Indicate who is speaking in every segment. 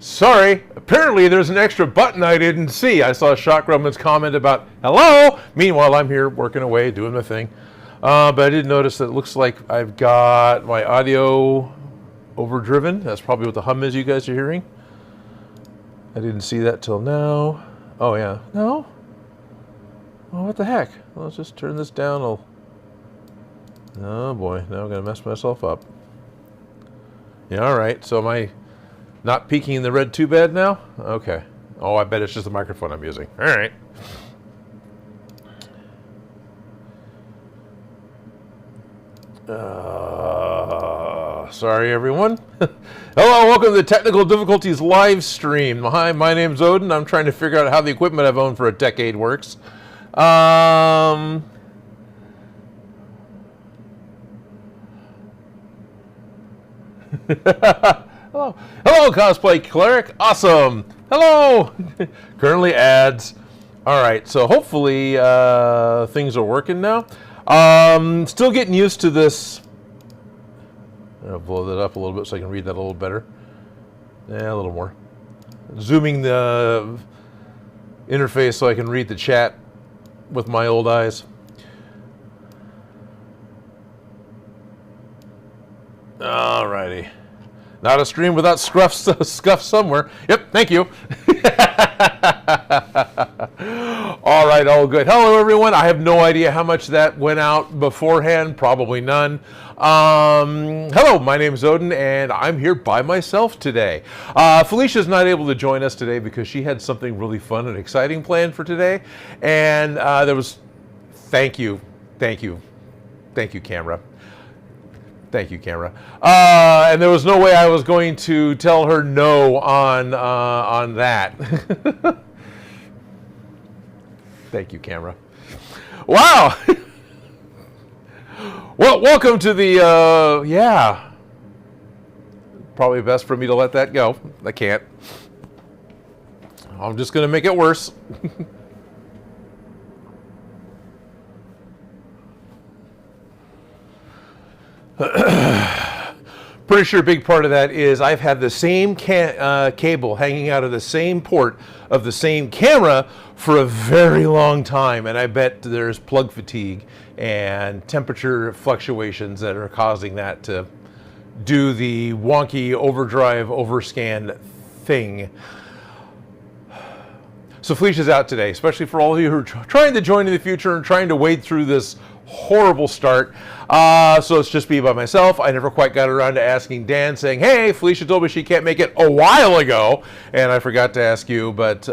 Speaker 1: Sorry, apparently there's an extra button I didn't see. I saw Shop Gremlin's comment about hello. Meanwhile, I'm here working away, doing my thing. But I did notice that it looks like I've got my audio overdriven. That's probably what the hum is you guys are hearing. I didn't see that till now. Oh yeah, no? Oh, what the heck? Well, let's just turn this down. Oh boy, now I'm gonna mess myself up. Yeah, all right, so am I not peeking in the red too bad now? Okay. Oh, I bet it's just the microphone I'm using. All right. Sorry, everyone. Hello, welcome to the Technical Difficulties live stream. Hi, my name's Odin. I'm trying to figure out how the equipment I've owned for a decade works. Hello, Cosplay Cleric. Awesome. Hello. Currently ads. All right, so hopefully things are working now. Still getting used to this. I'll blow that up a little bit so I can read that a little better. Yeah, a little more. Zooming the interface so I can read the chat with my old eyes. Alrighty. Not a stream without scuff somewhere. Yep, thank you. All right, all good. Hello, everyone. I have no idea how much that went out beforehand. Probably none. Hello, my name is Odin, and I'm here by myself today. Felicia's not able to join us today because she had something really fun and exciting planned for today. And there was... Thank you, camera. Thank you, camera. And there was no way I was going to tell her no on that. Thank you, camera. Wow. Well, welcome to the, yeah. Probably best for me to let that go. I can't. I'm just going to make it worse. Pretty sure a big part of that is I've had the same cable hanging out of the same port of the same camera for a very long time, and I bet there's plug fatigue and temperature fluctuations that are causing that to do the wonky overdrive overscan thing. So Felicia's out today, especially for all of you who are trying to join in the future and trying to wade through this horrible start. So it's just me by myself. I never quite got around to asking Dan, saying, hey, Felicia told me she can't make it a while ago, and I forgot to ask you, but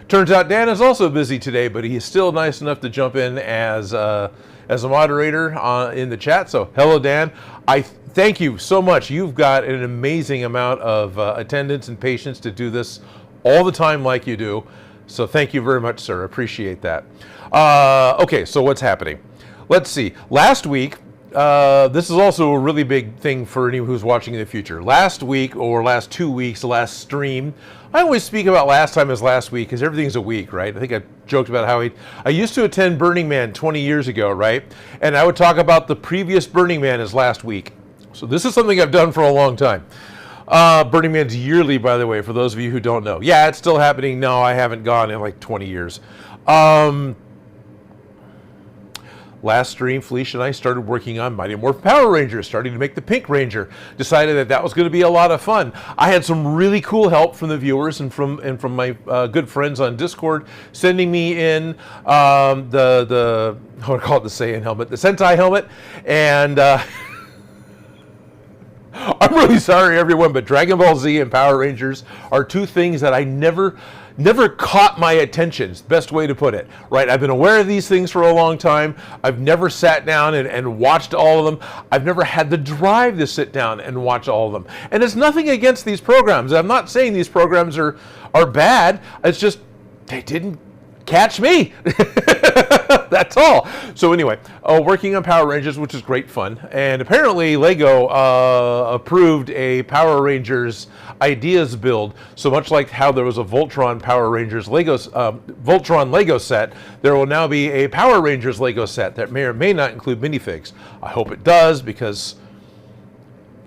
Speaker 1: turns out Dan is also busy today, but he is still nice enough to jump in as a moderator in the chat. So hello, Dan. I thank you so much. You've got an amazing amount of attendance and patience to do this all the time like you do. So thank you very much, sir. Appreciate that. Okay, so what's happening? Let's see. Last week, this is also a really big thing for anyone who's watching in the future. Last week, or last 2 weeks, last stream, I always speak about last time as last week because everything's a week, right? I think I joked about how I used to attend Burning Man 20 years ago, right? And I would talk about the previous Burning Man as last week. So this is something I've done for a long time. Burning Man's yearly, by the way, for those of you who don't know. Yeah, it's still happening. No, I haven't gone in like 20 years. Last stream, Felicia and I started working on Mighty Morphin Power Rangers, starting to make the Pink Ranger. Decided that that was going to be a lot of fun. I had some really cool help from the viewers and from my good friends on Discord, sending me in the I want to call it the Saiyan helmet, the Sentai helmet, and I'm really sorry, everyone, but Dragon Ball Z and Power Rangers are two things that I never caught my attention. It's the best way to put it, right? I've been aware of these things for a long time. I've never sat down and watched all of them. I've never had the drive to sit down and watch all of them. And it's nothing against these programs. I'm not saying these programs are bad. It's just they didn't catch me. That's all. So anyway, working on Power Rangers, which is great fun. And apparently Lego approved a Power Rangers ideas build. So much like how there was a Voltron Power Rangers Voltron Lego set, there will now be a Power Rangers Lego set that may or may not include minifigs. I hope it does, because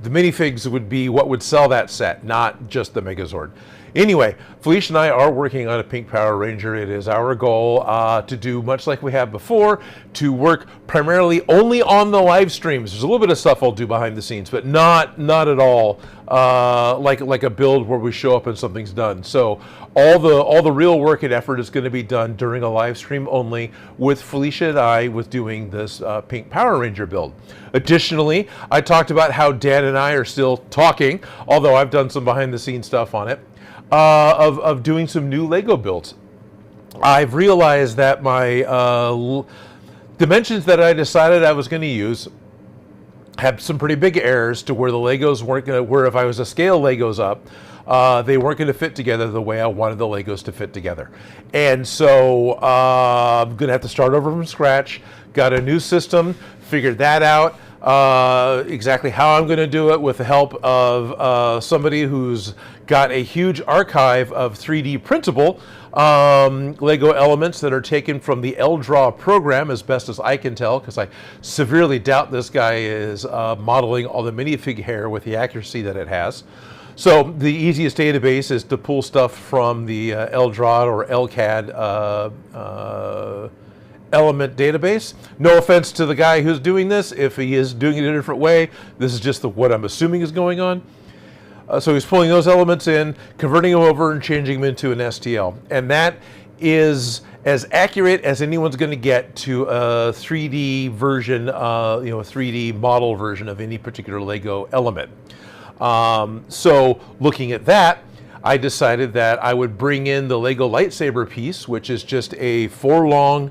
Speaker 1: the minifigs would be what would sell that set, not just the Megazord. Anyway, Felicia and I are working on a Pink Power Ranger. It is our goal to do much like we have before, to work primarily only on the live streams. There's a little bit of stuff I'll do behind the scenes, but not at all like a build where we show up and something's done. So all the real work and effort is going to be done during a live stream only, with Felicia and I with doing this Pink Power Ranger build. Additionally, I talked about how Dan and I are still talking, although I've done some behind the scenes stuff on it. Of doing some new Lego builds. I've realized that my dimensions that I decided I was going to use had some pretty big errors to where the Legos weren't going to, where if I was to scale Legos up, they weren't going to fit together the way I wanted the Legos to fit together. And so I'm going to have to start over from scratch. Got a new system, figured that out. Exactly how I'm going to do it with the help of somebody who's got a huge archive of 3D printable Lego elements that are taken from the LDraw program, as best as I can tell, because I severely doubt this guy is modeling all the minifig hair with the accuracy that it has. So the easiest database is to pull stuff from the LDraw or LCAD element database. No offense to the guy who's doing this. If he is doing it a different way, this is just what I'm assuming is going on. So he's pulling those elements in, converting them over, and changing them into an STL. And that is as accurate as anyone's going to get to a 3D version, a 3D model version of any particular Lego element. So looking at that, I decided that I would bring in the Lego lightsaber piece, which is just a 4-long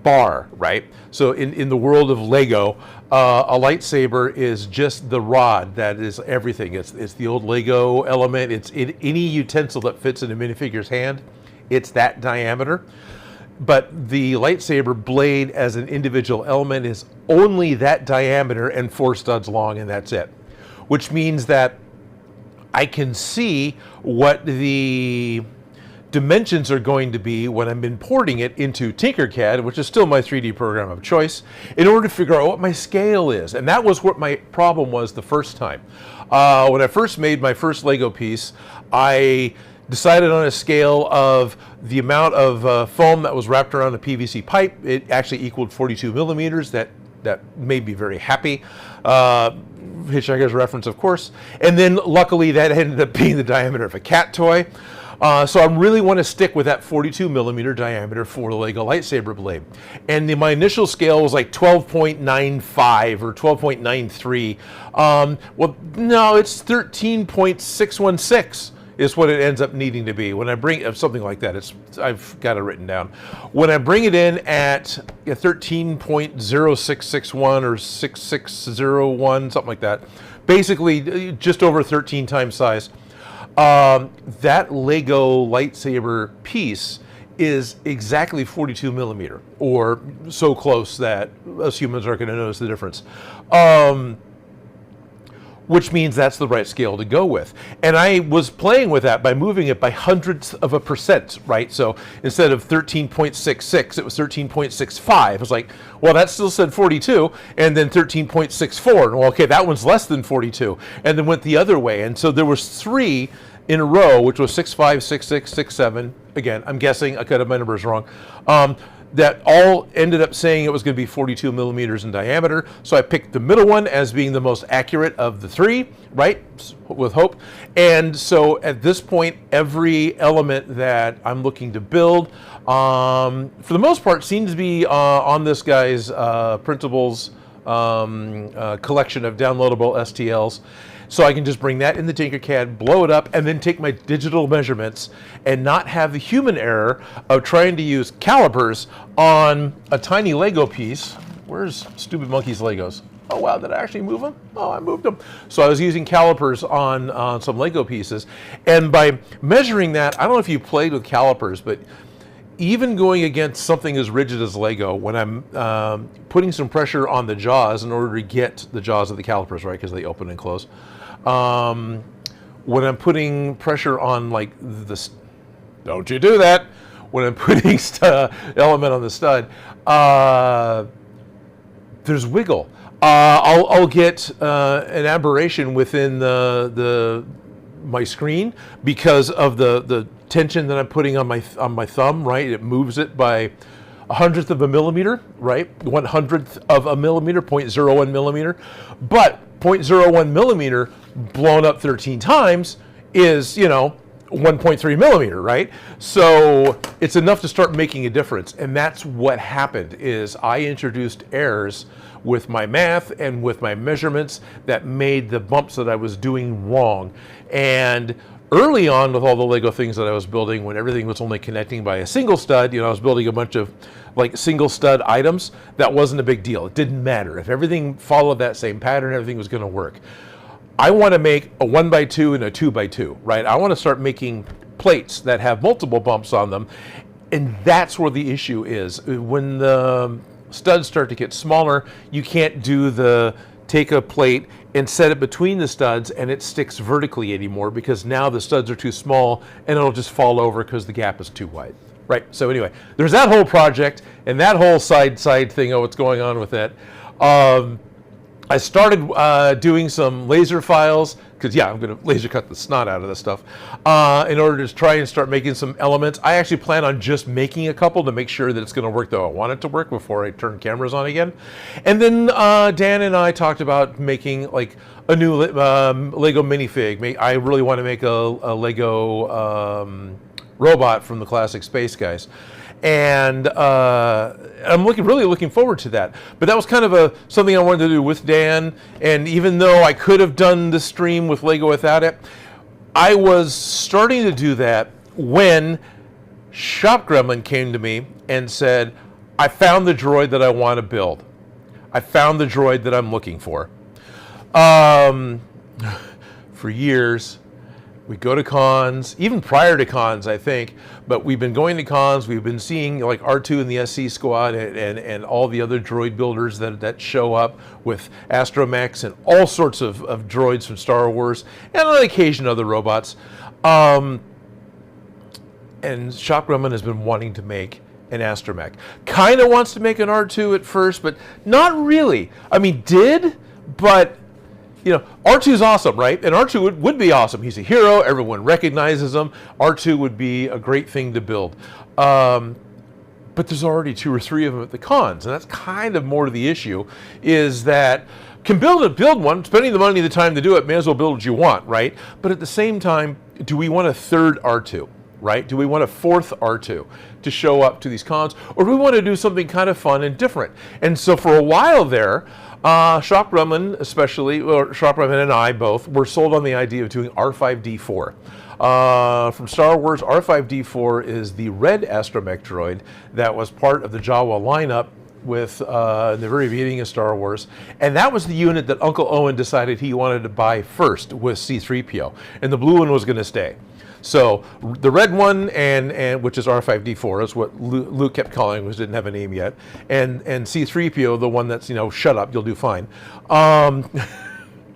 Speaker 1: bar, right? So in the world of Lego, a lightsaber is just the rod that is everything. It's the old Lego element. It's any utensil that fits in a minifigure's hand. It's that diameter. But the lightsaber blade as an individual element is only that diameter and 4 studs long, and that's it. Which means that I can see what the dimensions are going to be when I'm importing it into Tinkercad, which is still my 3D program of choice, in order to figure out what my scale is. And that was what my problem was the first time. When I first made my first Lego piece, I decided on a scale of the amount of foam that was wrapped around a PVC pipe. It actually equaled 42 millimeters. That made me very happy. Hitchhiker's reference, of course. And then luckily that ended up being the diameter of a cat toy. So I really want to stick with that 42 millimeter diameter for the Lego lightsaber blade. And my initial scale was like 12.95 or 12.93. Well, no, it's 13.616 is what it ends up needing to be. When I bring something like that, I've got it written down. When I bring it in at 13.0661 or 6601, something like that, basically just over 13 times size, that Lego lightsaber piece is exactly 42 millimeter, or so close that us humans aren't going to notice the difference. Which means that's the right scale to go with. And I was playing with that by moving it by hundredths of a percent, right? So instead of 13.66, it was 13.65. I was like, well, that still said 42, and then 13.64. Well, okay, that one's less than 42, and then went the other way. And so there was 3 in a row, which was 6.5, 6.6, 6.7. Again, I'm guessing, I could have my numbers wrong. That all ended up saying it was going to be 42 millimeters in diameter. So I picked the middle one as being the most accurate of the 3, right? With hope. And so at this point, every element that I'm looking to build, for the most part, seems to be on this guy's printables collection of downloadable STLs. So I can just bring that in the Tinkercad, blow it up, and then take my digital measurements and not have the human error of trying to use calipers on a tiny Lego piece. Where's Stupid Monkey's Legos? Oh wow, did I actually move them? Oh, I moved them. So I was using calipers on some Lego pieces. And by measuring that, I don't know if you played with calipers, but even going against something as rigid as Lego, when I'm putting some pressure on the jaws in order to get the jaws of the calipers, right, because they open and close. When I'm putting pressure on, like, don't you do that. When I'm putting element on the stud, there's wiggle. I'll get an aberration within my screen because of the tension that I'm putting on my thumb, right? It moves it by 1/100th of a millimeter, right? 1/100th of a millimeter, 0.01 millimeter. But 0.01 millimeter blown up 13 times is, 1.3 millimeter, right? So it's enough to start making a difference. And that's what happened is I introduced errors with my math and with my measurements that made the bumps that I was doing wrong. And early on with all the Lego things that I was building, when everything was only connecting by a single stud, I was building a bunch of like single stud items, that wasn't a big deal. It didn't matter. If everything followed that same pattern, everything was gonna work. I wanna make a 1x2 and a 2x2, right? I wanna start making plates that have multiple bumps on them, and that's where the issue is. When the studs start to get smaller, you can't do take a plate and set it between the studs and it sticks vertically anymore because now the studs are too small and it'll just fall over because the gap is too wide. Right, so anyway, there's that whole project and that whole side thing of what's going on with it. I started doing some laser files because I'm going to laser cut the snot out of this stuff in order to try and start making some elements. I actually plan on just making a couple to make sure that it's going to work though I want it to work before I turn cameras on again. And then Dan and I talked about making like a new Lego minifig. I really want to make a Lego robot from the classic Space Guys. And I'm really looking forward to that. But that was kind of something I wanted to do with Dan. And even though I could have done the stream with Lego without it, I was starting to do that when Shop Gremlin came to me and said, I found the droid that I want to build. I found the droid that I'm looking for. For years, we go to cons, even prior to cons, I think, but we've been going to cons, we've been seeing like R2 and the SC Squad and all the other droid builders that show up with Astromech and all sorts of droids from Star Wars, and on occasion other robots. And Shop Gremlin has been wanting to make an Astromech. Kind of wants to make an R2 at first, but not really. I mean, but R2's awesome, right? And R2 would be awesome. He's a hero. Everyone recognizes him. R2 would be a great thing to build. But there's already 2 or 3 of them at the cons. And that's kind of more to the issue, is that can build one, spending the money and the time to do it, may as well build what you want, right? But at the same time, do we want a 3rd R2, right? Do we want a 4th R2 to show up to these cons? Or do we want to do something kind of fun and different? And so for a while there, Shop Gremlin especially, or Shop Gremlin and I both, were sold on the idea of doing R5D4. From Star Wars, R5D4 is the red Astromech droid that was part of the Jawa lineup with the very beginning of Star Wars. And that was the unit that Uncle Owen decided he wanted to buy first with C-3PO. And the blue one was going to stay. So the red one, and which is R5D4, is what Luke kept calling it, which didn't have a name yet, and C-3PO, the one that's shut up, you'll do fine.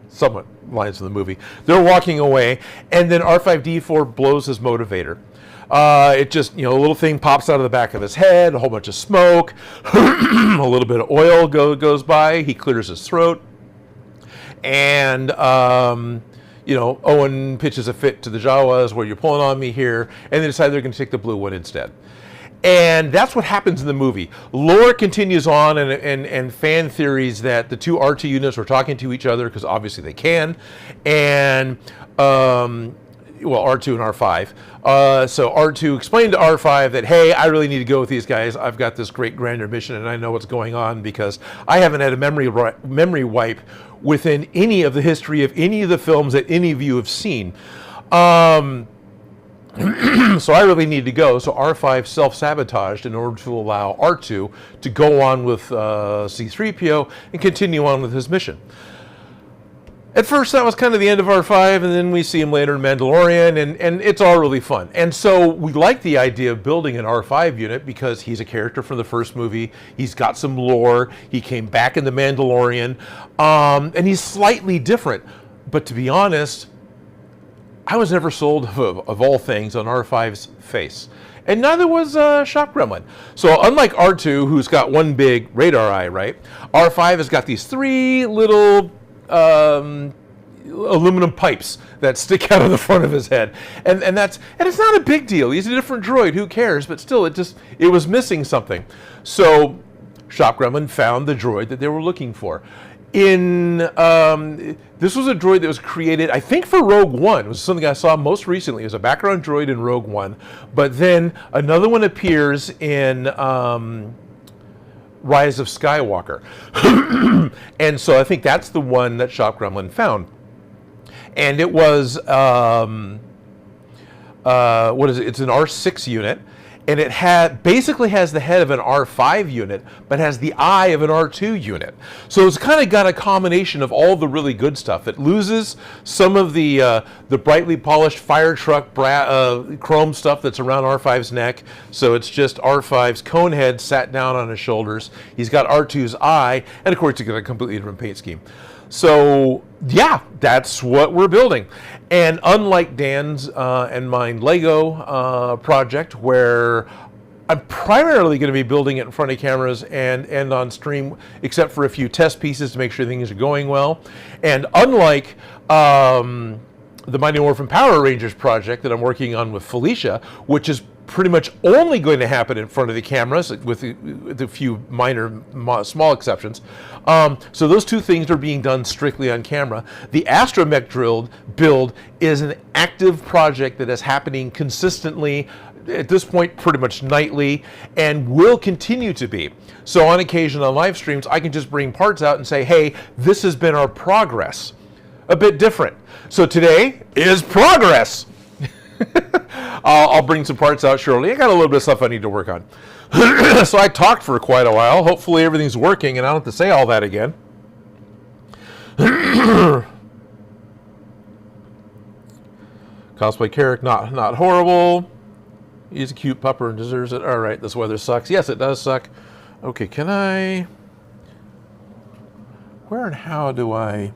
Speaker 1: Somewhat lines from the movie. They're walking away, and then R5D4 blows his motivator. It just, a little thing pops out of the back of his head, a whole bunch of smoke, a little bit of oil goes by. He clears his throat, and Owen pitches a fit to the Jawas where you're pulling on me here, and they decide they're going to take the blue one instead. And that's what happens in the movie. Lore continues on, and fan theories that the 2 R2 units were talking to each other, because obviously they can, and R2 and R5. So R2 explained to R5 that, hey, I really need to go with these guys. I've got this great grander mission, and I know what's going on because I haven't had a memory wipe within any of the history of any of the films that any of you have seen. So I really need to go. So R5 self-sabotaged in order to allow R2 to go on with C-3PO and continue on with his mission. At first, that was kind of the end of R5, and then we see him later in Mandalorian, and it's all really fun. And so we like the idea of building an R5 unit because he's a character from the first movie. He's got some lore. He came back in the Mandalorian, and he's slightly different. But to be honest, I was never sold of all things on R5's face. And neither was Shop Gremlin. So unlike R2, who's got one big radar eye, right? R5 has got these three little aluminum pipes that stick out of the front of his head, and it's not a big deal. He's a different droid. Who cares? But still, it was missing something. So Shop Gremlin found the droid that they were looking for. This was a droid that was created, I think, for Rogue One. It was something I saw most recently. It was a background droid in Rogue One, but then another one appears in Rise of Skywalker. And so I think that's the one that Shop Gremlin found. And it was, what is it? It's an R6 unit. And it basically has the head of an R5 unit, but has the eye of an R2 unit. So it's kind of got a combination of all the really good stuff. It loses some of the brightly polished fire truck chrome stuff that's around R5's neck. So it's just R5's cone head sat down on his shoulders. He's got R2's eye, and of course, he's got a completely different paint scheme. So yeah, that's what we're building. And unlike Dan's and mine Lego project, where I'm primarily going to be building it in front of cameras and on stream, except for a few test pieces to make sure things are going well. And unlike the Mighty Morphin Power Rangers project that I'm working on with Felicia, which is pretty much only going to happen in front of the cameras with a few small exceptions. So those two things are being done strictly on camera. The Astromech build is an active project that is happening consistently, at this point pretty much nightly, and will continue to be. So on occasion on live streams, I can just bring parts out and say, hey, this has been our progress. A bit different. So today is progress. I'll bring some parts out shortly. I got a little bit of stuff I need to work on. So I talked for quite a while. Hopefully everything's working and I don't have to say all that again. Cosplay Carrick, not horrible. He's a cute pupper and deserves it. All right, this weather sucks. Yes, it does suck. Okay, can I... Where and how do I...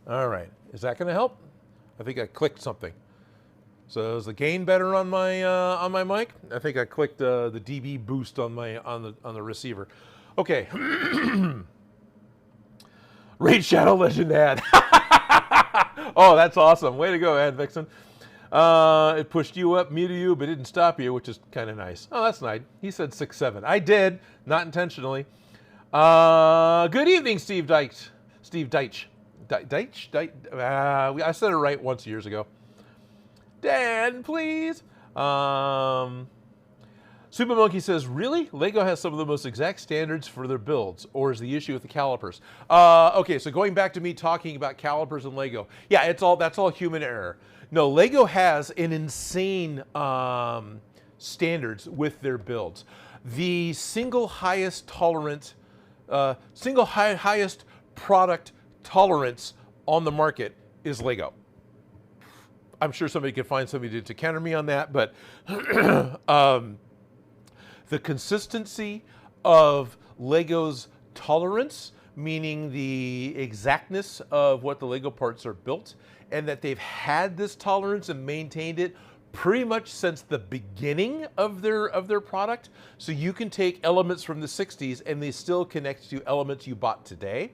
Speaker 1: All right. Is that going to help? I think I clicked something. So is the gain better on my mic? I think I clicked the dB boost on the receiver. Okay. Raid Shadow Legend ad. Oh, that's awesome. Way to go, Ad Vixen. It pushed you up, me to you, but didn't stop you, which is kind of nice. Oh, that's nice. He said 6-7. I did, not intentionally. Good evening, Steve Deitch. Steve Deitch. I said it right once years ago. Dan, please. Super Monkey says, really? Lego has some of the most exact standards for their builds, or is the issue with the calipers? Okay, so going back to me talking about calipers and Lego. Yeah, that's all human error. No, Lego has an insane standards with their builds. The single highest highest product tolerance on the market is Lego. I'm sure somebody could find somebody to counter me on that, but the consistency of Lego's tolerance, meaning the exactness of what the Lego parts are built, and that they've had this tolerance and maintained it pretty much since the beginning of their product. So you can take elements from the 60s and they still connect to elements you bought today.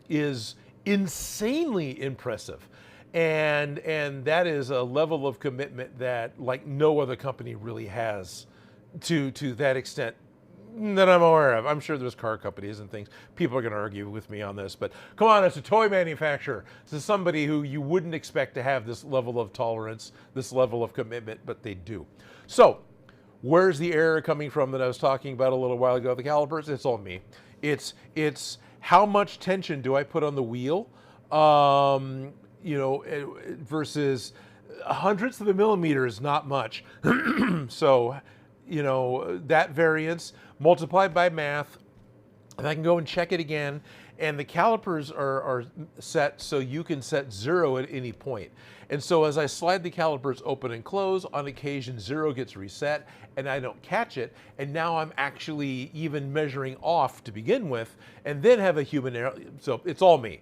Speaker 1: Is insanely impressive, and that is a level of commitment that like no other company really has to that extent that I'm aware of. I'm sure there's car companies and things. People are going to argue with me on this, but come on, it's a toy manufacturer. This is somebody who you wouldn't expect to have this level of tolerance, this level of commitment, but they do. So where's the error coming from that I was talking about a little while ago? The calipers, it's on me. It's how much tension do I put on the wheel, versus hundredths of a millimeter is not much. So, that variance multiplied by math, and I can go and check it again. And the calipers are set so you can set 0 at any point. And so as I slide the calipers open and close, on occasion 0 gets reset and I don't catch it. And now I'm actually even measuring off to begin with and then have a human error. So it's all me,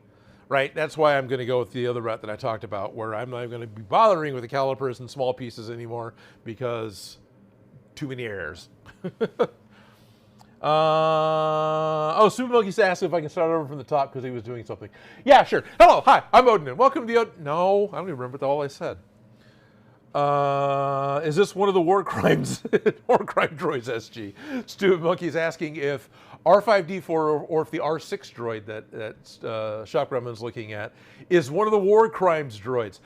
Speaker 1: right? That's why I'm going to go with the other route that I talked about, where I'm not going to be bothering with the calipers and small pieces anymore because too many errors. Oh, Super Monkey's asked if I can start over from the top because he was doing something. Yeah, sure. Hello, hi, I'm Odin, and welcome to the No, I don't even remember all I said. Is this one of the war crimes? War crime droids, SG. Stupid Monkey's asking if R5D4 or if the R6 droid that Shop Gremlin's looking at is one of the war crimes droids.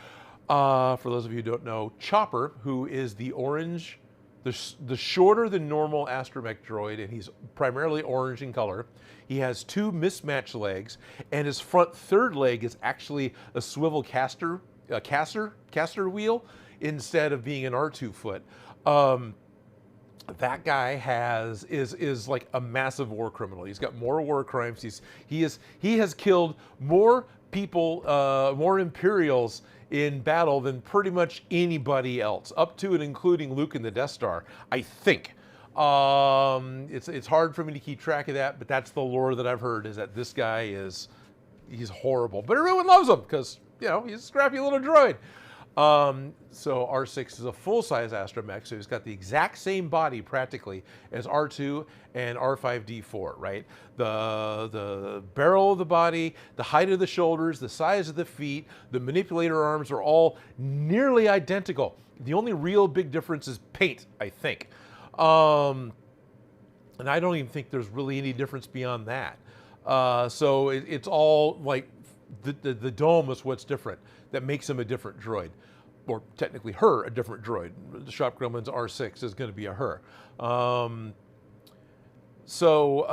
Speaker 1: For those of you who don't know, Chopper, who is the orange, the shorter than normal Astromech droid, and he's primarily orange in color. He has 2 mismatched legs, and his front third leg is actually a swivel caster wheel instead of being an R2 foot. That guy is like a massive war criminal. He's got more war crimes. He has killed more people, more Imperials in battle than pretty much anybody else, up to and including Luke and the Death Star, I think. It's hard for me to keep track of that, but that's the lore that I've heard, is that this guy he's horrible, but everyone loves him because, you know, he's a scrappy little droid. So R6 is a full-size Astromech, so he's got the exact same body practically as R2 and R5D4, right? The barrel of the body, the height of the shoulders, the size of the feet, the manipulator arms are all nearly identical. The only real big difference is paint, I think. And I don't even think there's really any difference beyond that. So it's all like the dome is what's different that makes him a different droid, or technically her a different droid. The Shop Gremlin's R6 is going to be a her. So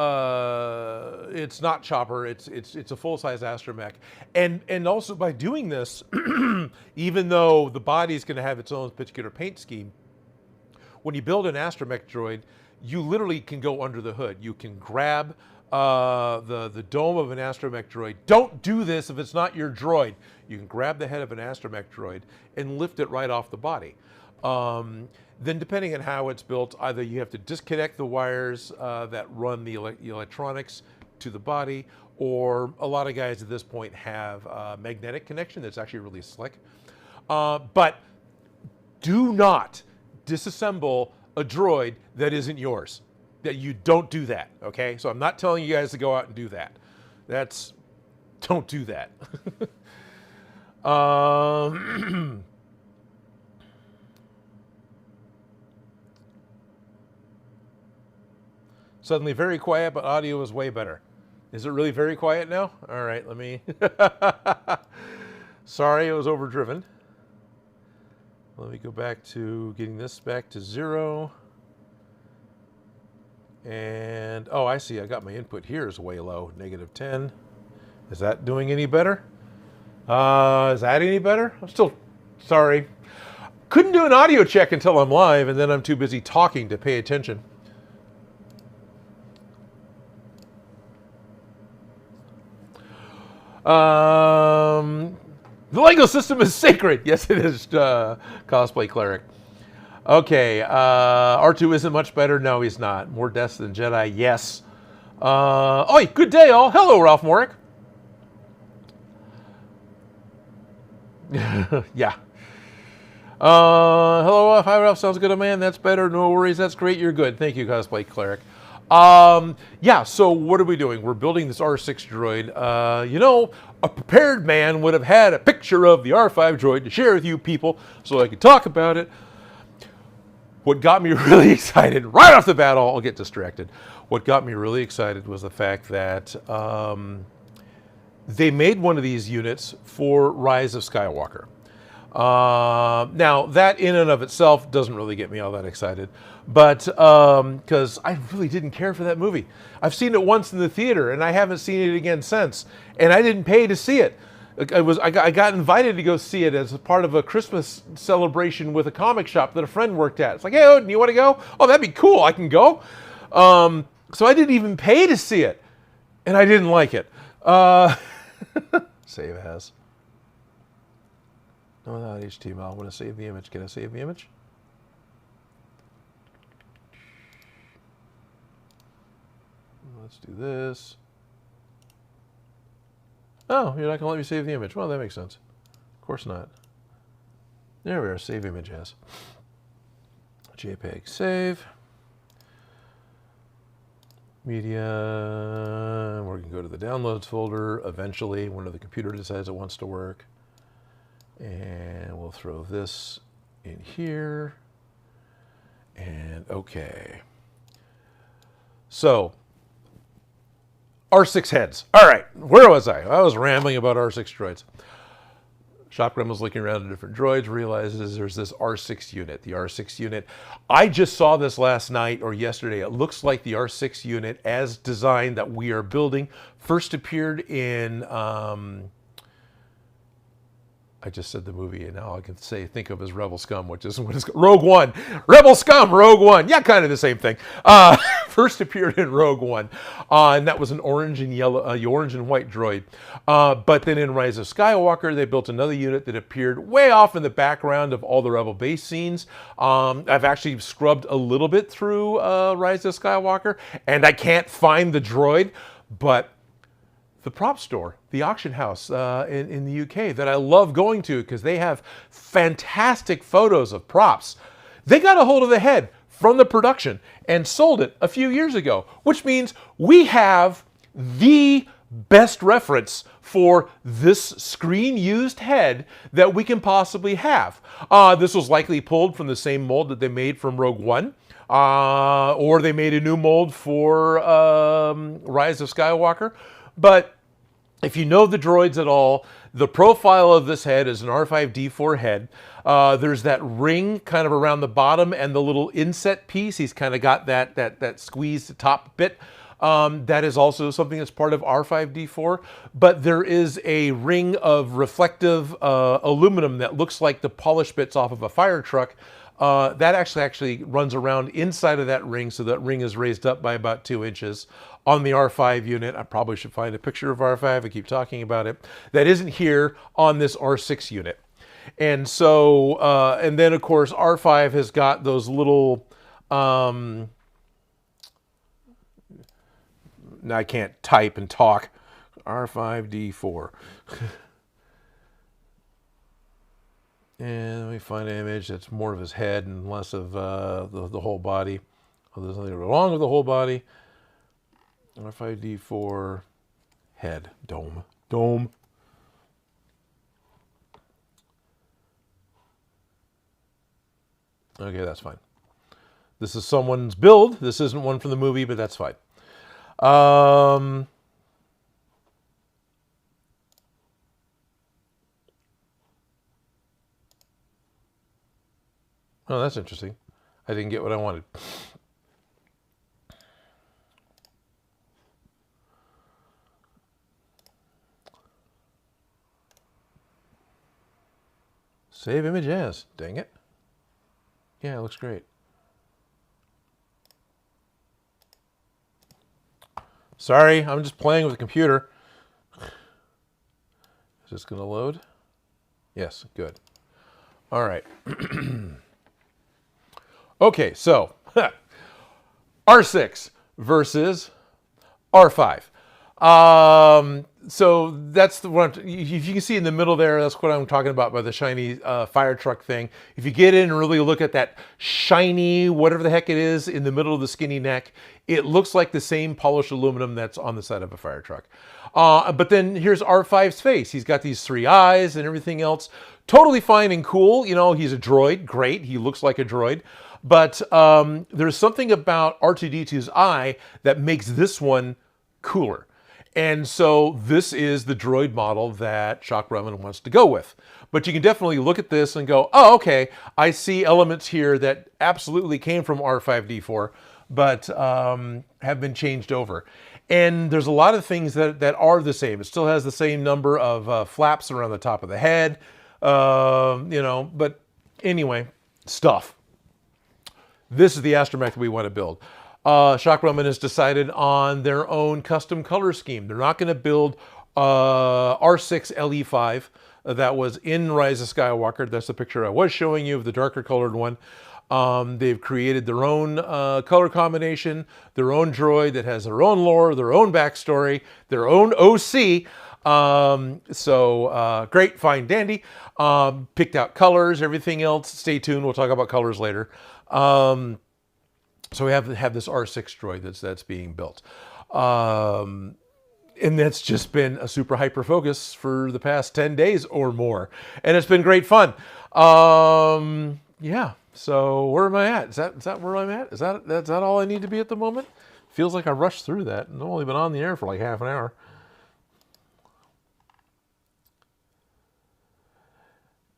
Speaker 1: it's not Chopper. It's a full-size Astromech, and also by doing this, even though the body is going to have its own particular paint scheme, when you build an Astromech droid, you literally can go under the hood. You can grab the dome of an Astromech droid. Don't do this if it's not your droid. You can grab the head of an Astromech droid and lift it right off the body. Then depending on how it's built, either you have to disconnect the wires that run the electronics to the body, or a lot of guys at this point have a magnetic connection that's actually really slick. But do not disassemble a droid that isn't yours. That you don't do that, okay? So I'm not telling you guys to go out and do that. Don't do that. Suddenly very quiet, but audio is way better. Is it really very quiet now? All right, let me... Sorry, it was overdriven. Let me go back to getting this back to 0. And, oh, I see, I got my input here is way low, -10. Is that doing any better? Is that any better? I'm still, sorry. Couldn't do an audio check until I'm live, and then I'm too busy talking to pay attention. The Lego system is sacred. Yes, it is, Cosplay Cleric. Okay, R2 isn't much better. No, he's not. More deaths than Jedi. Yes. Oh, good day, all. Hello, Ralph Morick. Yeah. Hello, hi, Ralph. Sounds good, man. That's better. No worries. That's great. You're good. Thank you, Cosplay Cleric. Yeah, so what are we doing? We're building this R6 droid. You know, a prepared man would have had a picture of the R5 droid to share with you people so I could talk about it. What got me really excited, right off the bat, I'll get distracted. What got me really excited was the fact that they made one of these units for Rise of Skywalker. Now, that in and of itself doesn't really get me all that excited, but because I really didn't care for that movie. I've seen it once in the theater, and I haven't seen it again since, and I didn't pay to see it. I got invited to go see it as a part of a Christmas celebration with a comic shop that a friend worked at. It's like, hey, Odin, you want to go? Oh, that'd be cool. I can go. So I didn't even pay to see it, and I didn't like it. Save as. No, without HTML. I want to save the image. Can I save the image? Let's do this. Oh, you're not going to let me save the image. Well, that makes sense. Of course not. There we are. Save image as. JPEG save. Media. We're going to go to the downloads folder eventually when the computer decides it wants to work. And we'll throw this in here. And okay. So, R6 heads. All right, where was I? I was rambling about R6 droids. Shop Gremlin's looking around at different droids, realizes there's this R6 unit. The R6 unit, I just saw this last night or yesterday. It looks like the R6 unit as designed that we are building first appeared in, I just said the movie, and now I can think of as Rebel Scum, which is what it's called. Rogue One. Rebel Scum, Rogue One. Yeah, kind of the same thing. First appeared in Rogue One, and that was an orange and yellow, orange and white droid. But then in Rise of Skywalker, they built another unit that appeared way off in the background of all the Rebel base scenes. I've actually scrubbed a little bit through Rise of Skywalker, and I can't find the droid, but the prop store, the auction house in the UK that I love going to because they have fantastic photos of props. They got a hold of the head from the production and sold it a few years ago, which means we have the best reference for this screen-used head that we can possibly have. This was likely pulled from the same mold that they made from Rogue One. Or they made a new mold for Rise of Skywalker. But if you know the droids at all, the profile of this head is an R5-D4 head. There's that ring kind of around the bottom and the little inset piece. He's kind of got that squeezed top bit. That is also something that's part of R5-D4. But there is a ring of reflective aluminum that looks like the polished bits off of a fire truck. That actually runs around inside of that ring, so that ring is raised up by about 2 inches. On the R5 unit, I probably should find a picture of R5, I keep talking about it, that isn't here on this R6 unit. And so, and then of course, R5 has got those little, now I can't type and talk, R5-D4. And let me find an image that's more of his head and less of the whole body. Oh, there's nothing wrong with the whole body. R5-D4 head, dome. Okay, that's fine. This is someone's build. This isn't one from the movie, but that's fine. Oh, that's interesting. I didn't get what I wanted. Save image as. Dang it. Yeah, it looks great. Sorry, I'm just playing with the computer. Is this going to load? Yes, good. All right. Okay, so R6 versus R5. So that's the one. If you can see in the middle there, that's what I'm talking about by the shiny fire truck thing. If you get in and really look at that shiny, whatever the heck it is, in the middle of the skinny neck, it looks like the same polished aluminum that's on the side of a fire truck. But then here's R5's face. He's got these 3 eyes and everything else. Totally fine and cool. You know, he's a droid. Great. He looks like a droid. But there's something about R2-D2's eye that makes this one cooler. And so this is the droid model that Shop Gremlin wants to go with. But you can definitely look at this and go, oh, okay, I see elements here that absolutely came from R5-D4, but have been changed over. And there's a lot of things that are the same. It still has the same number of flaps around the top of the head, you know, but anyway, stuff. This is the Astromech that we want to build. Shop Gremlin has decided on their own custom color scheme. They're not going to build R6 LE5 that was in Rise of Skywalker. That's the picture I was showing you of the darker colored one. They've created their own color combination, their own droid that has their own lore, their own backstory, their own OC. Great, fine, dandy. Picked out colors, everything else. Stay tuned. We'll talk about colors later. So we have this R6 droid that's being built. And that's just been a super hyper focus for the past 10 days or more. And it's been great fun. Yeah. So where am I at? Is that where I'm at? Is that all I need to be at the moment? Feels like I rushed through that. I've only been on the air for like half an hour.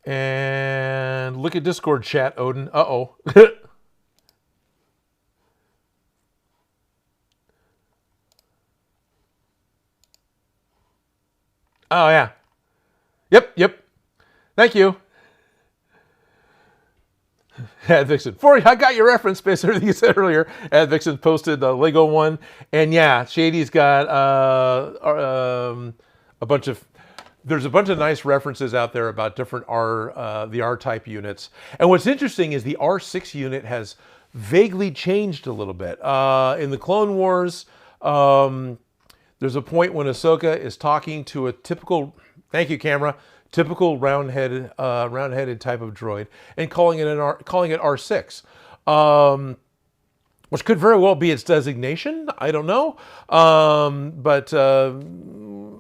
Speaker 1: And look at Discord chat, Odin. Uh-oh. Oh, yeah. Yep. Thank you. Ad Vixen. I got your reference based on everything you said earlier. Ad Vixen posted the Lego one. And yeah, Shady's got a bunch of... There's a bunch of nice references out there about different the R-type units. And what's interesting is the R6 unit has vaguely changed a little bit. In the Clone Wars... there's a point when Ahsoka is talking to a typical, thank you camera, typical round-headed type of droid, and calling it R6, which could very well be its designation. I don't know, but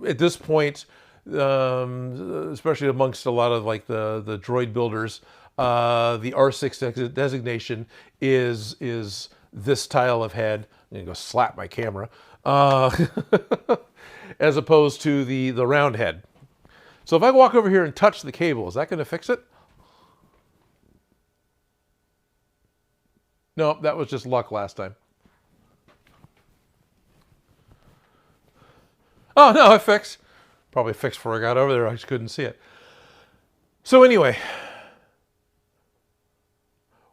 Speaker 1: at this point, especially amongst a lot of like the droid builders, the R6 designation is this style of head. I'm gonna go slap my camera. As opposed to the round head. So if I walk over here and touch the cable, is that going to fix it? No, that was just luck last time. Oh, no, it fixed. Probably fixed before I got over there. I just couldn't see it. So anyway,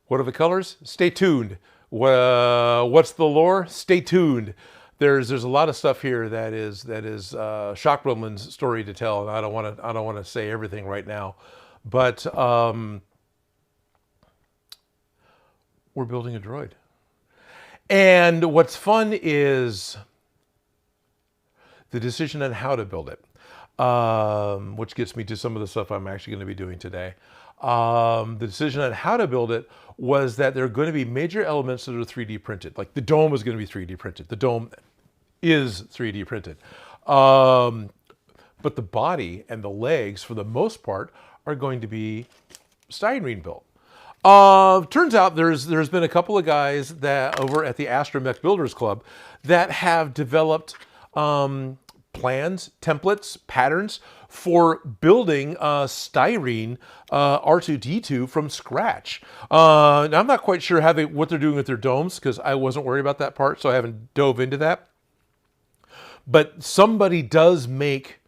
Speaker 1: what are the colors? Stay tuned. What's the lore? Stay tuned. There's a lot of stuff here that is Shop Gremlin's story to tell, and I don't want to say everything right now, but we're building a droid, and what's fun is the decision on how to build it, which gets me to some of the stuff I'm actually going to be doing today. The decision on how to build it was that there are going to be major elements that are 3D printed. Like the dome is going to be 3D printed. The dome is 3D printed. But the body and the legs, for the most part, are going to be styrene built. Turns out there's been a couple of guys that over at the Astromech Builders Club that have developed plans, templates, patterns for building styrene R2-D2 from scratch. Now I'm not quite sure what they're doing with their domes because I wasn't worried about that part, so I haven't dove into that. But somebody does make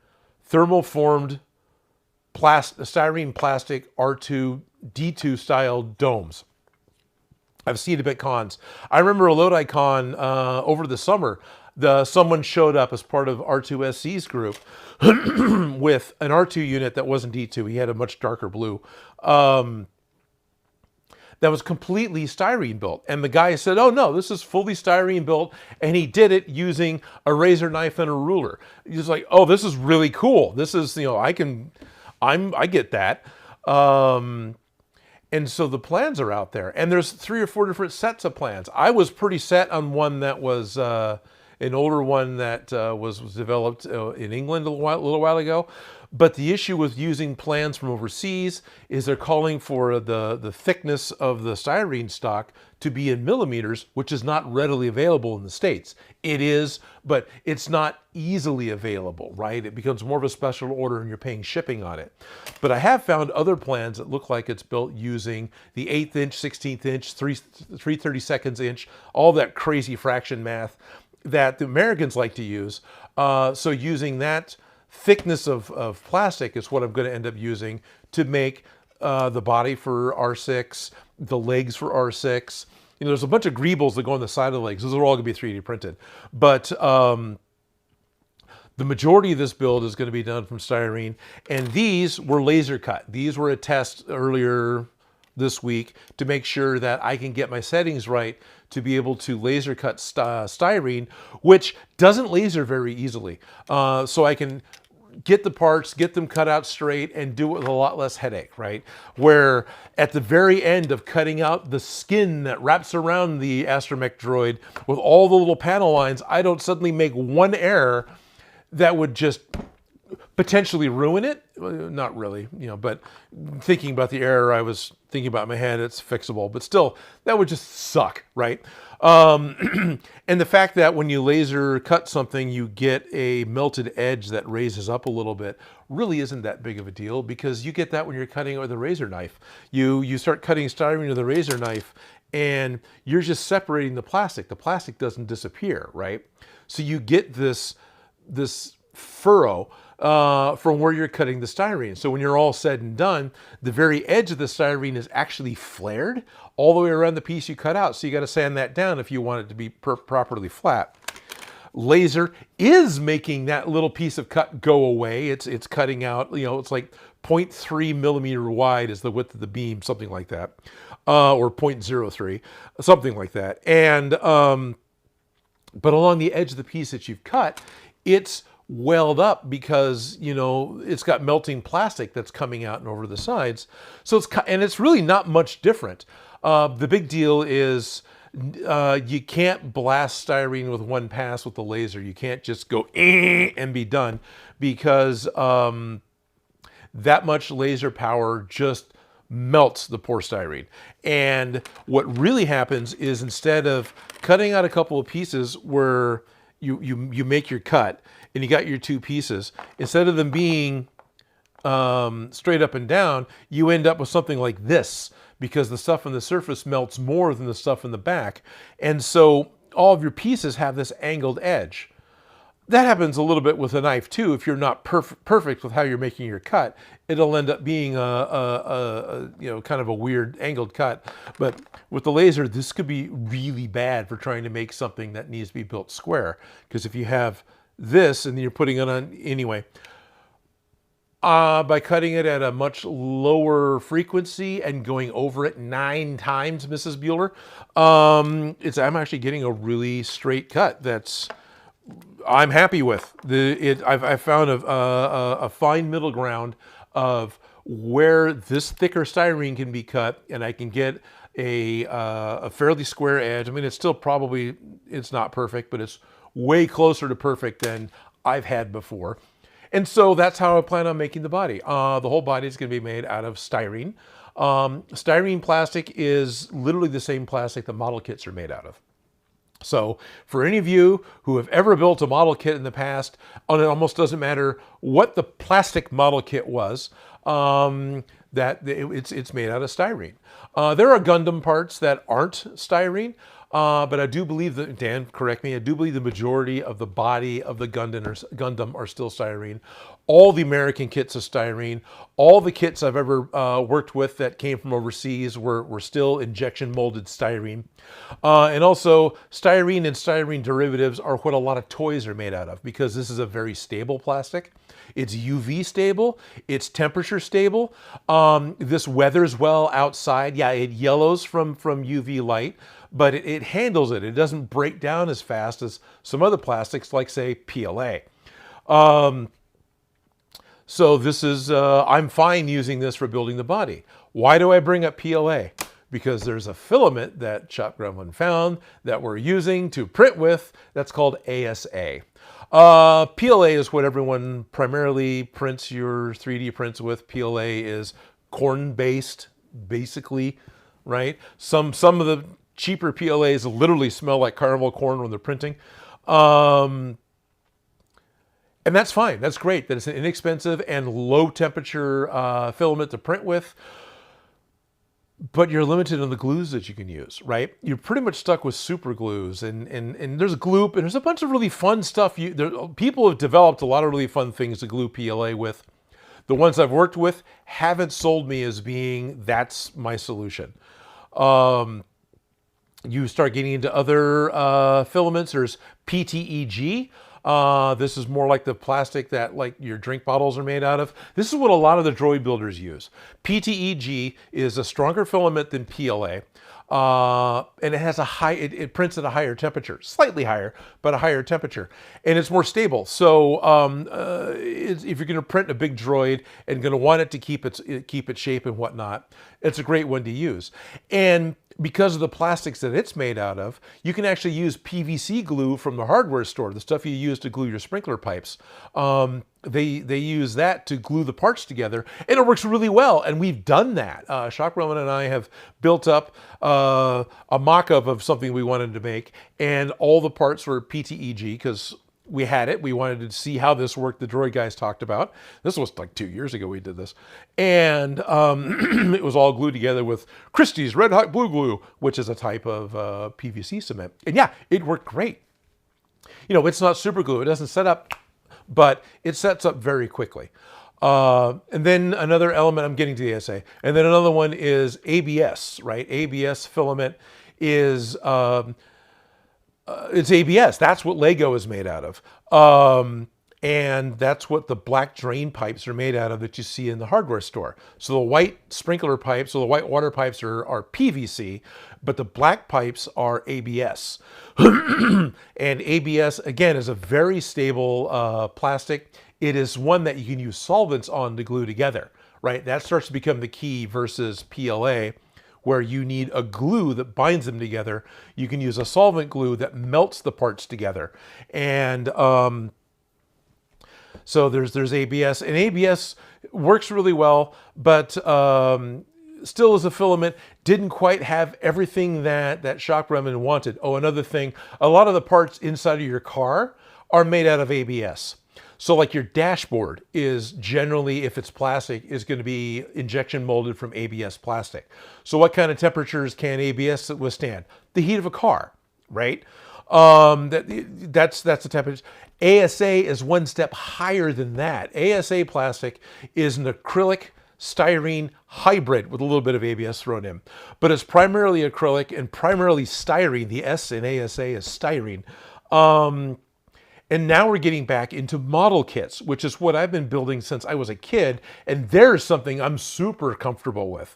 Speaker 1: thermoformed styrene plastic R2-D2 style domes. I've seen it at cons. I remember a Lodi con over the summer. Someone showed up as part of R2SC's group with an R2 unit that wasn't D2. He had a much darker blue. That was completely styrene built. And the guy said, oh no, this is fully styrene built. And he did it using a razor knife and a ruler. He's like, oh, this is really cool. This is, I get that. And so the plans are out there. And there's 3 or 4 different sets of plans. I was pretty set on one that was an older one that was developed in England a little while ago. But the issue with using plans from overseas is they're calling for the thickness of the styrene stock to be in millimeters, which is not readily available in the States. It is, but it's not easily available, right? It becomes more of a special order and you're paying shipping on it. But I have found other plans that look like it's built using the 1/8 inch, 16th inch, 3/32 inch, all that crazy fraction math that the Americans like to use. So using that thickness of plastic is what I'm going to end up using to make the body for R6, the legs for R6. There's a bunch of greebles that go on the side of the legs. Those are all going to be 3D printed. But the majority of this build is going to be done from styrene. And these were laser cut. These were a test earlier this week to make sure that I can get my settings right to be able to laser cut styrene, which doesn't laser very easily. So I can get the parts, get them cut out straight, and do it with a lot less headache, right? Where at the very end of cutting out the skin that wraps around the Astromech droid with all the little panel lines, I don't suddenly make one error that would just potentially ruin it. Not really, but thinking about the error I was thinking about in my head, it's fixable, but still, that would just suck, right? And the fact that when you laser cut something, you get a melted edge that raises up a little bit really isn't that big of a deal, because you get that when you're cutting with a razor knife. You start cutting styrene with a razor knife, and you're just separating the plastic. The plastic doesn't disappear, right? So you get this furrow from where you're cutting the styrene. So when you're all said and done, the very edge of the styrene is actually flared all the way around the piece you cut out. So you got to sand that down if you want it to be properly flat. Laser is making that little piece of cut go away. It's cutting out, it's like 0.3 millimeter wide is the width of the beam, something like that, or 0.03, something like that. And but along the edge of the piece that you've cut, it's welled up because it's got melting plastic that's coming out and over the sides. So it's really not much different. The big deal is you can't blast styrene with one pass with the laser. You can't just go and be done, because that much laser power just melts the poor styrene. And what really happens is, instead of cutting out a couple of pieces where you make your cut and you got your two pieces, instead of them being straight up and down, you end up with something like this, because the stuff on the surface melts more than the stuff in the back. And so all of your pieces have this angled edge. That happens a little bit with a knife too. If you're not perfect with how you're making your cut, it'll end up being kind of a weird angled cut. But with the laser, this could be really bad for trying to make something that needs to be built square. Because if you have this and you're putting it on anyway, by cutting it at a much lower frequency and going over it 9 times, Mrs. Bueller, I'm actually getting a really straight cut that's I'm happy with. I've found a fine middle ground of where this thicker styrene can be cut, and I can get a fairly square edge. I mean, it's not perfect, but it's way closer to perfect than I've had before. And so that's how I plan on making the body. The whole body is going to be made out of styrene. Styrene plastic is literally the same plastic that model kits are made out of. So for any of you who have ever built a model kit in the past, and it almost doesn't matter what the plastic model kit was, it's made out of styrene. There are Gundam parts that aren't styrene, but I do believe that, Dan, correct me, I do believe the majority of the body of the Gundam are still styrene. All the American kits are styrene. All the kits I've ever worked with that came from overseas were still injection molded styrene. And also, styrene and styrene derivatives are what a lot of toys are made out of, because this is a very stable plastic. It's UV stable. It's temperature stable. This weathers well outside. Yeah, it yellows from UV light, but it handles it. It doesn't break down as fast as some other plastics, like, say, PLA. So this is, I'm fine using this for building the body. Why do I bring up PLA? Because there's a filament that Shop Gremlin found that we're using to print with that's called ASA. PLA is what everyone primarily prints your 3D prints with. PLA is corn-based, basically, right? Some of the cheaper PLAs literally smell like caramel corn when they're printing. And that's fine. That's great that it's an inexpensive and low temperature filament to print with. But you're limited on the glues that you can use, right? You're pretty much stuck with super glues, and there's gloop, and there's a bunch of really fun stuff. People have developed a lot of really fun things to glue PLA with. The ones I've worked with haven't sold me as being that's my solution. You start getting into other filaments. There's PTEG. This is more like the plastic that like your drink bottles are made out of. This is what a lot of the droid builders use. PTEG is a stronger filament than PLA. And it has a high, it prints at a higher temperature, slightly higher, but a higher temperature, and it's more stable. So if you're going to print a big droid and going to want it to keep its shape and whatnot, it's a great one to use. And because of the plastics that it's made out of, you can actually use PVC glue from the hardware store, the stuff you use to glue your sprinkler pipes. They use that to glue the parts together, and it works really well. And we've done that. Shop Gremlin and I have built up a mock-up of something we wanted to make, and all the parts were PTEG because we had it. We wanted to see how this worked. The Droid guys talked about. This was like 2 years ago we did this. And it was all glued together with Christie's Red Hot Blue Glue, which is a type of PVC cement. And yeah, it worked great. You know, it's not super glue. It doesn't set up, but it sets up very quickly. And then another element, I'm getting to the ASA. And then another one is ABS, right? ABS filament is... it's ABS. That's what Lego is made out of. And that's what the black drain pipes are made out of that you see in the hardware store. So the white sprinkler pipes or the white water pipes are PVC, but the black pipes are ABS. And ABS, again, is a very stable plastic. It is one that you can use solvents on to glue together, right? That starts to become the key versus PLA, where you need a glue that binds them together. You can use a solvent glue that melts the parts together. And so there's ABS, and ABS works really well, but still as a filament, didn't quite have everything that Shop Gremlin wanted. Oh, another thing, a lot of the parts inside of your car are made out of ABS. So like your dashboard is generally, if it's plastic, is going to be injection molded from ABS plastic. So what kind of temperatures can ABS withstand? The heat of a car, right? That's the temperature. ASA is one step higher than that. ASA plastic is an acrylic styrene hybrid with a little bit of ABS thrown in, but it's primarily acrylic and primarily styrene. The S in ASA is styrene. And now we're getting back into model kits, which is what I've been building since I was a kid. And there's something I'm super comfortable with.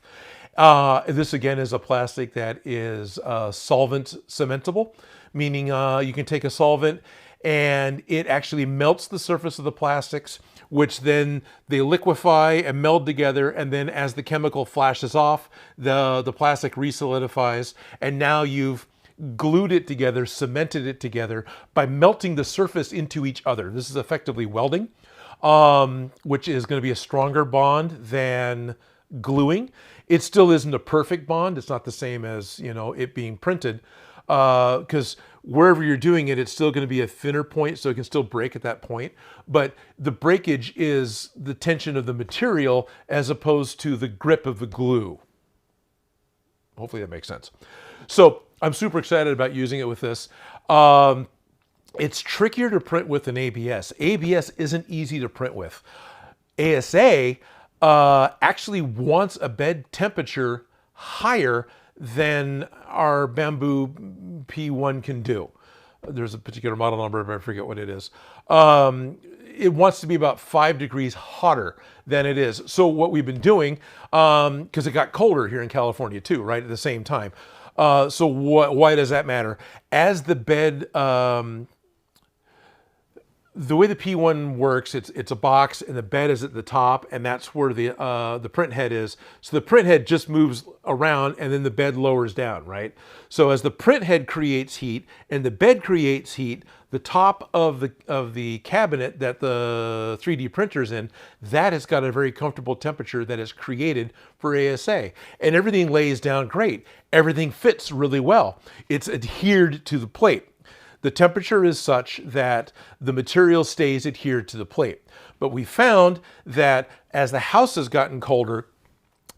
Speaker 1: This again is a plastic that is solvent cementable, meaning you can take a solvent and it actually melts the surface of the plastics, which then they liquefy and meld together. And then as the chemical flashes off, the plastic resolidifies. And now you've glued it together, cemented it together by melting the surface into each other. This is effectively welding, which is going to be a stronger bond than gluing. It still isn't a perfect bond. It's not the same as, you know, it being printed, because wherever you're doing it, it's still going to be a thinner point, so it can still break at that point. But the breakage is the tension of the material as opposed to the grip of the glue. Hopefully that makes sense. So I'm super excited about using it with this. It's trickier to print with than ABS. ABS isn't easy to print with. ASA actually wants a bed temperature higher than our bamboo P1 can do. There's a particular model number, but I forget what it is. It wants to be about 5 degrees hotter than it is. So what we've been doing, because it got colder here in California too, right at the same time. So why does that matter? As the bed, the way the P1 works, it's a box and the bed is at the top, and that's where the print head is. So the print head just moves around and then the bed lowers down, right? So as the print head creates heat and the bed creates heat, the top of the cabinet that the 3D printer's in, that has got a very comfortable temperature that is created for ASA. And everything lays down great. Everything fits really well. It's adhered to the plate. The temperature is such that the material stays adhered to the plate. But we found that as the house has gotten colder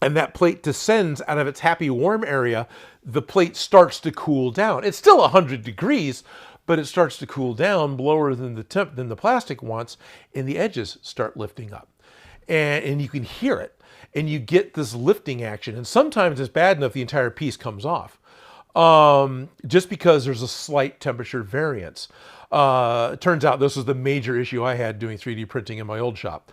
Speaker 1: and that plate descends out of its happy warm area, the plate starts to cool down. It's still 100 degrees, but it starts to cool down lower than the plastic wants, and the edges start lifting up. And you can hear it, and you get this lifting action. And sometimes it's bad enough the entire piece comes off. Just because there's a slight temperature variance. It turns out this was the major issue I had doing 3D printing in my old shop.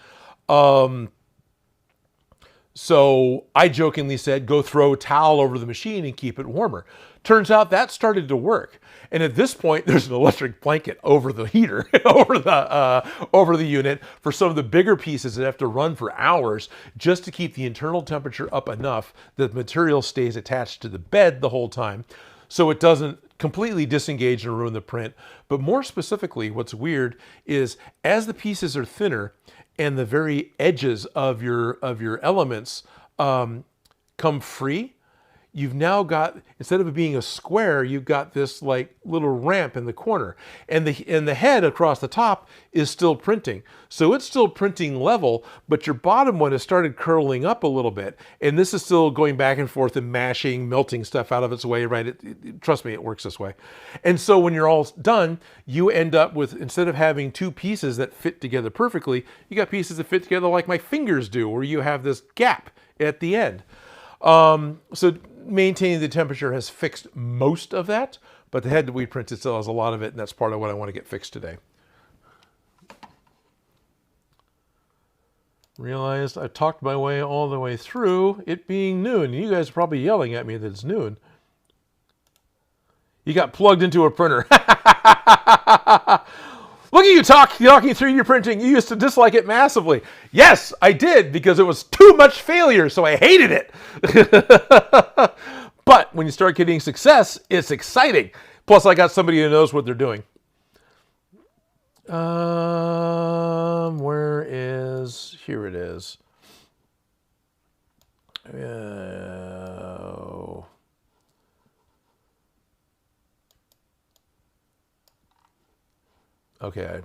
Speaker 1: So I jokingly said, go throw a towel over the machine and keep it warmer. Turns out that started to work. And at this point, there's an electric blanket over the heater, over the unit for some of the bigger pieces that have to run for hours just to keep the internal temperature up enough that the material stays attached to the bed the whole time, so it doesn't completely disengage and ruin the print. But more specifically, what's weird is as the pieces are thinner and the very edges of your elements come free, you've now got, instead of it being a square, you've got this like little ramp in the corner, and the head across the top is still printing. So it's still printing level, but your bottom one has started curling up a little bit, and this is still going back and forth and mashing, melting stuff out of its way, right? Trust me, it works this way. And so when you're all done, you end up with, instead of having two pieces that fit together perfectly, you got pieces that fit together like my fingers do, where you have this gap at the end. So maintaining the temperature has fixed most of that, but the head that we printed still has a lot of it, and that's part of what I want to get fixed today. Realized I talked my way all the way through it being noon. You guys are probably yelling at me that it's noon. You got plugged into a printer. Look at you talking 3D printing. You used to dislike it massively. Yes, I did, because it was too much failure, so I hated it. But when you start getting success, it's exciting. Plus, I got somebody who knows what they're doing. Where is... Here it is. Okay.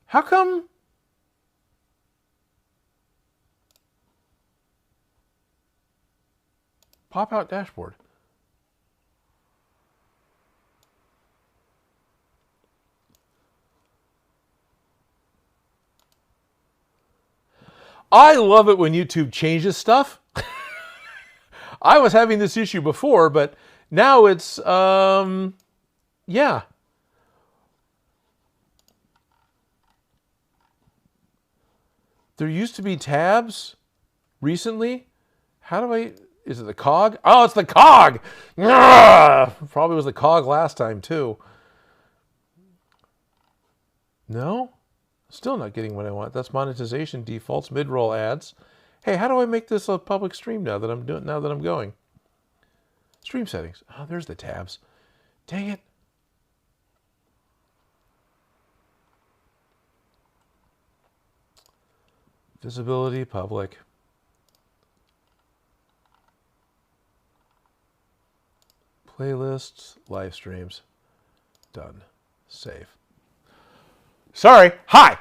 Speaker 1: How come? Pop out dashboard. I love it when YouTube changes stuff. I was having this issue before, but now it's, yeah. There used to be tabs recently. How do I, is it the cog? Oh, it's the cog! Probably was the cog last time too. No? Still not getting what I want. That's monetization defaults, mid-roll ads. Hey, how do I make this a public stream now that I'm going? Stream settings. Oh, there's the tabs. Dang it. Visibility, public. Playlists, live streams. Done. Save. Sorry. Hi.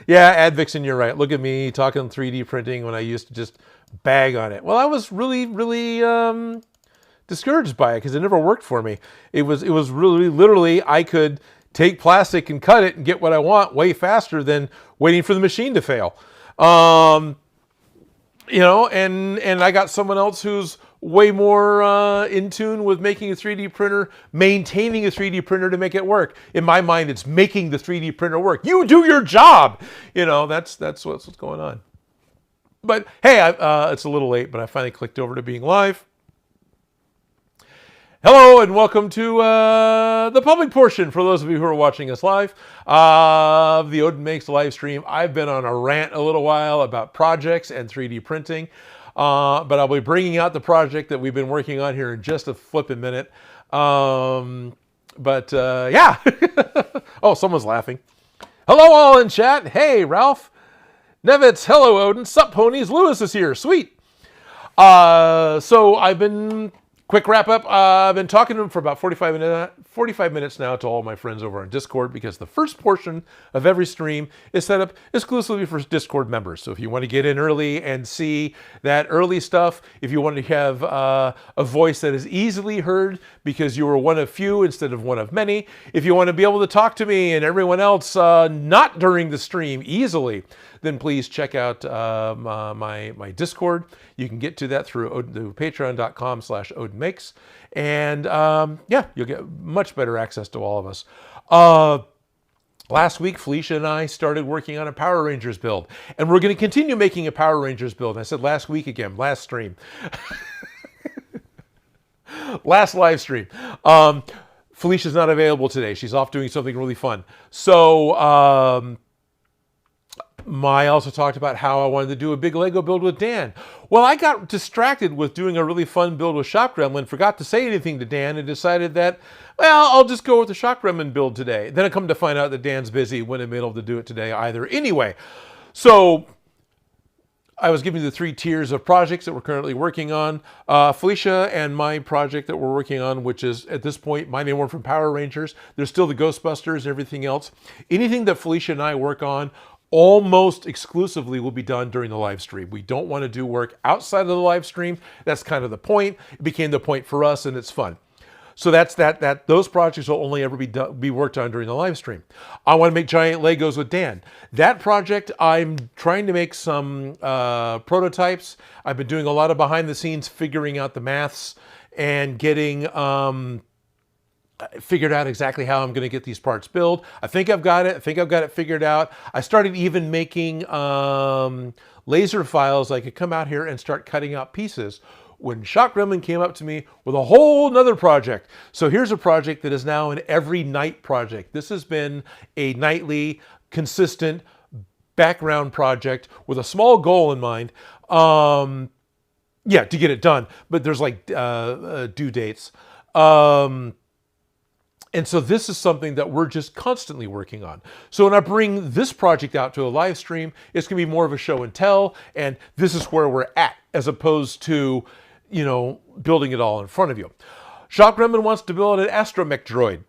Speaker 1: Yeah, AdVixen, you're right. Look at me talking 3D printing when I used to just bag on it. Well, I was really discouraged by it because it never worked for me. It was really literally I could take plastic and cut it and get what I want way faster than waiting for the machine to fail. You know, and I got someone else who's way more in tune with making a 3D printer, maintaining a 3D printer to make it work. In my mind, it's making the 3D printer work. You do your job. You know, that's what's going on. But hey, it's a little late, but I finally clicked over to being live. Hello and welcome to the public portion for those of you who are watching us live of the Odin Makes live stream. I've been on a rant a little while about projects and 3D printing, but I'll be bringing out the project that we've been working on here in just a flipping minute. Yeah. Oh, someone's laughing. Hello all in chat. Hey, Ralph. Nevitz. Hello, Odin. Sup, ponies. Lewis is here. Sweet. So I've been... Quick wrap up. I've been talking to him for about 45 minutes now to all my friends over on Discord, because the first portion of every stream is set up exclusively for Discord members. So if you want to get in early and see that early stuff, if you want to have a voice that is easily heard because you were one of few instead of one of many, if you want to be able to talk to me and everyone else not during the stream easily, then please check out my Discord. You can get to that through patreon.com/Odin Makes. And yeah, you'll get much better access to all of us. Last week, Felicia and I started working on a Power Rangers build, and we're going to continue making a Power Rangers build. And I said last week again, last stream. Last live stream. Felicia's not available today. She's off doing something really fun. So I also talked about how I wanted to do a big Lego build with Dan. Well, I got distracted with doing a really fun build with Shop Gremlin, forgot to say anything to Dan, and decided that, well, I'll just go with the Shop Gremlin build today. Then I come to find out that Dan's busy, wouldn't have been able to do it today either. Anyway, so I was giving you the 3 tiers of projects that we're currently working on. Felicia and my project that we're working on, which is at this point my name one from Power Rangers. There's still the Ghostbusters and everything else. Anything that Felicia and I work on almost exclusively will be done during the live stream. We don't want to do work outside of the live stream. That's kind of the point. It became the point for us, and it's fun. So that's those projects will only ever be worked on during the live stream. I want to make giant Legos with Dan. That project, I'm trying to make some prototypes. I've been doing a lot of behind the scenes figuring out the maths and getting figured out exactly how I'm going to get these parts built. I think I've got it. I think I've got it figured out. I started even making laser files. I could come out here and start cutting out pieces when Shop Gremlin came up to me with a whole nother project. So here's a project that is now an every night project. This has been a nightly, consistent background project with a small goal in mind. Yeah, to get it done. But there's like due dates. And so this is something that we're just constantly working on. So when I bring this project out to a live stream, it's going to be more of a show and tell. And this is where we're at, as opposed to, you know, building it all in front of you. Shop Gremlin wants to build an Astromech droid.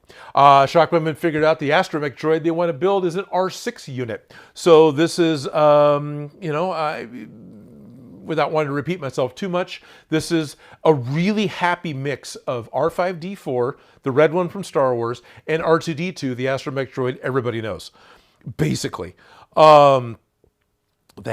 Speaker 1: Shop Gremlin figured out the Astromech droid they want to build is an R6 unit. So this is, you know, without wanting to repeat myself too much, this is a really happy mix of R5-D4, the red one from Star Wars, and R2-D2, the Astromech droid everybody knows, basically. The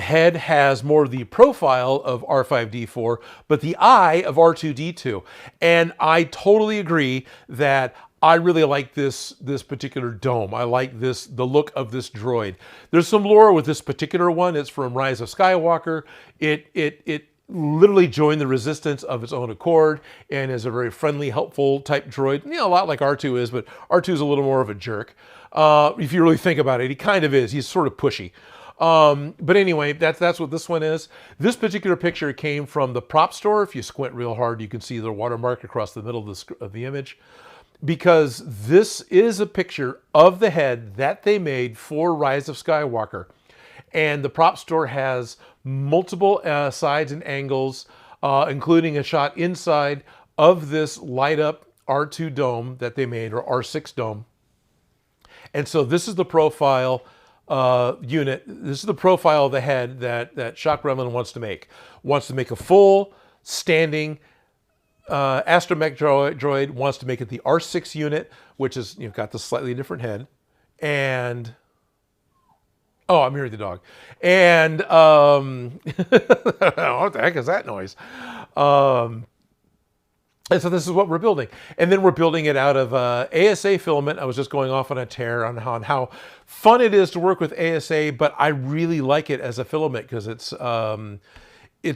Speaker 1: head has more of the profile of R5-D4, but the eye of R2-D2. And I totally agree that I really like this particular dome. I like the look of this droid. There's some lore with this particular one. It's from Rise of Skywalker. It literally joined the Resistance of its own accord and is a very friendly, helpful type droid. You know, a lot like R2 is, but R2 is a little more of a jerk. If you really think about it, he kind of is. He's sort of pushy. But anyway, that's what this one is. This particular picture came from the prop store. If you squint real hard, you can see the watermark across the middle of the image. Because this is a picture of the head that they made for Rise of Skywalker. And the prop store has multiple sides and angles, including a shot inside of this light up R2 dome that they made, or R6 dome. And so this is the profile unit. This is the profile of the head that Shop Gremlin wants to make. Wants to make a full standing Astromech droid, wants to make it the R6 unit, which is, you've got the slightly different head. And oh, I'm hearing the dog. And what the heck is that noise? And so this is what we're building. And then we're building it out of ASA filament. I was just going off on a tear on how fun it is to work with ASA, but I really like it as a filament because it's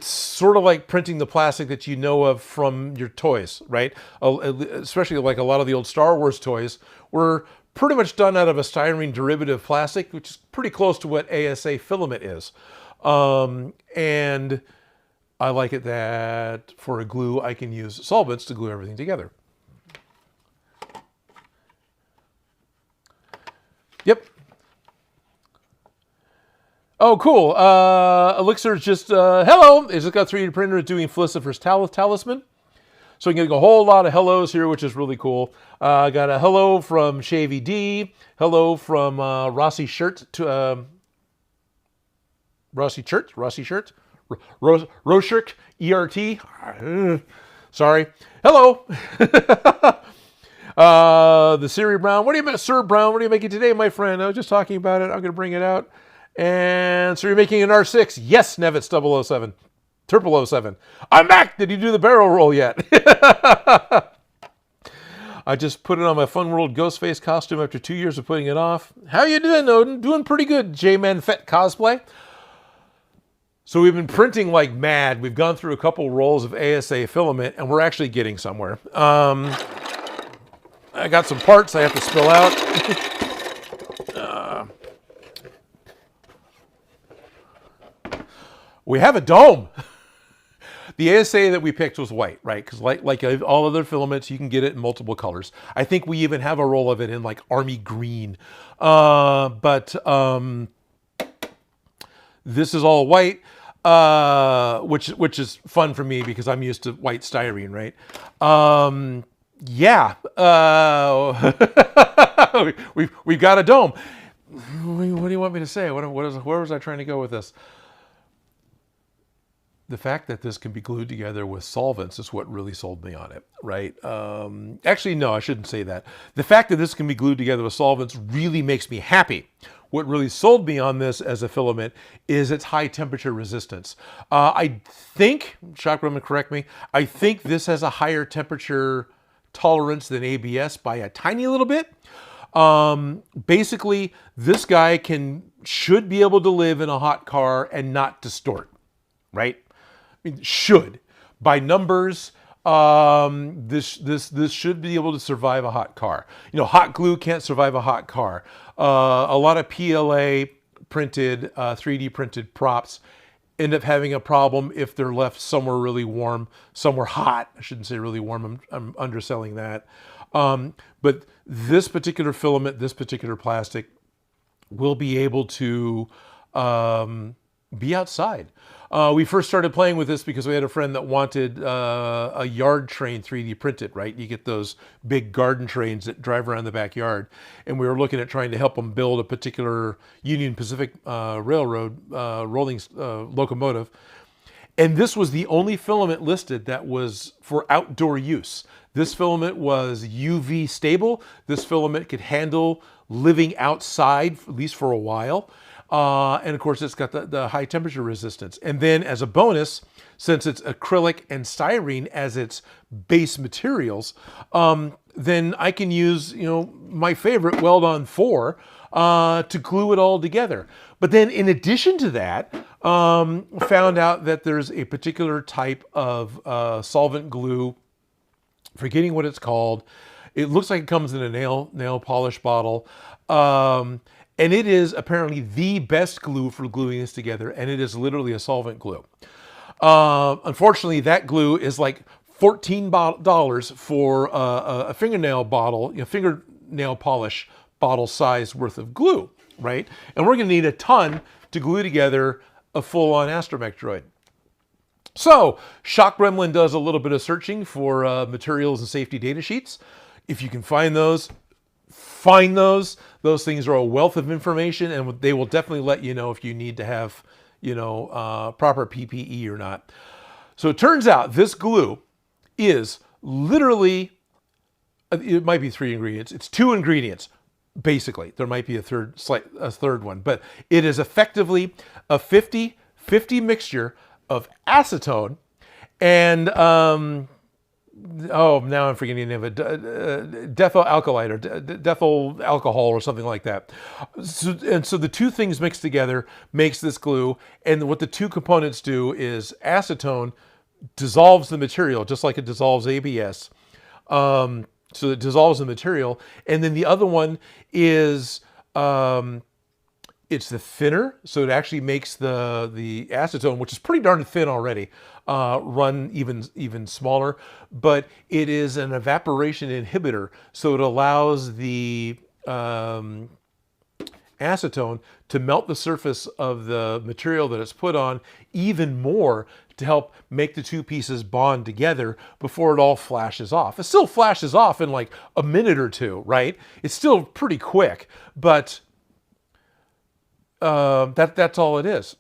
Speaker 1: sort of like printing the plastic that you know of from your toys, right? Especially like a lot of the old Star Wars toys were pretty much done out of a styrene derivative plastic, which is pretty close to what ASA filament is. And I like it that for a glue, I can use solvents to glue everything together. Yep. Oh, cool. Elixir's just, hello. It's just got 3D printer doing Felicifer's talisman. So I'm getting a whole lot of hellos here, which is really cool. I got a hello from Shavy D. Hello from Rossi Shirt. Rossi Shirt? Roshirk, ERT. Sorry. Hello. The Siri Brown. What do you make, Sir Brown? What are you making today, my friend? I was just talking about it. I'm going to bring it out. And so you're making an R6. Yes, Nevitz 007. Turple 07. I'm back. Did you do the barrel roll yet? I just put it on my Fun World Ghostface costume after 2 years of putting it off. How you doing, Odin? Doing pretty good, J-Man Fett cosplay. So we've been printing like mad. We've gone through a couple rolls of ASA filament, and we're actually getting somewhere. I got some parts I have to spill out. We have a dome. The ASA that we picked was white, right? Because like all other filaments, you can get it in multiple colors. I think we even have a roll of it in like army green. But this is all white, which is fun for me because I'm used to white styrene, right? Yeah. We've got a dome. What do you want me to say? Where was I trying to go with this? The fact that this can be glued together with solvents is what really sold me on it, right? Actually, no, I shouldn't say that. The fact that this can be glued together with solvents really makes me happy. What really sold me on this as a filament is its high temperature resistance. I think, Shop Gremlin, correct me, I think this has a higher temperature tolerance than ABS by a tiny little bit. Basically, this guy should be able to live in a hot car and not distort, right? I mean, should. By numbers, this should be able to survive a hot car. You know, hot glue can't survive a hot car. A lot of PLA printed, 3D printed props end up having a problem if they're left somewhere really warm, somewhere hot. I shouldn't say really warm, I'm underselling that. But this particular filament, this particular plastic will be able to be outside. We first started playing with this because we had a friend that wanted a yard train 3D printed, right? You get those big garden trains that drive around the backyard. And we were looking at trying to help them build a particular Union Pacific Railroad rolling locomotive. And this was the only filament listed that was for outdoor use. This filament was UV stable. This filament could handle living outside, at least for a while. And of course, it's got the high temperature resistance. And then as a bonus, since it's acrylic and styrene as its base materials, then I can use, you know, my favorite Weld-On 4 to glue it all together. But then in addition to that, found out that there's a particular type of solvent glue, forgetting what it's called. It looks like it comes in a nail polish bottle. And it is apparently the best glue for gluing this together, and it is literally a solvent glue. Unfortunately, that glue is like $14 for a fingernail bottle, you know, fingernail polish bottle size worth of glue, right? And we're gonna need a ton to glue together a full-on Astromech droid. So, Shop Gremlin does a little bit of searching for materials and safety data sheets. If you can find those, find those. Those things are a wealth of information, and they will definitely let you know if you need to have, you know, proper PPE or not. So it turns out this glue is literally, it might be 3 ingredients. It's 2 ingredients, basically. There might be a third one, but it is effectively a 50-50 mixture of acetone and oh, now I'm forgetting the name of it, dethyl alkylate or dethyl alcohol or something like that. So the two things mixed together makes this glue, and what the two components do is acetone dissolves the material just like it dissolves ABS. So it dissolves the material, and then the other one is it's the thinner, so it actually makes the acetone, which is pretty darn thin already, run even smaller. But it is an evaporation inhibitor, so it allows the acetone to melt the surface of the material that it's put on even more to help make the two pieces bond together before it all flashes off. It still flashes off in like a minute or two, right? It's still pretty quick, but that's all it is.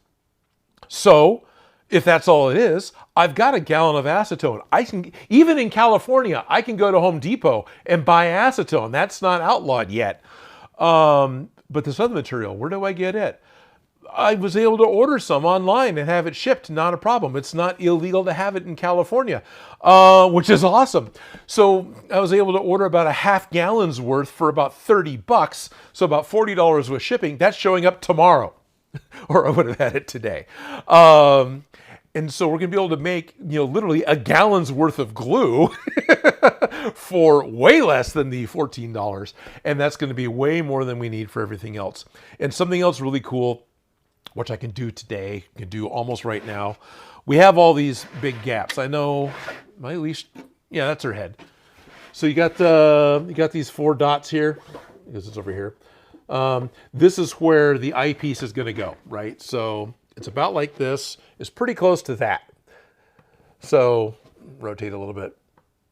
Speaker 1: So if that's all it is, I've got a gallon of acetone. I can, even in California, I can go to Home Depot and buy acetone. That's not outlawed yet. But this other material, where do I get it? I was able to order some online and have it shipped, not a problem. It's not illegal to have it in California, which is awesome. So I was able to order about a half gallon's worth for about $30, so about $40 with shipping. That's showing up tomorrow, or I would have had it today. And so we're going to be able to make, literally a gallon's worth of glue for way less than the $14. And that's going to be way more than we need for everything else. And something else really cool, which I can do today, can do almost right now. We have all these big gaps. I know, my leash, yeah, that's her head. So you got these 4 dots here, because it's over here. This is where the eyepiece is going to go, right? So it's about like this. It's pretty close to that. So rotate a little bit.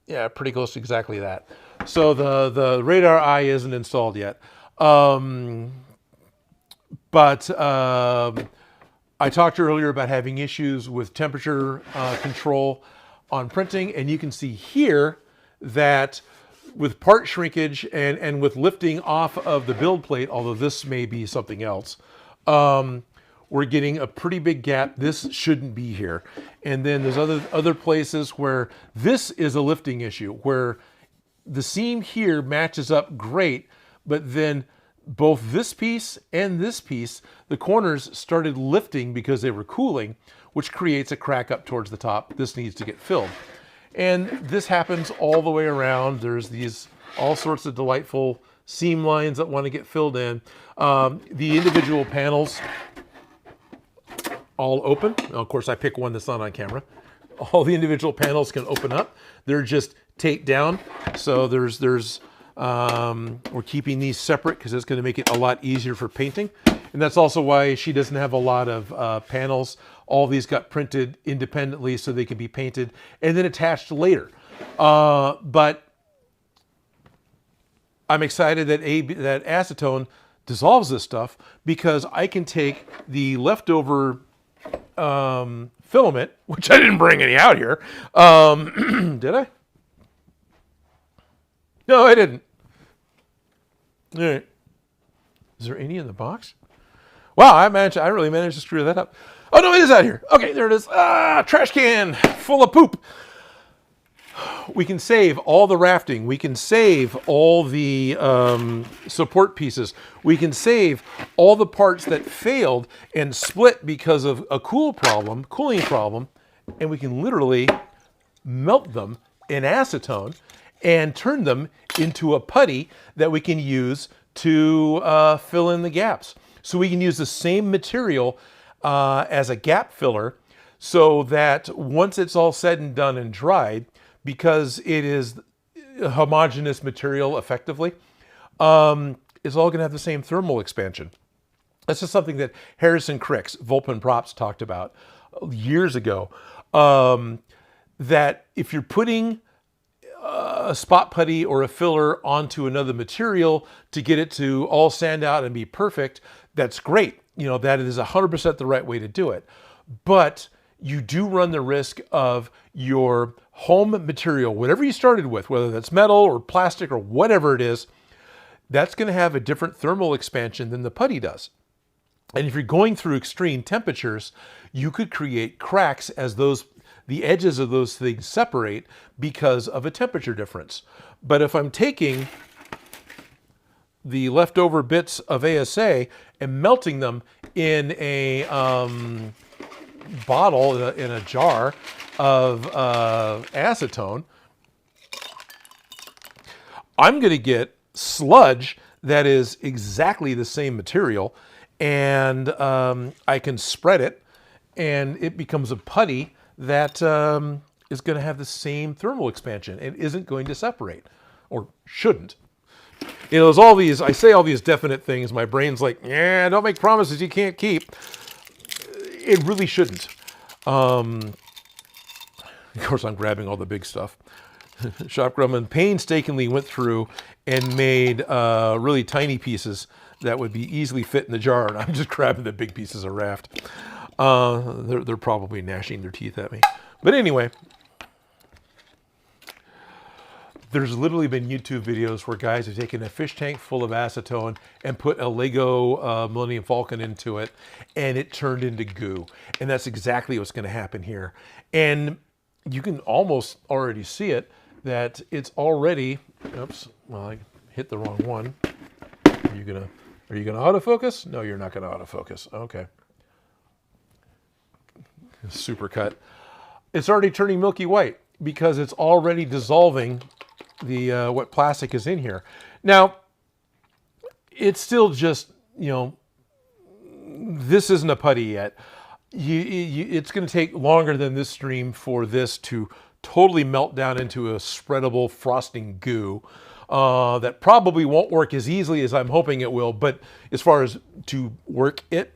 Speaker 1: Yeah, pretty close to exactly that. So the radar eye isn't installed yet. But I talked earlier about having issues with temperature control on printing, and you can see here that with part shrinkage and with lifting off of the build plate, although this may be something else, we're getting a pretty big gap. This shouldn't be here. And then there's other places where this is a lifting issue, where the seam here matches up great, but then both this piece and this piece, the corners started lifting because they were cooling, which creates a crack up towards the top. This needs to get filled. And this happens all the way around. There's these all sorts of delightful seam lines that want to get filled in. The individual panels all open. Now, of course, I pick one that's not on camera. All the individual panels can open up. They're just taped down. So we're keeping these separate because it's going to make it a lot easier for painting. And that's also why she doesn't have a lot of panels. All these got printed independently so they can be painted and then attached later. But I'm excited that that acetone dissolves this stuff, because I can take the leftover filament, which I didn't bring any out here. Did I? No, I didn't. All right. Is there any in the box? Wow, I really managed to screw that up. Oh no, it is out here. Okay, there it is. Trash can full of poop. We can save all the rafting. We can save all the support pieces. We can save all the parts that failed and split because of a cooling problem, and we can literally melt them in acetone and turn them into a putty that we can use to fill in the gaps. So we can use the same material as a gap filler, so that once it's all said and done and dried, because it is a homogeneous material effectively, it's all going to have the same thermal expansion. That's just something that Harrison Cricks, Volpin Props, talked about years ago, that if you're putting a spot putty or a filler onto another material to get it to all sand out and be perfect, that's great. That is 100% the right way to do it. But you do run the risk of your home material, whatever you started with, whether that's metal or plastic or whatever it is, that's going to have a different thermal expansion than the putty does. And if you're going through extreme temperatures, you could create cracks as the edges of those things separate because of a temperature difference. But if I'm taking the leftover bits of ASA and melting them in a bottle, in a jar of acetone, I'm going to get sludge that is exactly the same material, and I can spread it, and it becomes a putty that is going to have the same thermal expansion. It isn't going to separate, or shouldn't. There's all these, I say all these definite things, my brain's like, yeah, don't make promises you can't keep. It really shouldn't. Of course, I'm grabbing all the big stuff. Shop Gremlin painstakingly went through and made really tiny pieces that would be easily fit in the jar, and I'm just grabbing the big pieces of raft. They're probably gnashing their teeth at me. But anyway, There's literally been YouTube videos where guys have taken a fish tank full of acetone and put a Lego Millennium Falcon into it, and it turned into goo. And that's exactly what's going to happen here. And you can almost already see it, that it's already, oops, well, I hit the wrong one. Are you gonna autofocus? No, you're not gonna autofocus. Okay. Super cut. It's already turning milky white because it's already dissolving the what plastic is in here. Now, it's still just, you know, this isn't a putty yet. It's going to take longer than this stream for this to totally melt down into a spreadable frosting goo that probably won't work as easily as I'm hoping it will, but as far as to work it,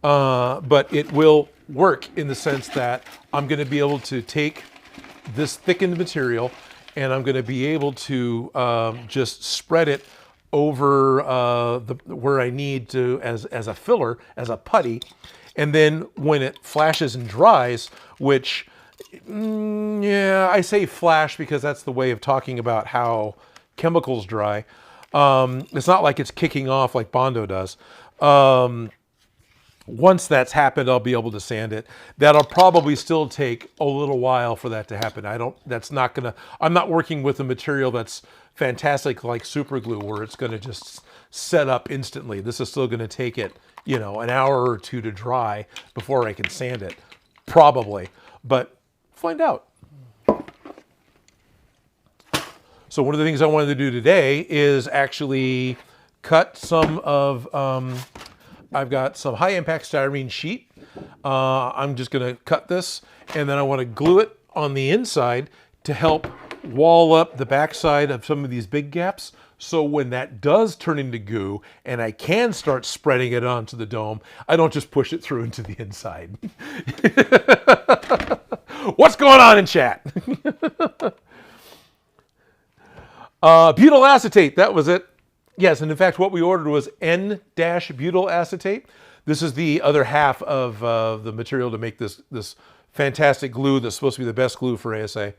Speaker 1: but it will work in the sense that I'm going to be able to take this thickened material and I'm going to be able to just spread it over where I need to as a filler, as a putty. And then when it flashes and dries, which, yeah, I say flash because that's the way of talking about how chemicals dry. It's not like it's kicking off like Bondo does. Once that's happened, I'll be able to sand it. That'll probably still take a little while for that to happen. I'm not working with a material that's fantastic like super glue where it's going to just set up instantly. This is still going to take it, you know, an hour or two to dry before I can sand it. Probably, but find out. So one of the things I wanted to do today is actually cut some of, I've got some high impact styrene sheet. I'm just gonna cut this and then I wanna glue it on the inside to help wall up the backside of some of these big gaps. So when that does turn into goo and I can start spreading it onto the dome, I don't just push it through into the inside. What's going on in chat? Butyl acetate, that was it. Yes, and in fact, what we ordered was N-butyl acetate. This is the other half of the material to make this fantastic glue that's supposed to be the best glue for ASA.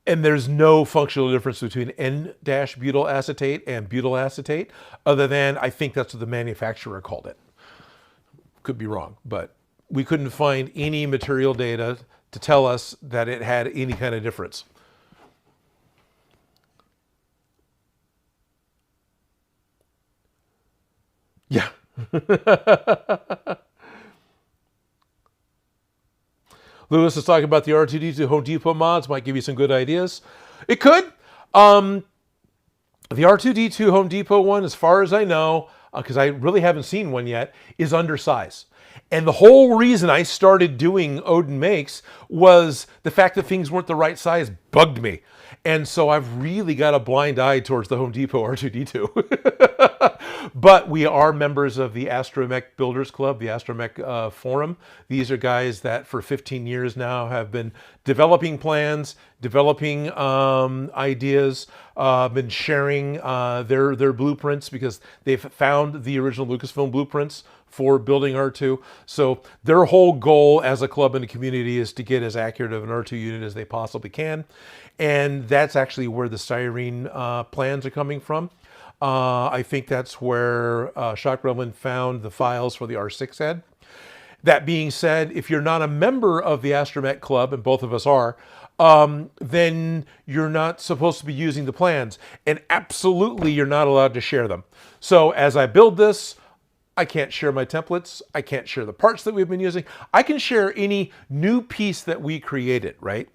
Speaker 1: And there's no functional difference between N-butyl acetate and butyl acetate, other than I think that's what the manufacturer called it. Could be wrong, but we couldn't find any material data to tell us that it had any kind of difference. Yeah. Lewis is talking about the R2D2 Home Depot mods. Might give you some good ideas. It could. The R2D2 Home Depot one, as far as I know, because I really haven't seen one yet, is undersize. And the whole reason I started doing Odin Makes was the fact that things weren't the right size bugged me. And so I've really got a blind eye towards the Home Depot R2D2. But we are members of the Astromech Builders Club, the Astromech Forum. These are guys that for 15 years now have been developing plans, developing ideas, been sharing their blueprints because they've found the original Lucasfilm blueprints for building R2. So their whole goal as a club and a community is to get as accurate of an R2 unit as they possibly can. And that's actually where the styrene plans are coming from. I think that's where Shop Gremlin found the files for the R6 head. That being said, if you're not a member of the Astromech Club, and both of us are, then you're not supposed to be using the plans. And absolutely you're not allowed to share them. So as I build this, I can't share my templates. I can't share the parts that we've been using. I can share any new piece that we created, right?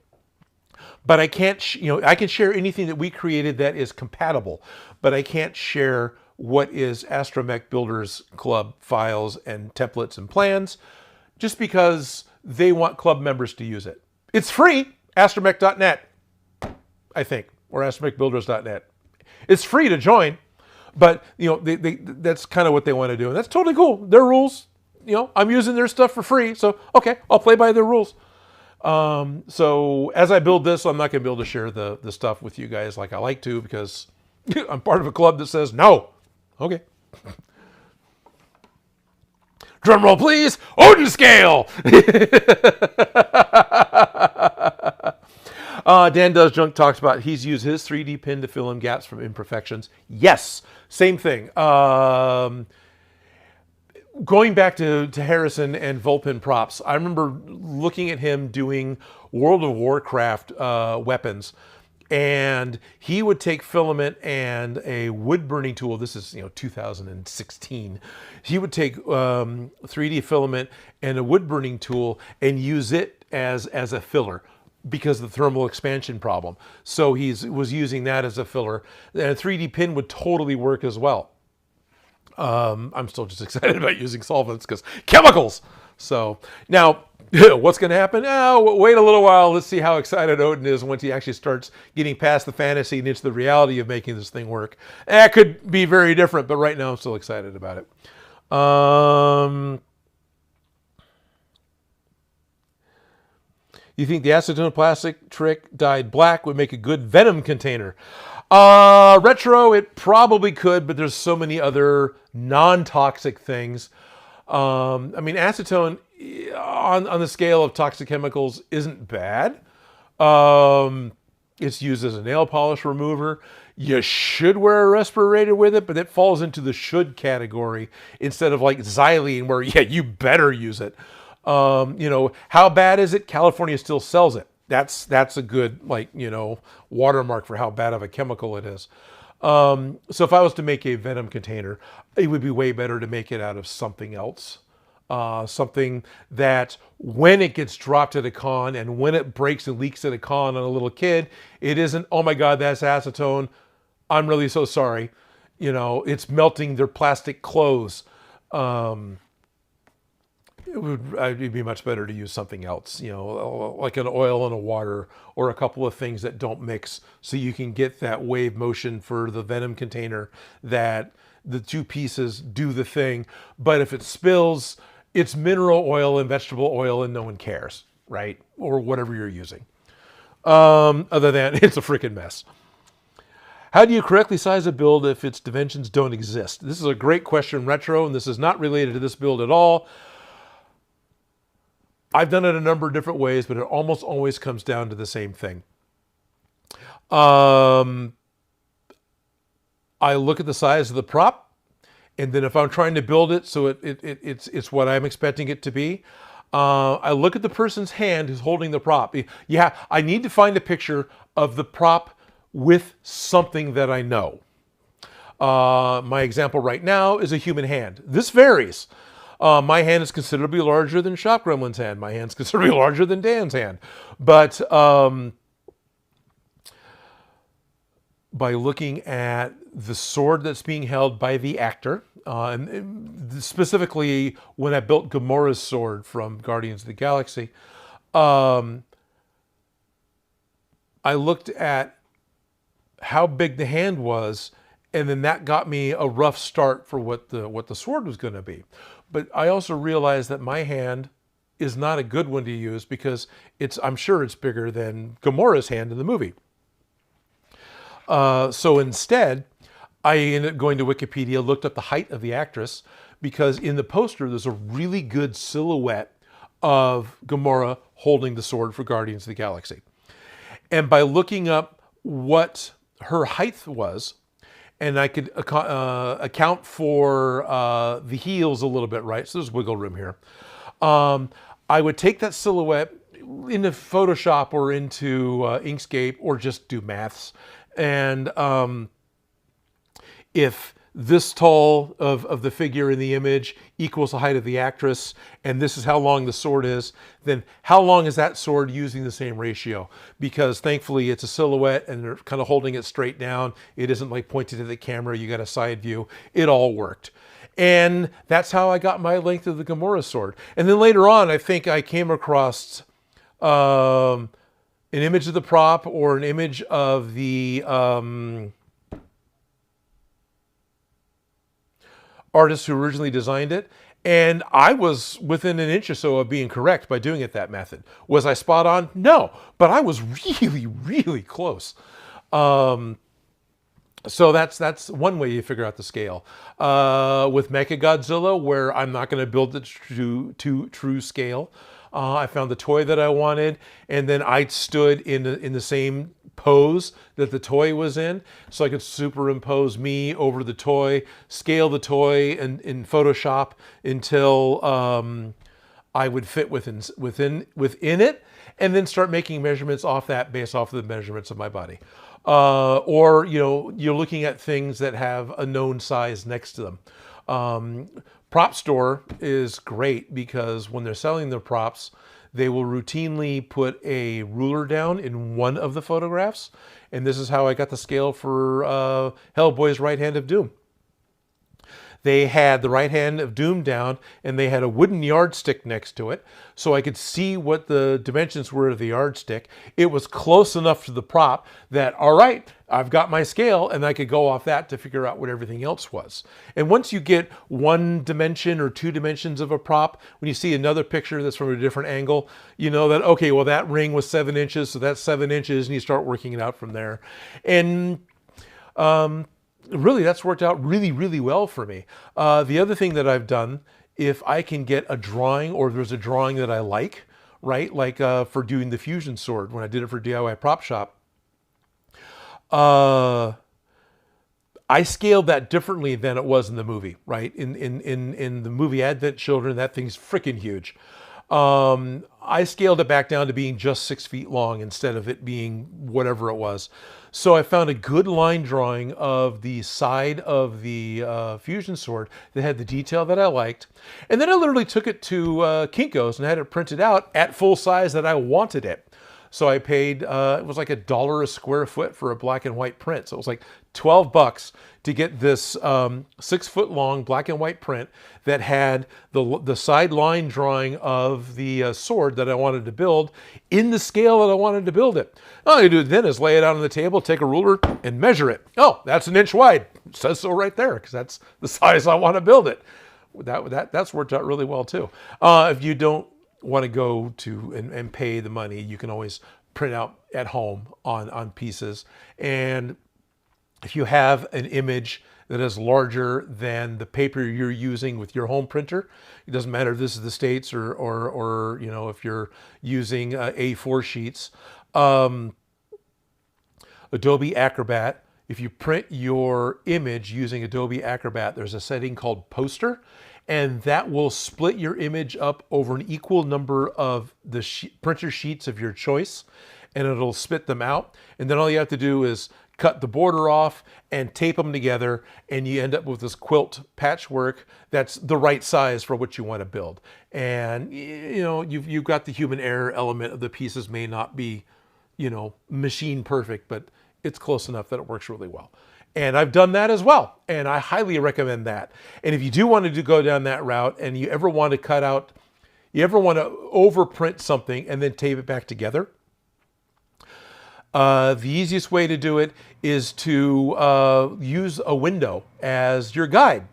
Speaker 1: But I can't, I can share anything that we created that is compatible, but I can't share what is Astromech Builders Club files and templates and plans just because they want club members to use it. It's free, astromech.net, I think, or astromechbuilders.net. It's free to join, but that's kind of what they want to do. And that's totally cool. Their rules, I'm using their stuff for free. So, okay, I'll play by their rules. So as I build this, I'm not going to be able to share the stuff with you guys like I like to because I'm part of a club that says no. Okay. Drum roll, please. Odin scale. Dan Does Junk talks about he's used his 3D pin to fill in gaps from imperfections. Yes, same thing. Going back to Harrison and Vulpin props, I remember looking at him doing World of Warcraft weapons, and he would take filament and a wood burning tool. This is 2016. He would take 3D filament and a wood burning tool and use it as a filler because of the thermal expansion problem. So he was using that as a filler. And a 3D pin would totally work as well. I'm still just excited about using solvents because chemicals. So now, what's going to happen? Oh, wait a little while. Let's see how excited Odin is once he actually starts getting past the fantasy and into the reality of making this thing work. That could be very different, but right now I'm still excited about it. You think the acetone plastic trick dyed black would make a good venom container? Retro, it probably could, but there's so many other non-toxic things. I mean, acetone on the scale of toxic chemicals isn't bad. It's used as a nail polish remover. You should wear a respirator with it, but it falls into the should category instead of like xylene where, yeah, you better use it. How bad is it? California still sells it. That's a good, watermark for how bad of a chemical it is. So if I was to make a venom container, it would be way better to make it out of something else. Something that when it gets dropped at a con and when it breaks and leaks at a con on a little kid, it isn't, oh my God, that's acetone. I'm really so sorry. It's melting their plastic clothes. It'd be much better to use something else, like an oil and a water or a couple of things that don't mix so you can get that wave motion for the venom container that the two pieces do the thing. But if it spills, it's mineral oil and vegetable oil and no one cares, right? Or whatever you're using. Other than it's a freaking mess. How do you correctly size a build if its dimensions don't exist? This is a great question, Retro, and this is not related to this build at all. I've done it a number of different ways, but it almost always comes down to the same thing. I look at the size of the prop, and then if I'm trying to build it so it's what I'm expecting it to be, I look at the person's hand who's holding the prop. Yeah, I need to find a picture of the prop with something that I know. My example right now is a human hand. This varies. My hand is considerably larger than Shop Gremlin's hand. My hand's considerably larger than Dan's hand. But by looking at the sword that's being held by the actor, and specifically when I built Gamora's sword from Guardians of the Galaxy, I looked at how big the hand was, and then that got me a rough start for what the sword was going to be. But I also realized that my hand is not a good one to use because I'm sure it's bigger than Gamora's hand in the movie. So instead, I ended up going to Wikipedia, looked up the height of the actress, because in the poster, there's a really good silhouette of Gamora holding the sword for Guardians of the Galaxy. And by looking up what her height was, and I could account for the heels a little bit, right? So there's wiggle room here. I would take that silhouette into Photoshop or into Inkscape or just do maths. And if this tall of the figure in the image equals the height of the actress, and this is how long the sword is, then how long is that sword using the same ratio? Because thankfully it's a silhouette and they're kind of holding it straight down. It isn't like pointed to the camera, you got a side view. It all worked. And that's how I got my length of the Gamora sword. And then later on, I think I came across an image of the prop or an image of the artist who originally designed it, and I was within an inch or so of being correct by doing it that method. Was I spot on? No, but I was really, really close. So that's one way you figure out the scale. With Mechagodzilla, where I'm not going to build it to true scale, I found the toy that I wanted, and then I stood in the same pose that the toy was in, so I could superimpose me over the toy, scale the toy in Photoshop until I would fit within it, and then start making measurements off that based off of the measurements of my body. Or you're looking at things that have a known size next to them. Prop store is great because when they're selling their props, they will routinely put a ruler down in one of the photographs. And this is how I got the scale for Hellboy's Right Hand of Doom. They had the right hand of Doom down, and they had a wooden yardstick next to it, so I could see what the dimensions were of the yardstick. It was close enough to the prop that, all right, I've got my scale, and I could go off that to figure out what everything else was. And once you get one dimension or two dimensions of a prop, when you see another picture that's from a different angle, you know that, okay, well, that ring was 7 inches, so that's 7 inches, and you start working it out from there. And really, that's worked out really, really well for me. The other thing that I've done, if I can get a drawing, or there's a drawing that I like, right? Like for doing the fusion sword, when I did it for DIY Prop Shop, I scaled that differently than it was in the movie, right? In the movie Advent Children, that thing's freaking huge. I scaled it back down to being just 6 feet long instead of it being whatever it was. So I found a good line drawing of the side of the fusion sword that had the detail that I liked. And then I literally took it to Kinko's and had it printed out at full size that I wanted it. So I paid, it was like $1 a square foot for a black and white print. So it was like $12 to get this 6 foot long black and white print that had the side line drawing of the sword that I wanted to build in the scale that I wanted to build it. All you do then is lay it out on the table, take a ruler and measure it. Oh, that's 1 inch wide. It says so right there because that's the size I want to build it. That's worked out really well too. If you don't want to go to and pay the money, you can always print out at home on pieces. And if you have an image that is larger than the paper you're using with your home printer, it doesn't matter if this is the States or if you're using A4 sheets, Adobe Acrobat. If you print your image using Adobe Acrobat, there's a setting called poster, and that will split your image up over an equal number of the printer sheets of your choice, and it'll spit them out. And then all you have to do is cut the border off and tape them together, and you end up with this quilt patchwork that's the right size for what you want to build. And you've got the human error element of the pieces may not be machine perfect, but it's close enough that it works really well. And I've done that as well, and I highly recommend that. And if you do want to go down that route, and you ever want to overprint something and then tape it back together, the easiest way to do it is to use a window as your guide.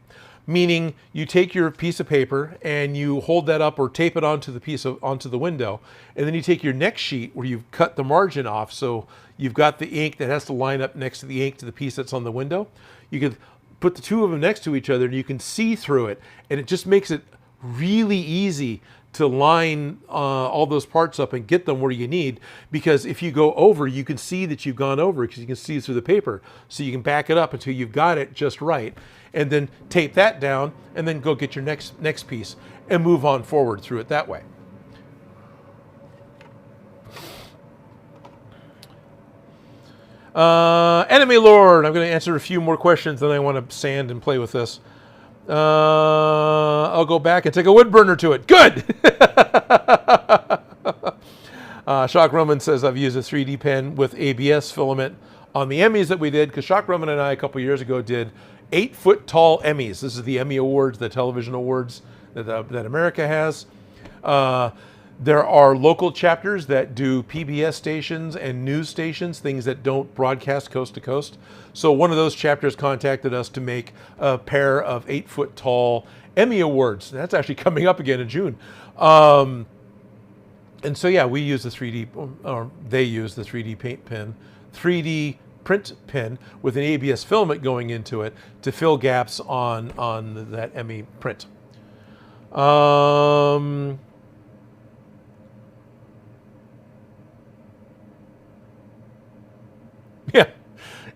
Speaker 1: Meaning you take your piece of paper and you hold that up or tape it onto the window, and then you take your next sheet where you've cut the margin off, so you've got the ink that has to line up next to the ink to the piece that's on the window. You can put the two of them next to each other and you can see through it, and it just makes it really easy to line all those parts up and get them where you need, because if you go over, you can see that you've gone over because you can see through the paper. So you can back it up until you've got it just right, and then tape that down, and then go get your next piece and move on forward through it that way. Enemy Lord, I'm going to answer a few more questions, then I want to sand and play with this. I'll go back and take a wood burner to it. Good! Shop Gremlin says, I've used a 3D pen with ABS filament on the Emmys that we did, because Shop Gremlin and I a couple years ago did 8-foot tall Emmys. This is the Emmy Awards, the television awards that America has. There are local chapters that do PBS stations and news stations, things that don't broadcast coast to coast. So one of those chapters contacted us to make a pair of 8-foot tall Emmy Awards. That's actually coming up again in June. And so yeah, we use the 3D, or they use the 3D paint pen, 3D print pen with an ABS filament going into it to fill gaps on that Emmy print.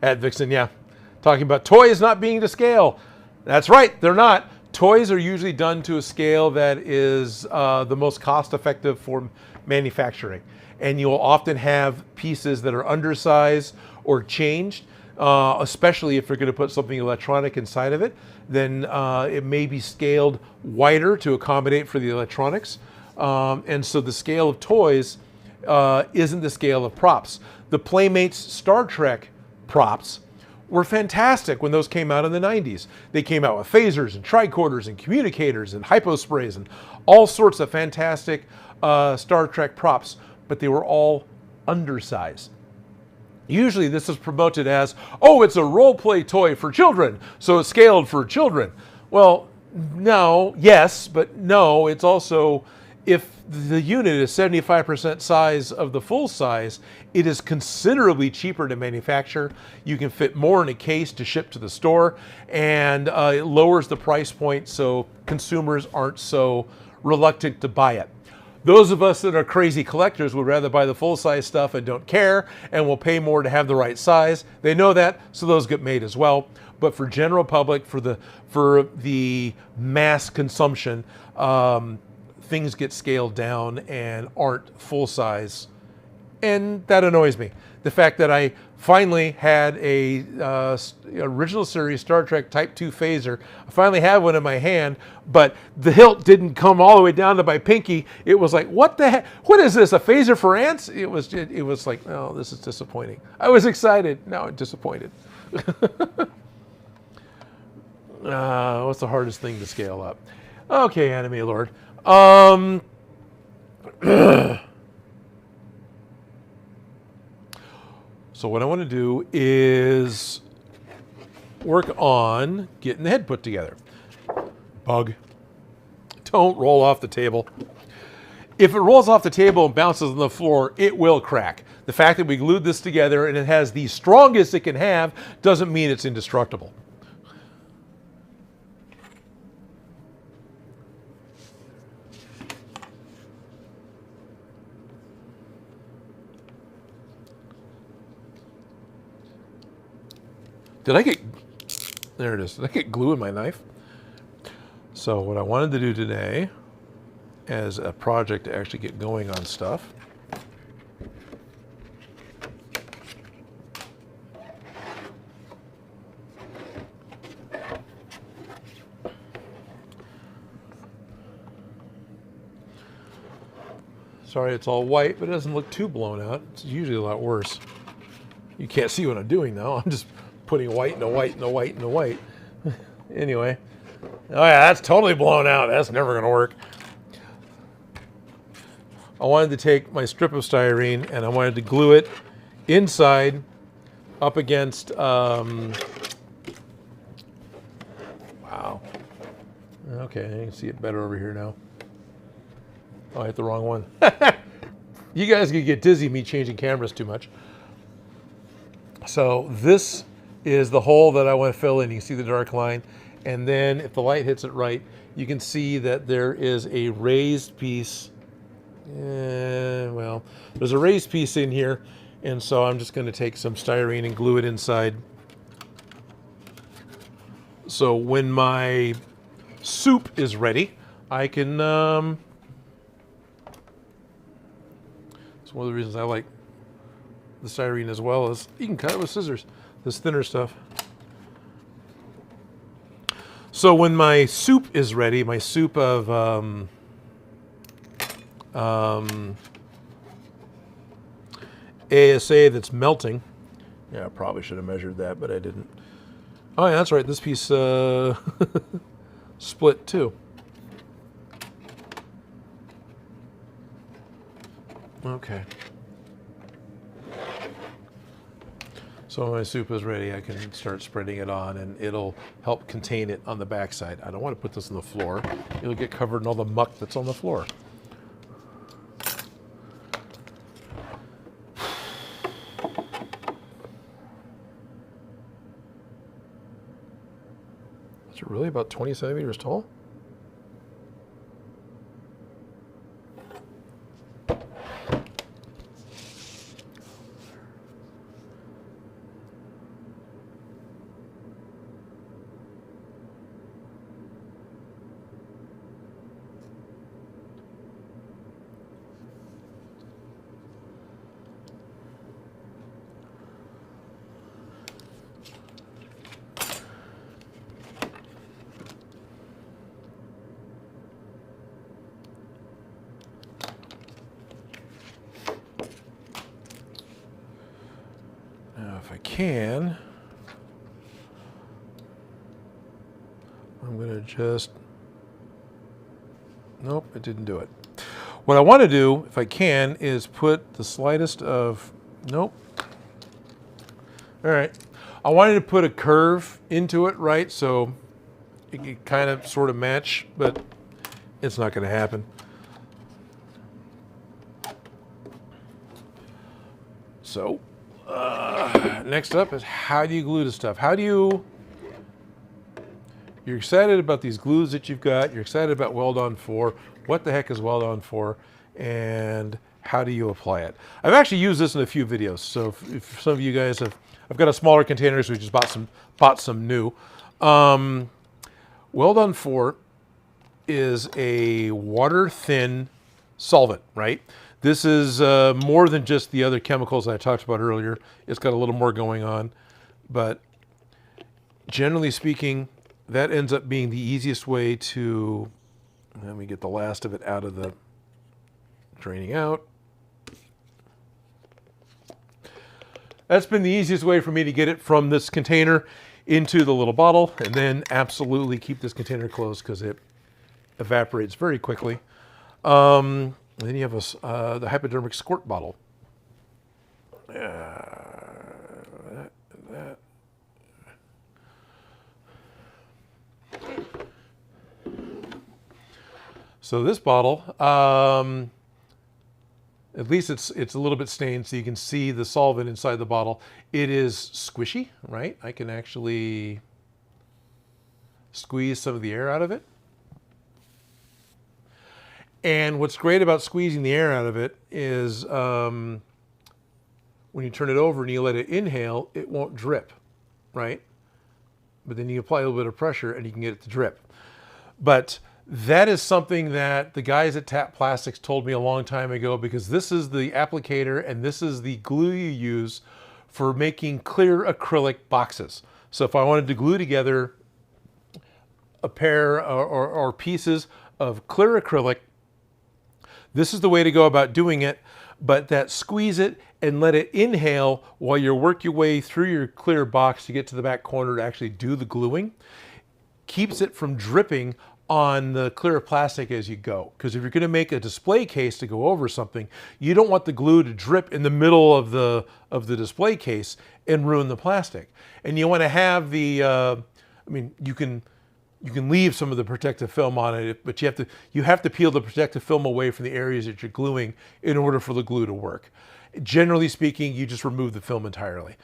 Speaker 1: at Vixen, yeah. Talking about toys not being to scale. That's right, they're not. Toys are usually done to a scale that is the most cost-effective for manufacturing. And you'll often have pieces that are undersized or changed, especially if you're going to put something electronic inside of it. Then it may be scaled wider to accommodate for the electronics. And so the scale of toys isn't the scale of props. The Playmates Star Trek props were fantastic when those came out in the 90s. They came out with phasers and tricorders and communicators and hyposprays and all sorts of fantastic Star Trek props, but they were all undersized. Usually this is promoted as, oh, it's a role-play toy for children, so it's scaled for children. Well, no, yes, but no, it's also, if the unit is 75% size of the full size, it is considerably cheaper to manufacture. You can fit more in a case to ship to the store, and it lowers the price point so consumers aren't so reluctant to buy it. Those of us that are crazy collectors would rather buy the full-size stuff and don't care and will pay more to have the right size. They know that, so those get made as well. But for general public, for the mass consumption, things get scaled down and aren't full-size, and that annoys me. The fact that I finally had a original series Star Trek Type 2 phaser. I finally have one in my hand, but the hilt didn't come all the way down to my pinky. It was like, what the heck? What is this, a phaser for ants? It was like, oh, this is disappointing. I was excited, now I'm disappointed. What's the hardest thing to scale up? Okay, Anime Lord. So what I want to do is work on getting the head put together. Bug. Don't roll off the table. If it rolls off the table and bounces on the floor, it will crack. The fact that we glued this together and it has the strongest it can have doesn't mean it's indestructible. Did I get, there it is. Did I get glue in my knife? So what I wanted to do today as a project to actually get going on stuff, sorry it's all white, but it doesn't look too blown out. It's usually a lot worse. You can't see what I'm doing though. I'm just putting white and a white and a white and a white. Anyway. Oh yeah, that's totally blown out. That's never going to work. I wanted to take my strip of styrene and I wanted to glue it inside up against, wow. Okay, I can see it better over here now. Oh, I hit the wrong one. You guys can get dizzy me changing cameras too much. So this is the hole that I want to fill in. You can see the dark line. And then if the light hits it right, you can see that there is a raised piece. Well, there's a raised piece in here. And so I'm just going to take some styrene and glue it inside. So when my soup is ready, I can, it's one of the reasons I like the styrene as well, is you can cut it with scissors. This thinner stuff. So when my soup is ready, my soup of ASA that's melting. Yeah, I probably should have measured that, but I didn't. Oh yeah, that's right. This piece split too. Okay. So when my soup is ready, I can start spreading it on and it'll help contain it on the backside. I don't want to put this on the floor. It'll get covered in all the muck that's on the floor. Is it really about 20 centimeters tall? if I can, I'm going to just, nope, it didn't do it. What I want to do, if I can, is put the slightest of, nope. All right. I wanted to put a curve into it, right? So it could kind of sort of match, but it's not going to happen. So next up is how do you glue the stuff? How do you, you're excited about these glues that you've got. You're excited about Weld On 4. What the heck is Weld On 4? And how do you apply it? I've actually used this in a few videos. So if some of you guys have, I've got a smaller container, so we just bought some new. Weld On 4 is a water-thin solvent, right? This is more than just the other chemicals that I talked about earlier. It's got a little more going on. But generally speaking, that ends up being the easiest way to, let me get the last of it out of the draining out. That's been the easiest way for me to get it from this container into the little bottle, and then absolutely keep this container closed because it evaporates very quickly. And then you have the hypodermic squirt bottle. So this bottle, at least it's a little bit stained, so you can see the solvent inside the bottle. It is squishy, right? I can actually squeeze some of the air out of it. And what's great about squeezing the air out of it is when you turn it over and you let it inhale, it won't drip, right? But then you apply a little bit of pressure and you can get it to drip. But that is something that the guys at Tap Plastics told me a long time ago, because this is the applicator and this is the glue you use for making clear acrylic boxes. So if I wanted to glue together a pair or pieces of clear acrylic, this is the way to go about doing it. But that squeeze it and let it inhale while you work your way through your clear box to get to the back corner to actually do the gluing, keeps it from dripping on the clear plastic as you go. Because if you're going to make a display case to go over something, you don't want the glue to drip in the middle of the display case and ruin the plastic. And you want to have the, I mean, you can leave some of the protective film on it, but you have to peel the protective film away from the areas that you're gluing in order for the glue to work. Generally speaking, you just remove the film entirely.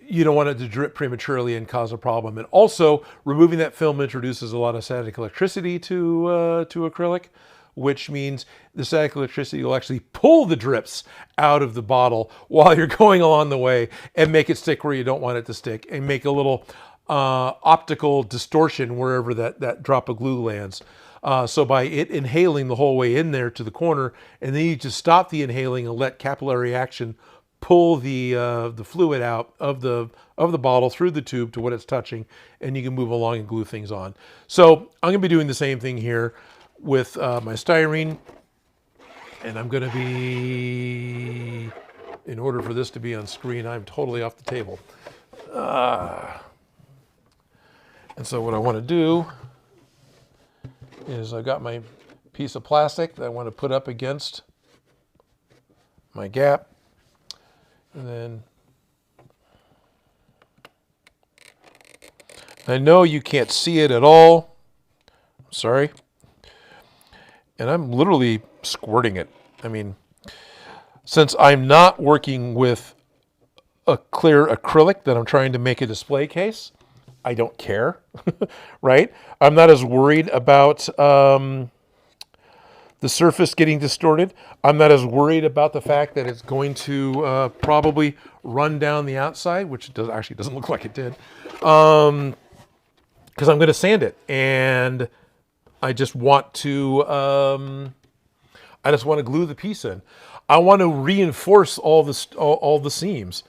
Speaker 1: You don't want it to drip prematurely and cause a problem. And also, removing that film introduces a lot of static electricity to acrylic, which means the static electricity will actually pull the drips out of the bottle while you're going along the way and make it stick where you don't want it to stick, and make a little optical distortion wherever that drop of glue lands. So by it inhaling the whole way in there to the corner, and then you just stop the inhaling and let capillary action pull the fluid out of the bottle through the tube to what it's touching, and you can move along and glue things on. So I'm going to be doing the same thing here with my styrene, and I'm going to be, in order for this to be on screen, I'm totally off the table. And so what I want to do is I've got my piece of plastic that I want to put up against my gap. And then I know you can't see it at all. Sorry. And I'm literally squirting it. I mean, since I'm not working with a clear acrylic that I'm trying to make a display case, I don't care, right? I'm not as worried about the surface getting distorted. I'm not as worried about the fact that it's going to probably run down the outside, which actually doesn't look like it did, because I'm going to sand it, and I just want to glue the piece in. I want to reinforce all the seams,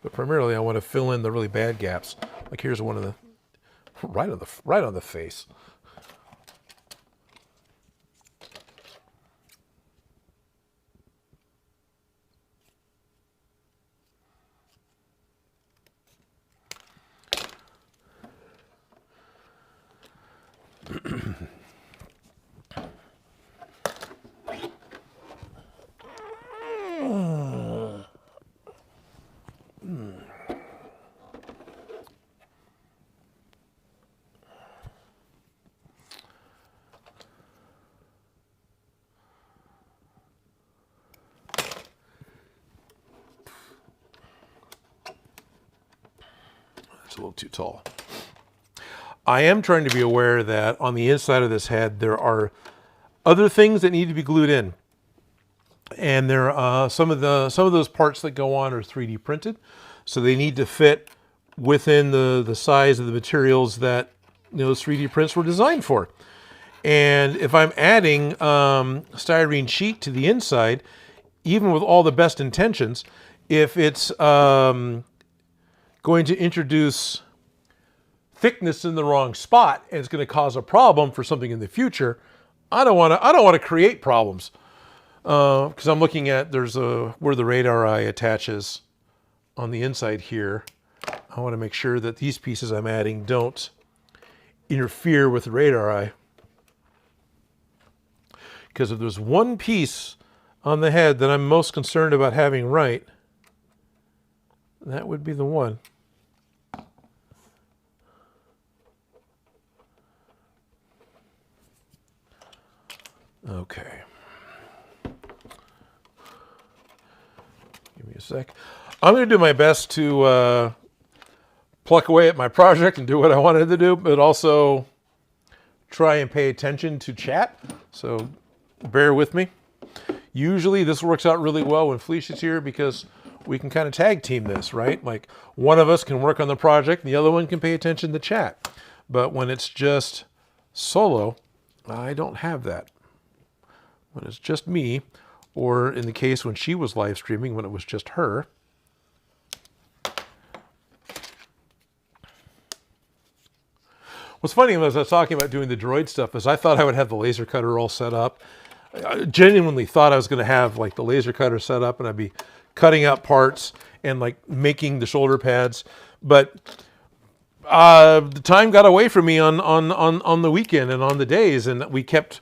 Speaker 1: but primarily I want to fill in the really bad gaps. Like here's one of the right on the face. It's a little too tall. I am trying to be aware that on the inside of this head, there are other things that need to be glued in. And there are some of those parts that go on are 3D printed. So they need to fit within the size of the materials that those 3D prints were designed for. And if I'm adding styrene sheet to the inside, even with all the best intentions, if it's going to introduce thickness in the wrong spot and it's going to cause a problem for something in the future, I don't want to create problems. Because I'm looking at where the radar eye attaches on the inside here. I want to make sure that these pieces I'm adding don't interfere with the radar eye. Because if there's one piece on the head that I'm most concerned about having right, that would be the one. Okay. Give me a sec. I'm going to do my best to pluck away at my project and do what I wanted to do, but also try and pay attention to chat. So bear with me. Usually this works out really well when Felicia's here because we can kind of tag team this, right? Like one of us can work on the project, and the other one can pay attention to chat. But when it's just solo, I don't have that. When it's just me, or in the case when she was live streaming, when it was just her. What's funny as I was talking about doing the droid stuff is I thought I would have the laser cutter all set up. I genuinely thought I was going to have like the laser cutter set up and I'd be cutting out parts and like making the shoulder pads. But the time got away from me on the weekend and on the days, and we kept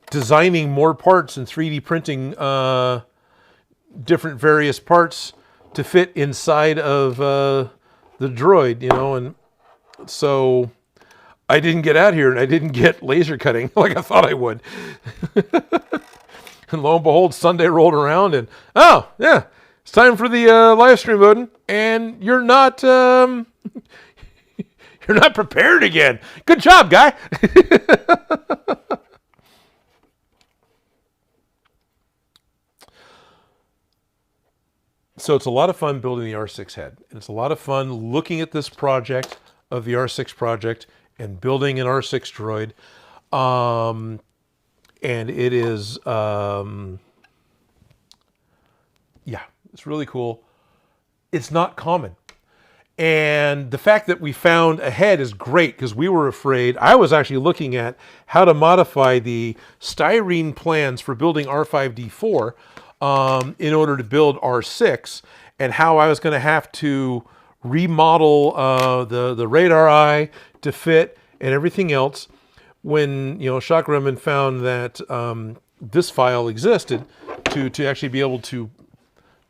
Speaker 1: designing more parts and 3D printing different various parts to fit inside of the droid, and so I didn't get out here and I didn't get laser cutting like I thought I would. And lo and behold, Sunday rolled around and, oh, yeah, it's time for the live stream, Odin, and you're not prepared again. Good job, guy. So it's a lot of fun building the R6 head. And it's a lot of fun looking at this project of the R6 project and building an R6 droid. And it is, yeah, it's really cool. It's not common. And the fact that we found a head is great because we were afraid. I was actually looking at how to modify the styrene plans for building R5D4 in order to build R6, and how I was going to have to remodel the radar eye to fit and everything else. When Shop Gremlin found that this file existed to actually be able to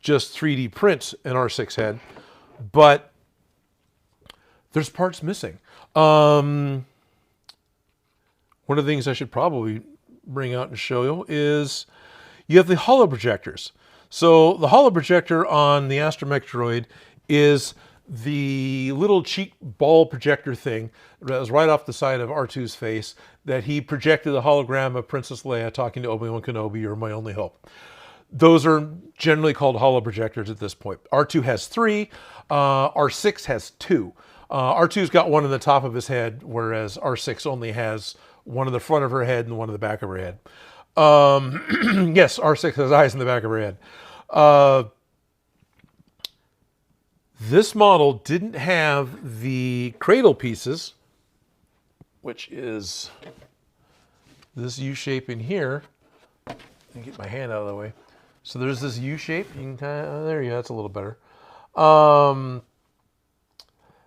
Speaker 1: just 3D print an R6 head, but there's parts missing. One of the things I should probably bring out and show you is you have the holo projectors. So the holo projector on the Astromech droid is the little cheek ball projector thing that was right off the side of R2's face that he projected the hologram of Princess Leia talking to Obi-Wan Kenobi, "You're my only hope." Those are generally called holo projectors at this point. R2 has 3, R6 has 2. R2's got one in the top of his head, whereas R6 only has one in the front of her head and one in the back of her head. Yes, R6 has eyes in the back of her head. This model didn't have the cradle pieces, which is this U shape in here. Let me get my hand out of the way. So there's this U shape. You can kind of, there you go, that's a little better.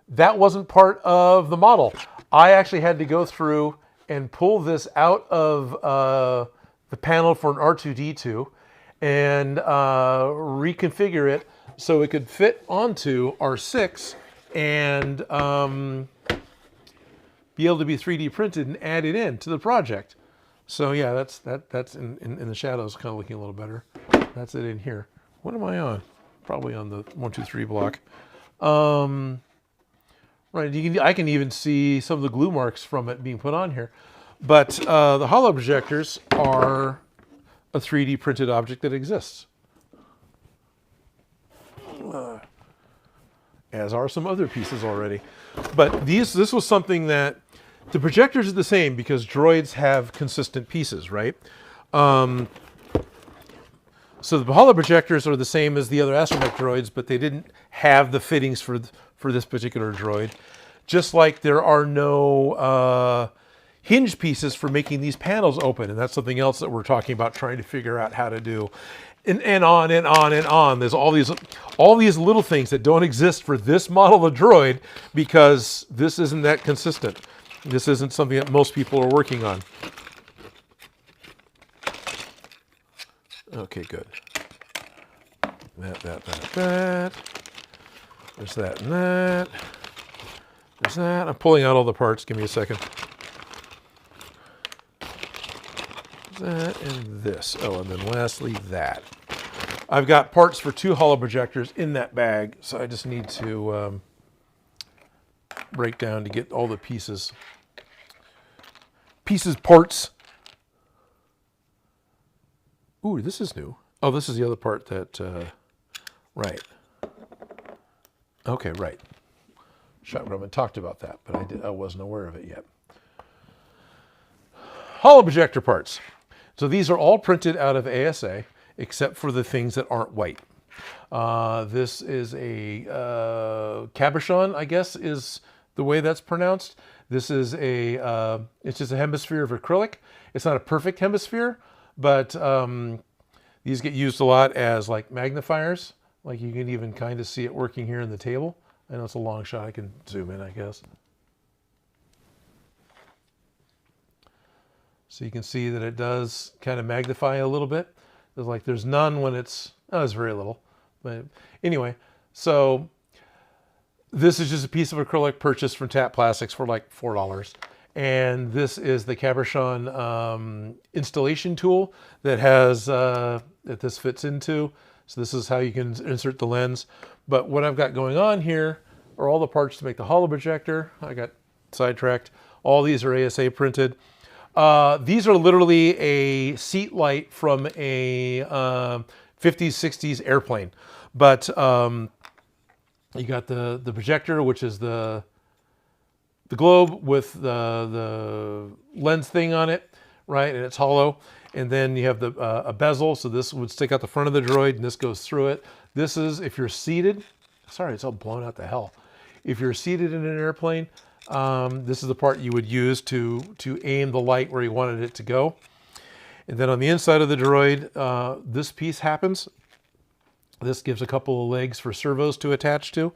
Speaker 1: That wasn't part of the model. I actually had to go through and pull this out of the panel for an R2-D2 and reconfigure it so it could fit onto R6 and be able to be 3D printed and added in to the project. So yeah, that's in the shadows, kind of looking a little better. That's it in here. What am I on? Probably on the 1, 2, 3 block. Right, I can even see some of the glue marks from it being put on here. But the holo projectors are a 3D printed object that exists. As are some other pieces already. But this was something that, the projectors are the same because droids have consistent pieces, right? So the holo projectors are the same as the other Astromech droids, but they didn't have the fittings for this particular droid. Just like there are no hinge pieces for making these panels open, and that's something else that we're talking about trying to figure out how to do. And on and on and on. There's all these little things that don't exist for this model of droid because this isn't that consistent. This isn't something that most people are working on. Okay, good. That. There's that and that. There's that. I'm pulling out all the parts. Give me a second. That and this. Oh, and then lastly, that. I've got parts for 2 holo projectors in that bag, so I just need to break down to get all the pieces. Parts. Ooh, this is new. Oh, this is the other part that, right. Okay, right. Shop Gremlin talked about that, but I wasn't aware of it yet. Holo projector parts. So these are all printed out of ASA, except for the things that aren't white. This is a cabochon, I guess, is the way that's pronounced. This is it's just a hemisphere of acrylic. It's not a perfect hemisphere, but these get used a lot as like magnifiers. Like you can even kind of see it working here in the table. I know it's a long shot. I can zoom in, I guess. So you can see that it does kind of magnify a little bit. There's none when it's very little. But anyway, so this is just a piece of acrylic purchased from Tap Plastics for like $4. And this is the cabochon installation tool that has that this fits into. So this is how you can insert the lens. But what I've got going on here are all the parts to make the holo projector. I got sidetracked. All these are ASA printed. These are literally a seat light from a 50s, 60s airplane. But you got the projector, which is the globe with the lens thing on it, right? And it's hollow. And then you have a bezel, so this would stick out the front of the droid, and this goes through it. This is, if you're seated, sorry, it's all blown out to hell. If you're seated in an airplane, this is the part you would use to aim the light where you wanted it to go. And then on the inside of the droid, this piece happens. This gives a couple of legs for servos to attach to.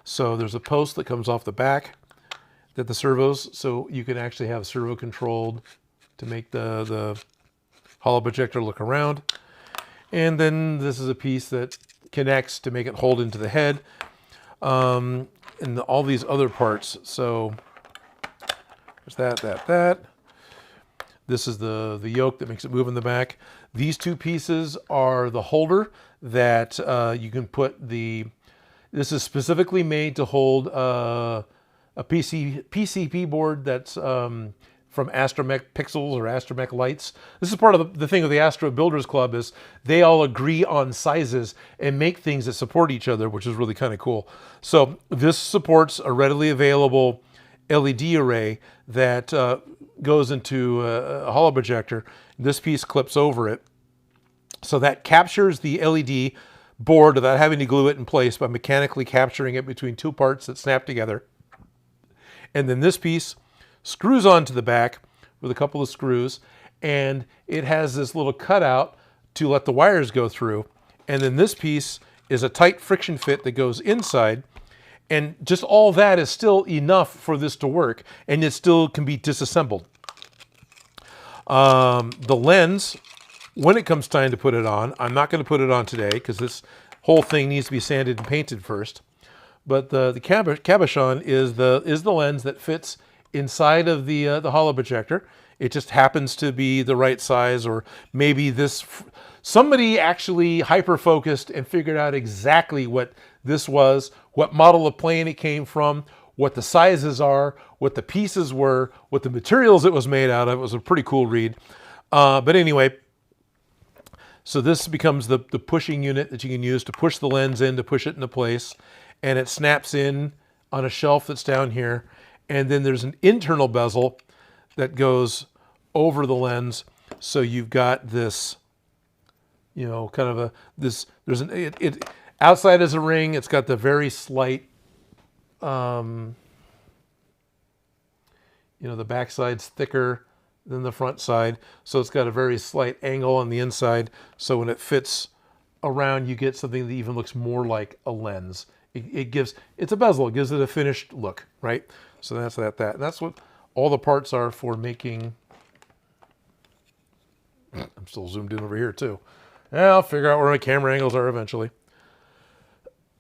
Speaker 1: So there's a post that comes off the back that the servos, so you can actually have servo controlled to make the holo projector look around. And then this is a piece that connects to make it hold into the head. And all these other parts. So there's that. This is the yoke that makes it move in the back. These two pieces are the holder that you can put this is specifically made to hold a PCB board that's from Astromech Pixels or Astromech Lights. This is part of the thing of the Astro Builders Club is they all agree on sizes and make things that support each other, which is really kind of cool. So this supports a readily available LED array that goes into a holo projector. This piece clips over it. So that captures the LED board without having to glue it in place by mechanically capturing it between two parts that snap together. And then this piece screws onto the back with a couple of screws, and it has this little cutout to let the wires go through. And then this piece is a tight friction fit that goes inside, and just all that is still enough for this to work, and it still can be disassembled. The lens, when it comes time to put it on, I'm not going to put it on today because this whole thing needs to be sanded and painted first. But the cabochon is the lens that fits inside of the holo projector. It just happens to be the right size, or maybe somebody actually hyper-focused and figured out exactly what this was, what model of plane it came from, what the sizes are, what the pieces were, what the materials it was made out of. It was a pretty cool read. But anyway, so this becomes the pushing unit that you can use to push the lens in, to push it into place. And it snaps in on a shelf that's down here. And then there's an internal bezel that goes over the lens. So you've got this, you know, kind of outside is a ring. It's got the very slight, you know, the back side's thicker than the front side. So it's got a very slight angle on the inside. So when it fits around, you get something that even looks more like a lens. It's a bezel. It gives it a finished look, right? So that's that. And that's what all the parts are for making. I'm still zoomed in over here too. I'll figure out where my camera angles are eventually.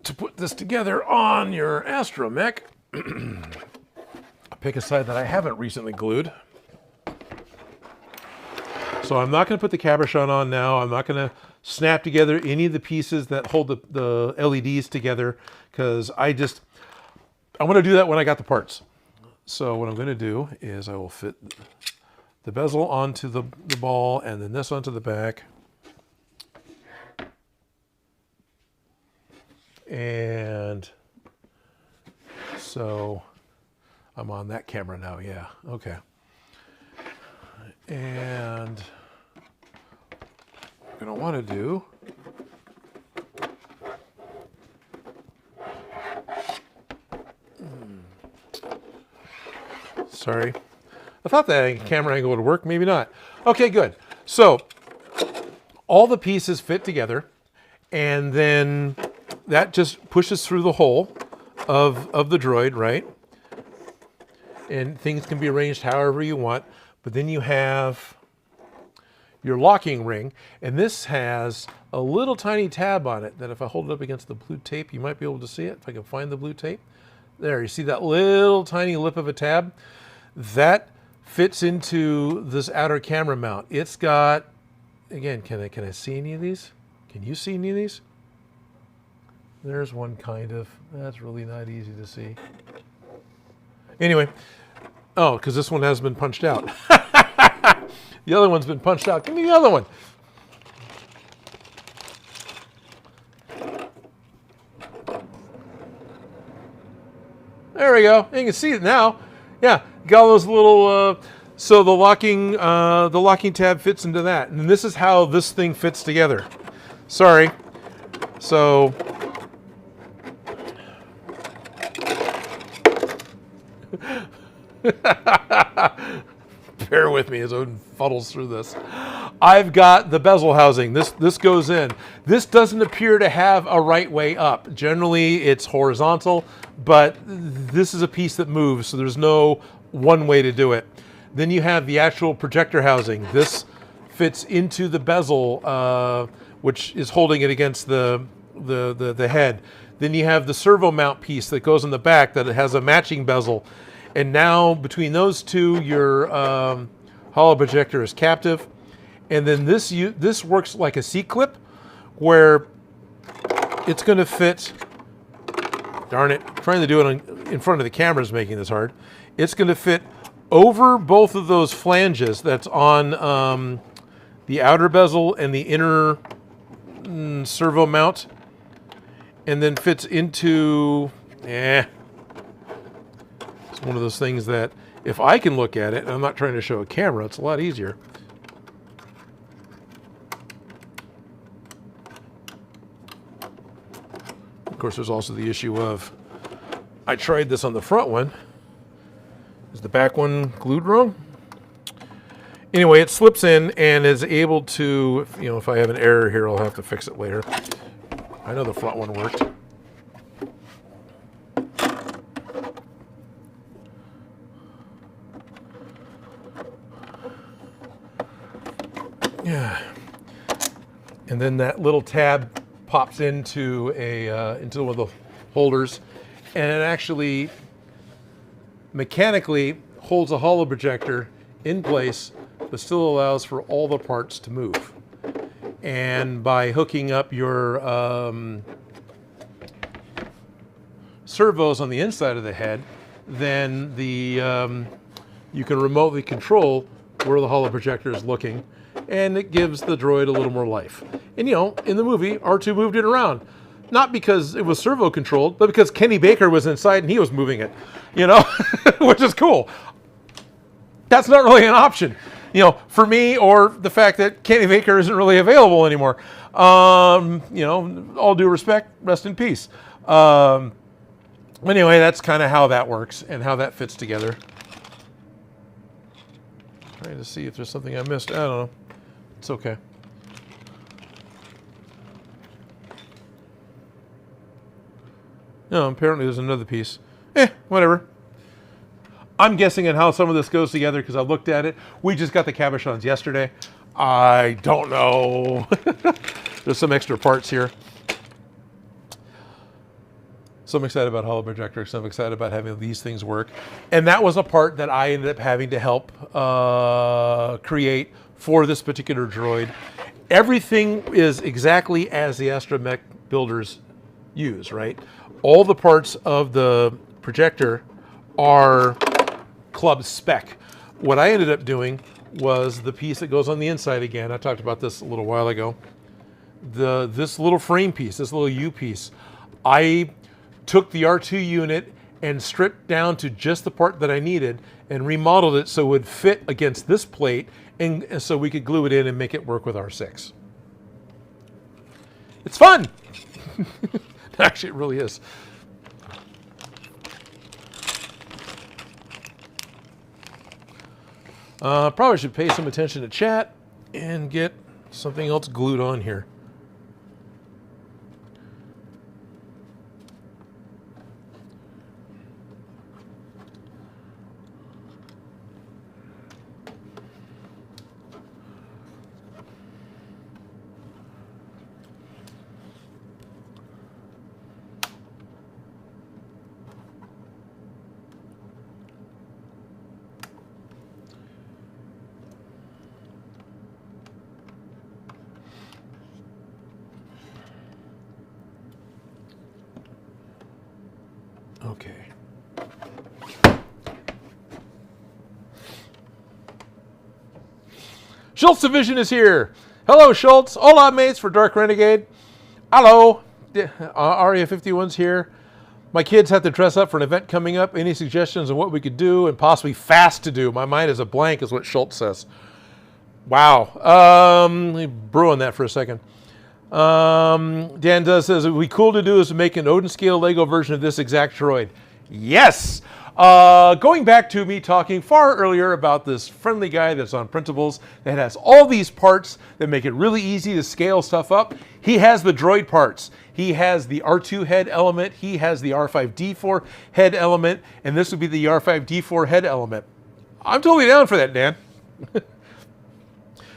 Speaker 1: To put this together on your Astromech, pick a side that I haven't recently glued. So I'm not going to put the cabochon on now. I'm not going to snap together any of the pieces that hold the LEDs together, because I want to do that when I got the parts. So what I'm going to do is I will fit the bezel onto the ball, and then this onto the back. And so I'm on that camera now, yeah, okay. And what I'm going to want to do sorry. I thought that camera angle would work, maybe not. Okay, good. So all the pieces fit together, and then that just pushes through the hole of the Droid, right? And things can be arranged however you want. But then you have your locking ring, and this has a little tiny tab on it that if I hold it up against the blue tape, you might be able to see it if I can find the blue tape. There, you see that little tiny lip of a tab? That fits into this outer camera mount. It's got, again, can I see any of these? Can you see any of these? There's one kind of. That's really not easy to see. Anyway, oh, because this one has been punched out. The other one's been punched out. Give me the other one. There we go. You can see it now. Yeah, got all those little. So the locking tab fits into that, and this is how this thing fits together. Sorry. So. Bear with me as Odin fuddles through this. I've got the bezel housing. This goes in. This doesn't appear to have a right way up. Generally, it's horizontal, but this is a piece that moves, so there's no one way to do it. Then you have the actual projector housing. This fits into the bezel, which is holding it against the head. Then you have the servo mount piece that goes in the back that has a matching bezel. And now between those two, your holo projector is captive. And then this works like a C-clip, where it's going to fit. Darn it! Trying to do it in front of the camera is making this hard. It's going to fit over both of those flanges. That's on the outer bezel and the inner servo mount, and then fits into. It's one of those things that if I can look at it, and I'm not trying to show a camera, it's a lot easier. Of course, there's also the issue of, I tried this on the front one. Is the back one glued wrong? Anyway, it slips in and is able to, you know, if I have an error here, I'll have to fix it later. I know the front one worked. Yeah. And then that little tab pops into into one of the holders, and it actually mechanically holds a holo projector in place, but still allows for all the parts to move. And by hooking up your servos on the inside of the head, then the you can remotely control where the holo projector is looking, and it gives the droid a little more life. And you know, in the movie, R2 moved it around. Not because it was servo controlled, but because Kenny Baker was inside and he was moving it, you know, which is cool. That's not really an option, you know, for me, or the fact that Kenny Baker isn't really available anymore. You know, all due respect, rest in peace. Anyway, that's kind of how that works and how that fits together. Trying to see if there's something I missed. I don't know. It's okay. No, apparently there's another piece. Whatever. I'm guessing at how some of this goes together because I looked at it. We just got the cabochons yesterday. I don't know. There's some extra parts here. So I'm excited about holo projector. So I'm excited about having these things work. And that was a part that I ended up having to help create for this particular droid. Everything is exactly as the Astromech builders use, right? All the parts of the projector are club spec. What I ended up doing was the piece that goes on the inside again. I talked about this a little while ago. This little frame piece, this little U piece, I took the R2 unit and stripped down to just the part that I needed and remodeled it so it would fit against this plate, and so we could glue it in and make it work with R6. It's fun. Actually, it really is. Probably should pay some attention to chat and get something else glued on here. Okay. Schultz Division is here. Hello, Schultz. Hola, mates, for Dark Renegade. Hello. Aria 51's here. My kids have to dress up for an event coming up. Any suggestions on what we could do and possibly fast to do? My mind is a blank, is what Schultz says. Wow. Let me brew on that for a second. Dan says, it would be cool to do is to make an Odin scale Lego version of this exact droid. Yes! Going back to me talking far earlier about this friendly guy that's on printables that has all these parts that make it really easy to scale stuff up. He has the droid parts. He has the R2 head element. He has the R5D4 head element. And this would be the R5D4 head element. I'm totally down for that, Dan.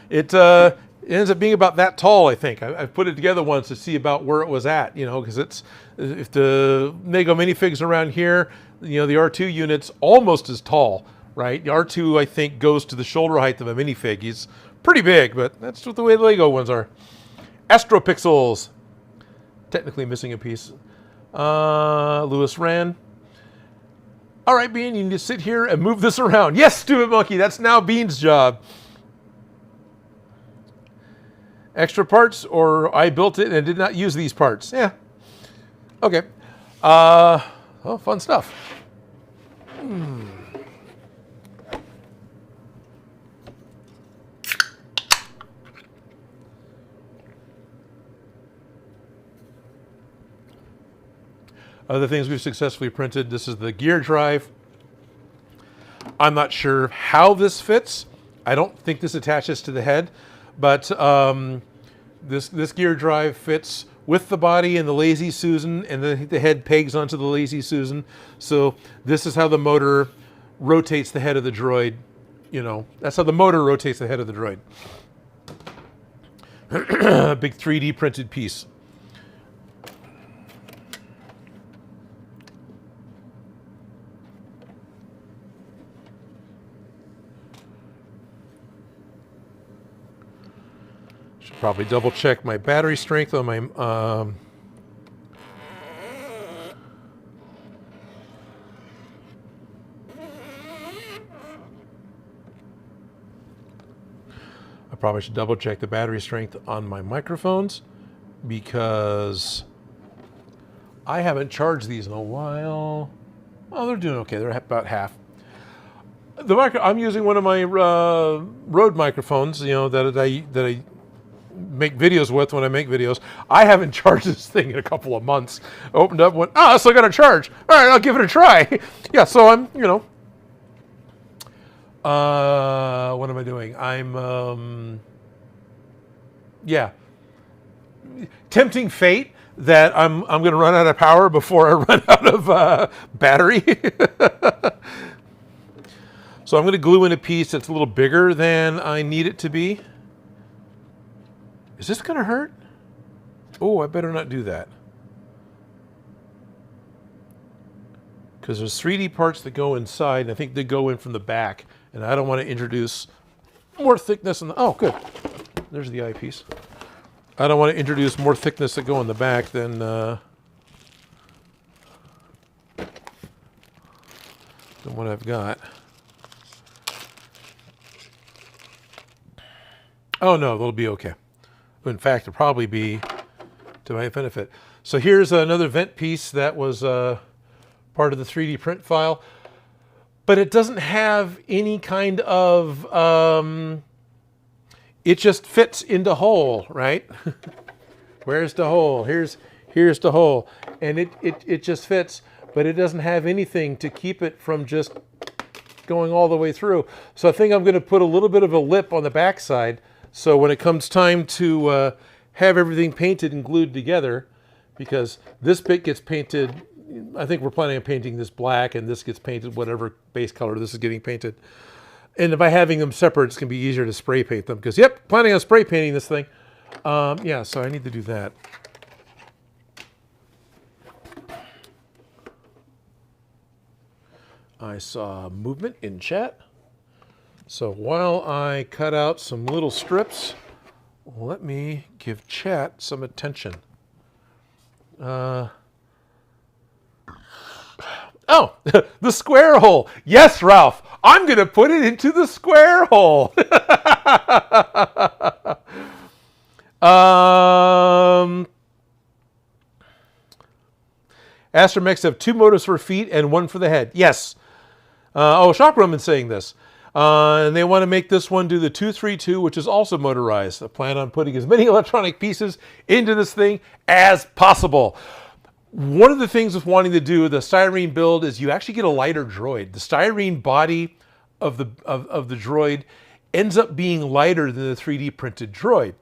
Speaker 1: It ends up being about that tall, I think. I've put it together once to see about where it was at, you know, because it's, if the Lego minifigs around here, you know, the R2 unit's almost as tall, right? The R2, I think, goes to the shoulder height of a minifig. He's pretty big, but that's what the way the Lego ones are. Astropixels. Technically missing a piece. Lewis Rand. All right, Bean, you need to sit here and move this around. Yes, stupid monkey, that's now Bean's job. Extra parts, or I built it and did not use these parts. Yeah. Okay. Oh, fun stuff. Other things we've successfully printed. This is the gear drive. I'm not sure how this fits. I don't think this attaches to the head, but this gear drive fits with the body and the Lazy Susan, and the head pegs onto the Lazy Susan. So this is how the motor rotates the head of the droid. You know, that's how the motor rotates the head of the droid. A big 3D printed piece. Should probably double check my battery strength on my I probably should double check the battery strength on my microphones because I haven't charged these in a while. Oh, they're doing okay. They're about half. I'm using one of my Rode microphones, you know, that I make videos with when I make videos. I haven't charged this thing in a couple of months. Opened up, went, I still got to charge. All right, I'll give it a try. Yeah, so I'm, you know, what am I doing? I'm, yeah, tempting fate that I'm going to run out of power before I run out of battery. So I'm going to glue in a piece that's a little bigger than I need it to be. Is this going to hurt? Oh, I better not do that. Because there's 3D parts that go inside, and I think they go in from the back. And I don't want to introduce more thickness in the... Oh, good. There's the eyepiece. I don't want to introduce more thickness that go in the back than what I've got. Oh, no, they'll be okay. In fact, it'll probably be to my benefit. So here's another vent piece that was part of the 3D print file. But it doesn't have any kind of... it just fits into hole, right? Where's the hole? Here's the hole. And it just fits, but it doesn't have anything to keep it from just going all the way through. So I think I'm going to put a little bit of a lip on the backside. So when it comes time to have everything painted and glued together, because this bit gets painted, I think we're planning on painting this black, and this gets painted whatever base color this is getting painted. And by having them separate, it's going to be easier to spray paint them. Because, yep, planning on spray painting this thing. Yeah, so I need to do that. I saw movement in chat. So while I cut out some little strips, let me give chat some attention. Oh, the square hole. Yes, Ralph. I'm going to put it into the square hole. Astromechs have 2 motors for feet and 1 for the head. Yes. Shop Gremlin's saying this. And they want to make this one do the 232, which is also motorized. I plan on putting as many electronic pieces into this thing as possible. One of the things with wanting to do the styrene build is you actually get a lighter droid. The styrene body of the droid ends up being lighter than the 3D printed droid.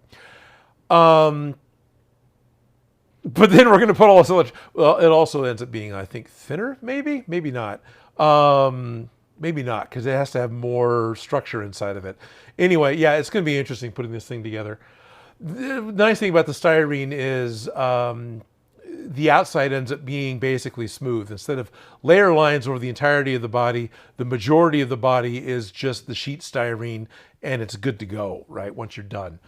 Speaker 1: But then we're going to put all this well, it also ends up being, I think, thinner, maybe? Maybe not. Maybe not, because it has to have more structure inside of it. Anyway, yeah, it's going to be interesting putting this thing together. The nice thing about the styrene is the outside ends up being basically smooth. Instead of layer lines over the entirety of the body, the majority of the body is just the sheet styrene, and it's good to go, right, once you're done.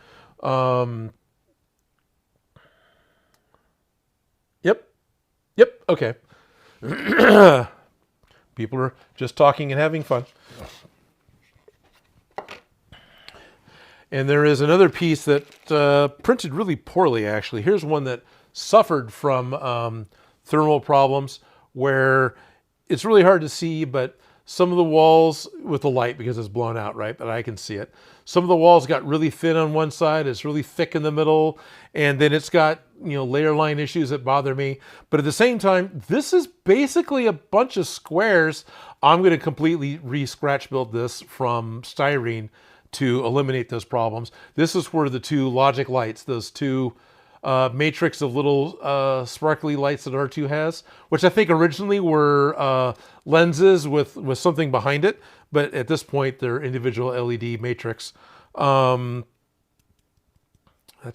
Speaker 1: Yep, okay. People are just talking and having fun. And there is another piece that printed really poorly, actually. Here's one that suffered from thermal problems where it's really hard to see, but some of the walls with the light, because it's blown out, right? But I can see it. Some of the walls got really thin on one side. It's really thick in the middle. And then it's got, you know, layer line issues that bother me. But at the same time, this is basically a bunch of squares. I'm going to completely re-scratch build this from styrene to eliminate those problems. This is where the 2 logic lights, those 2 matrix of little sparkly lights that R2 has, which I think originally were lenses with something behind it, but at this point they're individual LED matrix. That's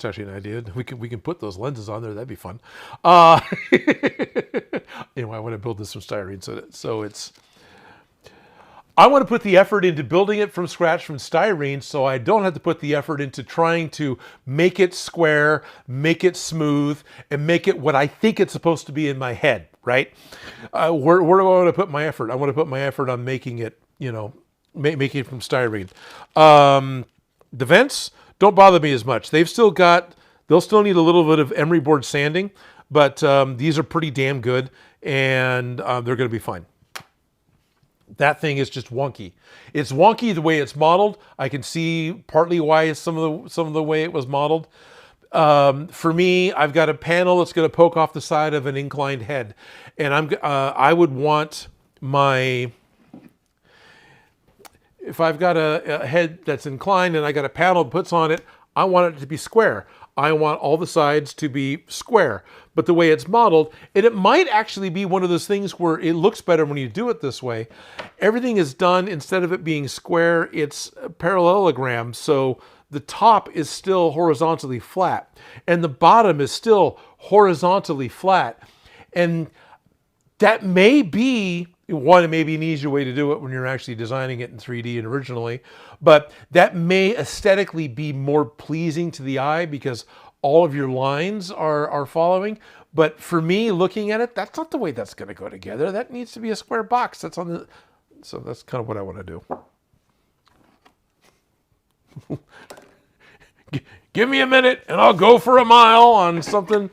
Speaker 1: actually an idea. We can put those lenses on there. That'd be fun. Anyway, I want to build this from styrene, so it's. I want to put the effort into building it from scratch from styrene so I don't have to put the effort into trying to make it square, make it smooth, and make it what I think it's supposed to be in my head, right? Where do I want to put my effort? I want to put my effort on making it, you know, making it from styrene. The vents don't bother me as much. They'll still need a little bit of emery board sanding, but these are pretty damn good, and they're going to be fine. That thing is just wonky. It's wonky the way it's modeled. I can see partly why it's some of the way it was modeled. For me, I've got a panel that's going to poke off the side of an inclined head, and I would want if I've got a head that's inclined and I got a panel that puts on it, I want it to be square. I want all the sides to be square. But the way it's modeled, and it might actually be one of those things where it looks better when you do it this way. Everything is done, instead of it being square, it's a parallelogram. So the top is still horizontally flat and the bottom is still horizontally flat. And that may be it may be an easier way to do it when you're actually designing it in 3D and originally, but that may aesthetically be more pleasing to the eye because all of your lines are following. But for me, looking at it, that's not the way that's going to go together. That needs to be a square box. So that's kind of what I want to do. Give me a minute and I'll go for a mile on something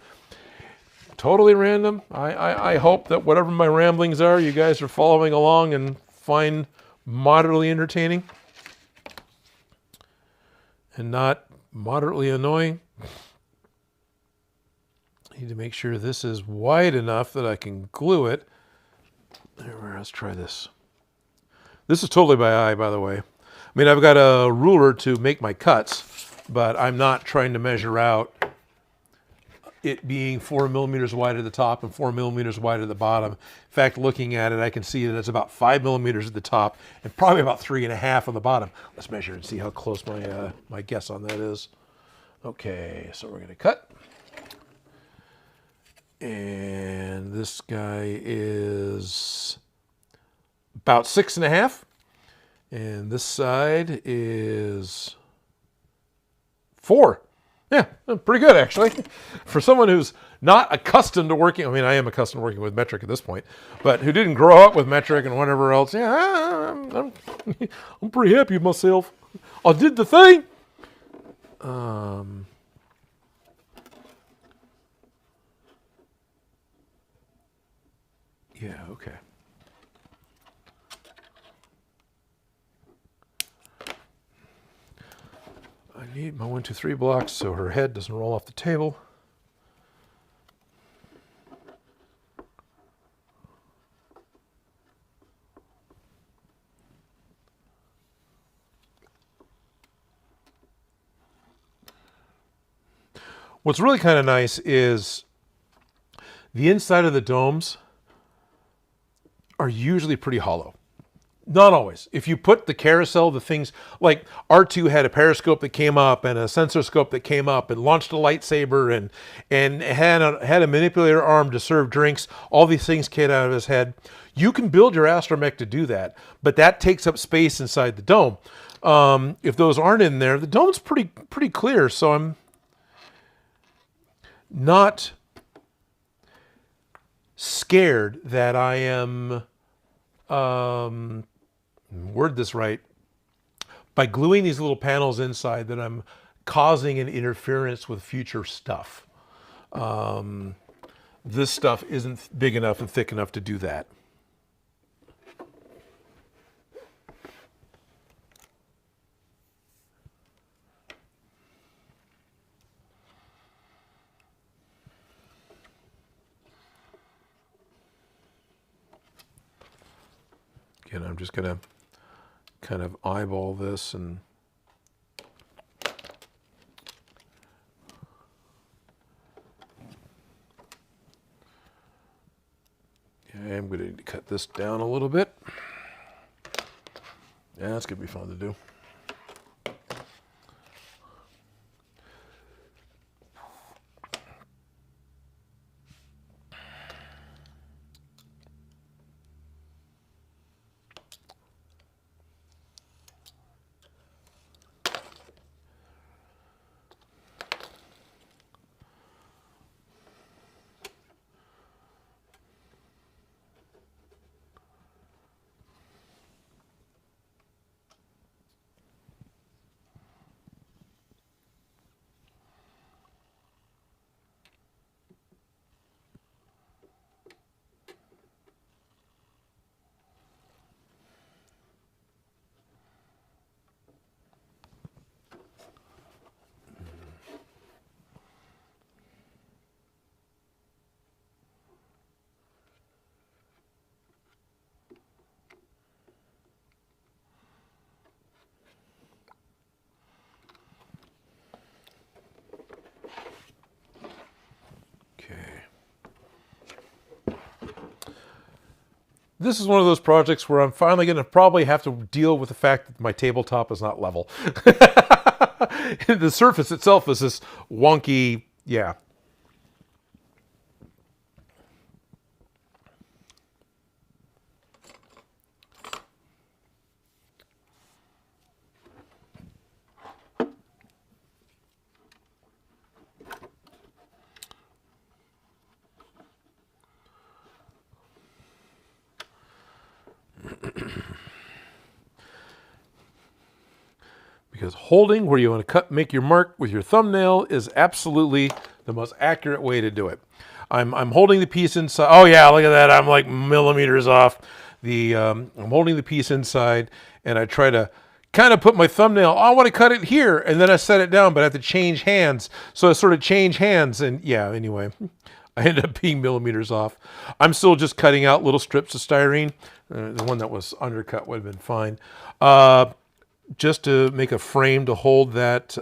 Speaker 1: totally random. I hope that whatever my ramblings are, you guys are following along and find moderately entertaining and not moderately annoying. I need to make sure this is wide enough that I can glue it. Let's try this. This is totally by eye, by the way. I mean, I've got a ruler to make my cuts, but I'm not trying to measure out it being 4 millimeters wide at the top and 4 millimeters wide at the bottom. In fact, looking at it, I can see that it's about 5 millimeters at the top and probably about 3.5 on the bottom. Let's measure and see how close my guess on that is. Okay, so we're gonna cut. And this guy is about 6.5. And this side is 4. Yeah, pretty good actually. For someone who's not accustomed to working, I mean, I am accustomed to working with metric at this point, but who didn't grow up with metric and whatever else, yeah, I'm pretty happy with myself. I did the thing. Yeah, okay. I need my 1, 2, 3 blocks so her head doesn't roll off the table. What's really kind of nice is the inside of the domes are usually pretty hollow. Not always. If you put the carousel, the things like R2 had a periscope that came up and a sensor scope that came up and launched a lightsaber and had a manipulator arm to serve drinks. All these things came out of his head. You can build your Astromech to do that, but that takes up space inside the dome. If those aren't in there, the dome's pretty clear. So I'm not scared that I am. Word this right, by gluing these little panels inside, that I'm causing an interference with future stuff. This stuff isn't big enough and thick enough to do that. Again, I'm just gonna kind of eyeball this and I'm going to cut this down a little bit. Yeah, that's going to be fun to do. this is one of those projects where I'm finally going to probably have to deal with the fact that my tabletop is not level. The surface itself is this wonky, yeah. Because holding where you want to make your mark with your thumbnail is absolutely the most accurate way to do it. I'm holding the piece inside. Oh yeah, look at that. I'm like millimeters off. I'm holding the piece inside, and I try to kind of put my thumbnail. Oh, I want to cut it here, and then I set it down, but I have to change hands. So I sort of change hands, and yeah. Anyway, I ended up being millimeters off. I'm still just cutting out little strips of styrene. The one that was undercut would have been fine. Just to make a frame to hold that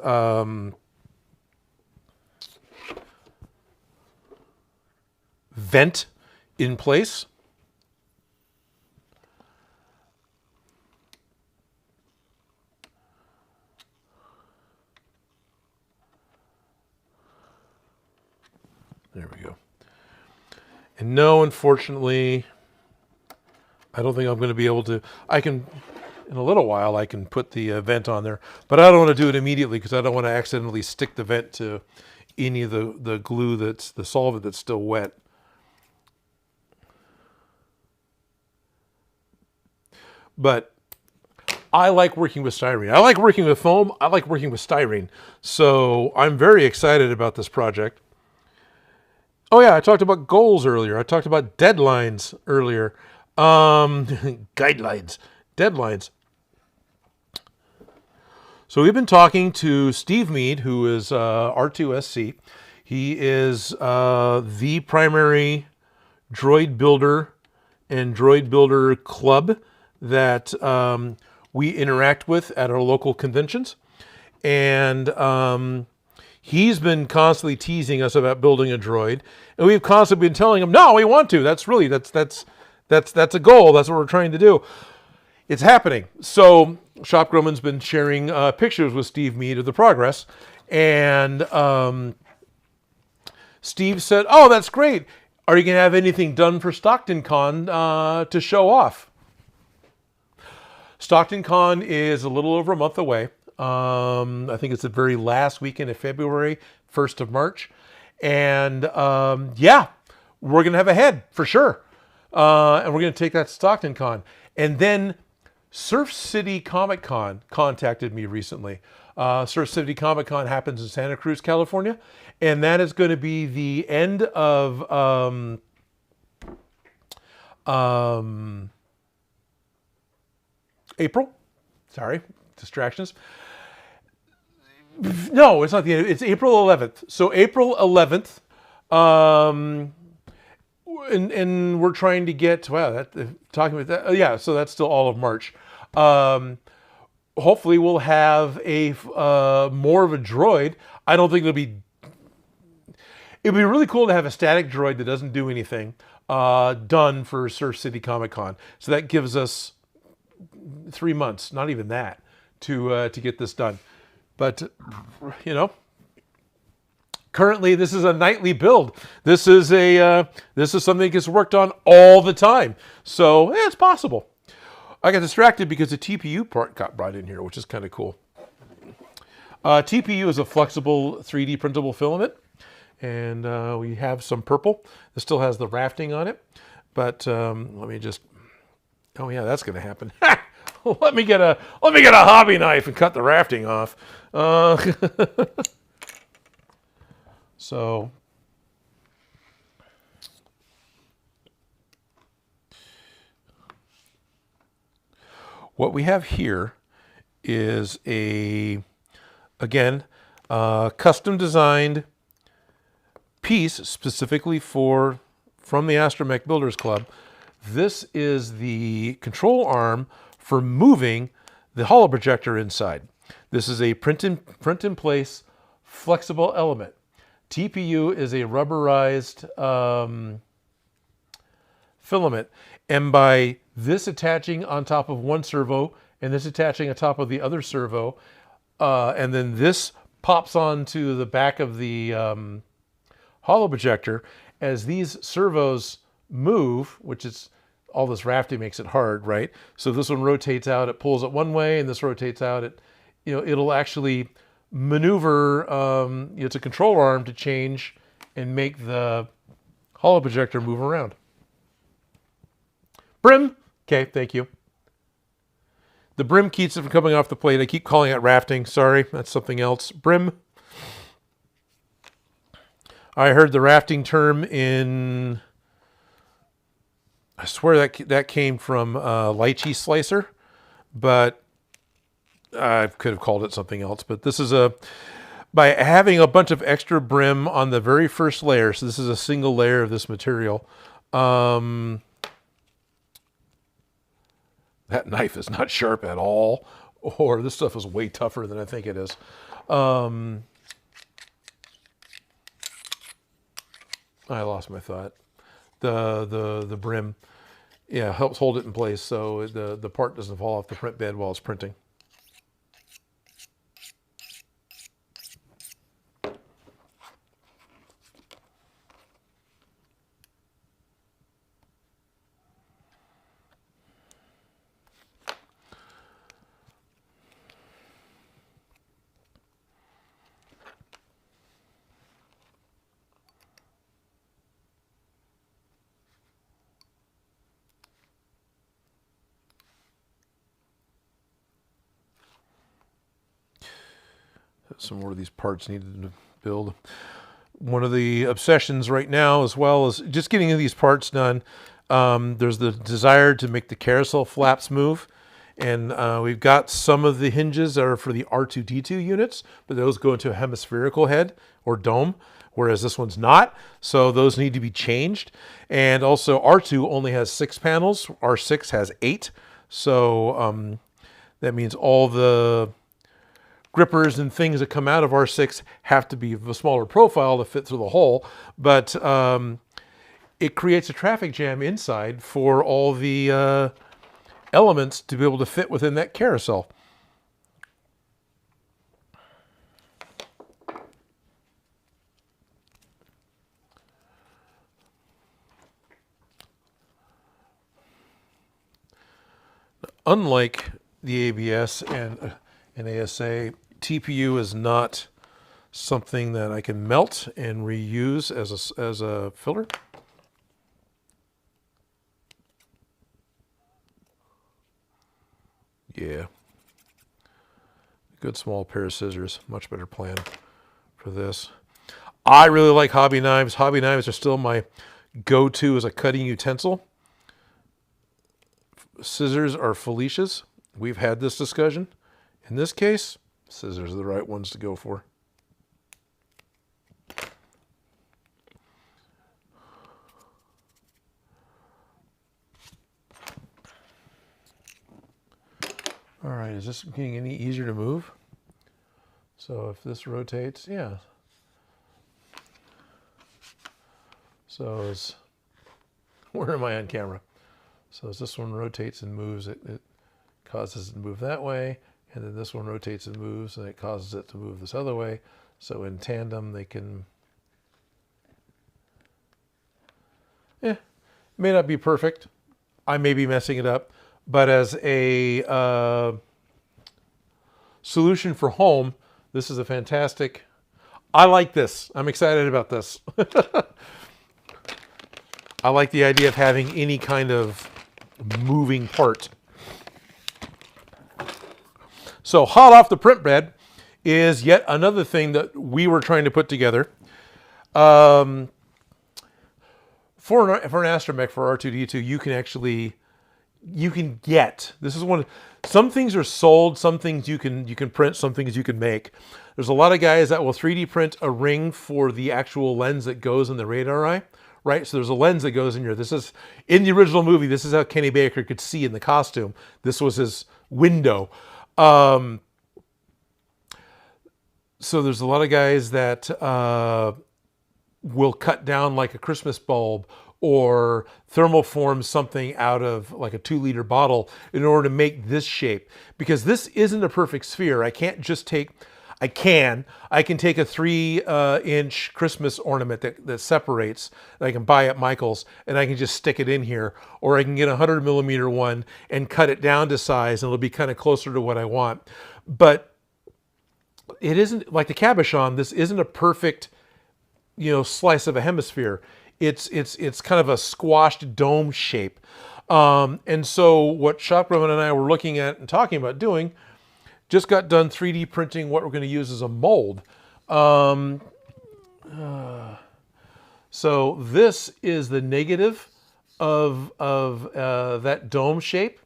Speaker 1: vent in place. There we go. And no, unfortunately, I don't think I'm going to be able to. In a little while, I can put the vent on there, but I don't want to do it immediately because I don't want to accidentally stick the vent to any of the glue that's the solvent that's still wet. But I like working with styrene. I like working with foam. I like working with styrene. So I'm very excited about this project. Oh yeah, I talked about goals earlier. I talked about deadlines earlier. Guidelines, deadlines. So we've been talking to Steve Mead, who is R2SC. He is the primary droid builder and droid builder club that we interact with at our local conventions. And he's been constantly teasing us about building a droid. And we've constantly been telling him, no, we want to. That's a goal. That's what we're trying to do. It's happening. So Shop Gremlin's been sharing pictures with Steve Mead of the progress. And Steve said, oh, that's great. Are you going to have anything done for Stockton Con to show off? Stockton Con is a little over a month away. I think it's the very last weekend of February, 1st of March. And yeah, we're going to have a head for sure. And we're going to take that to Stockton Con. And then Surf City Comic Con contacted me recently. Surf City Comic Con happens in Santa Cruz, California. And that is going to be the end of April. Sorry, distractions. No, it's not the end. It's April 11th. So April 11th. And we're trying to get, wow, talking about that. Yeah, so that's still all of March. Hopefully we'll have a more of a droid. I don't think it'd be really cool to have a static droid that doesn't do anything done for Surf City Comic Con. So that gives us 3 months, not even that, to get this done. But, you know, currently this is a nightly build. This is something that gets worked on all the time. So yeah, it's possible. I got distracted because the TPU part got brought in here, which is kind of cool. TPU is a flexible 3D printable filament. And we have some purple. This still has the rafting on it. But let me just, oh yeah, that's going to happen. Let me get a hobby knife and cut the rafting off. So what we have here is again, custom designed piece specifically from the Astromech Builders Club. This is the control arm for moving the holo projector inside. This is a print in place flexible element. TPU is a rubberized filament. And by this attaching on top of one servo and this attaching on top of the other servo, and then this pops onto the back of the hollow projector, as these servos move, which is all this rafting makes it hard, right? So this one rotates out, it pulls it one way, and this rotates out, it'll actually maneuver, it's a controller arm to change and make the hollow projector move around. Brim, okay, thank you. The brim keeps it from coming off the plate. I keep calling it rafting, sorry, that's something else. Brim. I heard the rafting term in, I swear that came from lychee slicer, but I could have called it something else. But this is by having a bunch of extra brim on the very first layer, so this is a single layer of this material. That knife is not sharp at all, or this stuff is way tougher than I think it is. I lost my thought. The brim, yeah, helps hold it in place so the part doesn't fall off the print bed while it's printing. Some more of these parts needed to build. One of the obsessions right now, as well as just getting these parts done, there's the desire to make the carousel flaps move. And we've got some of the hinges that are for the R2-D2 units, but those go into a hemispherical head or dome, whereas this one's not. So those need to be changed. And also R2 only has 6 panels. R6 has 8. So that means all the grippers and things that come out of R6 have to be of a smaller profile to fit through the hole, but it creates a traffic jam inside for all the elements to be able to fit within that carousel. Unlike the ABS and ASA, TPU is not something that I can melt and reuse as a filler. Yeah. Good small pair of scissors. Much better plan for this. I really like hobby knives. Hobby knives are still my go-to as a cutting utensil. Scissors are Felicia's. We've had this discussion. In this case, scissors are the right ones to go for. All right, is this getting any easier to move? So if this rotates, yeah. So where am I on camera? So as this one rotates and moves, it causes it to move that way. And then this one rotates and moves, and it causes it to move this other way. So in tandem, they can... may not be perfect. I may be messing it up. But as a solution for home, this is a fantastic... I like this. I'm excited about this. I like the idea of having any kind of moving part. So hot off the print bed is yet another thing that we were trying to put together. For an Astromech for R2-D2, you can get, this is one, some things are sold, some things you can print, some things you can make. There's a lot of guys that will 3D print a ring for the actual lens that goes in the radar eye, right? So there's a lens that goes in here. This is, in the original movie, this is how Kenny Baker could see in the costume. This was his window. So there's a lot of guys that will cut down like a Christmas bulb or thermoform something out of like a 2-liter bottle in order to make this shape. Because this isn't a perfect sphere. I can't just take, I can take a 3-inch Christmas ornament that separates, that I can buy at Michael's, and I can just stick it in here. Or I can get a 100 millimeter one and cut it down to size, and it'll be kind of closer to what I want. But it isn't, like the cabochon, this isn't a perfect, slice of a hemisphere. It's kind of a squashed dome shape. And so what Shop Gremlin and I were looking at and talking about doing, just got done 3D printing what we're going to use as a mold. So this is the negative of that dome shape.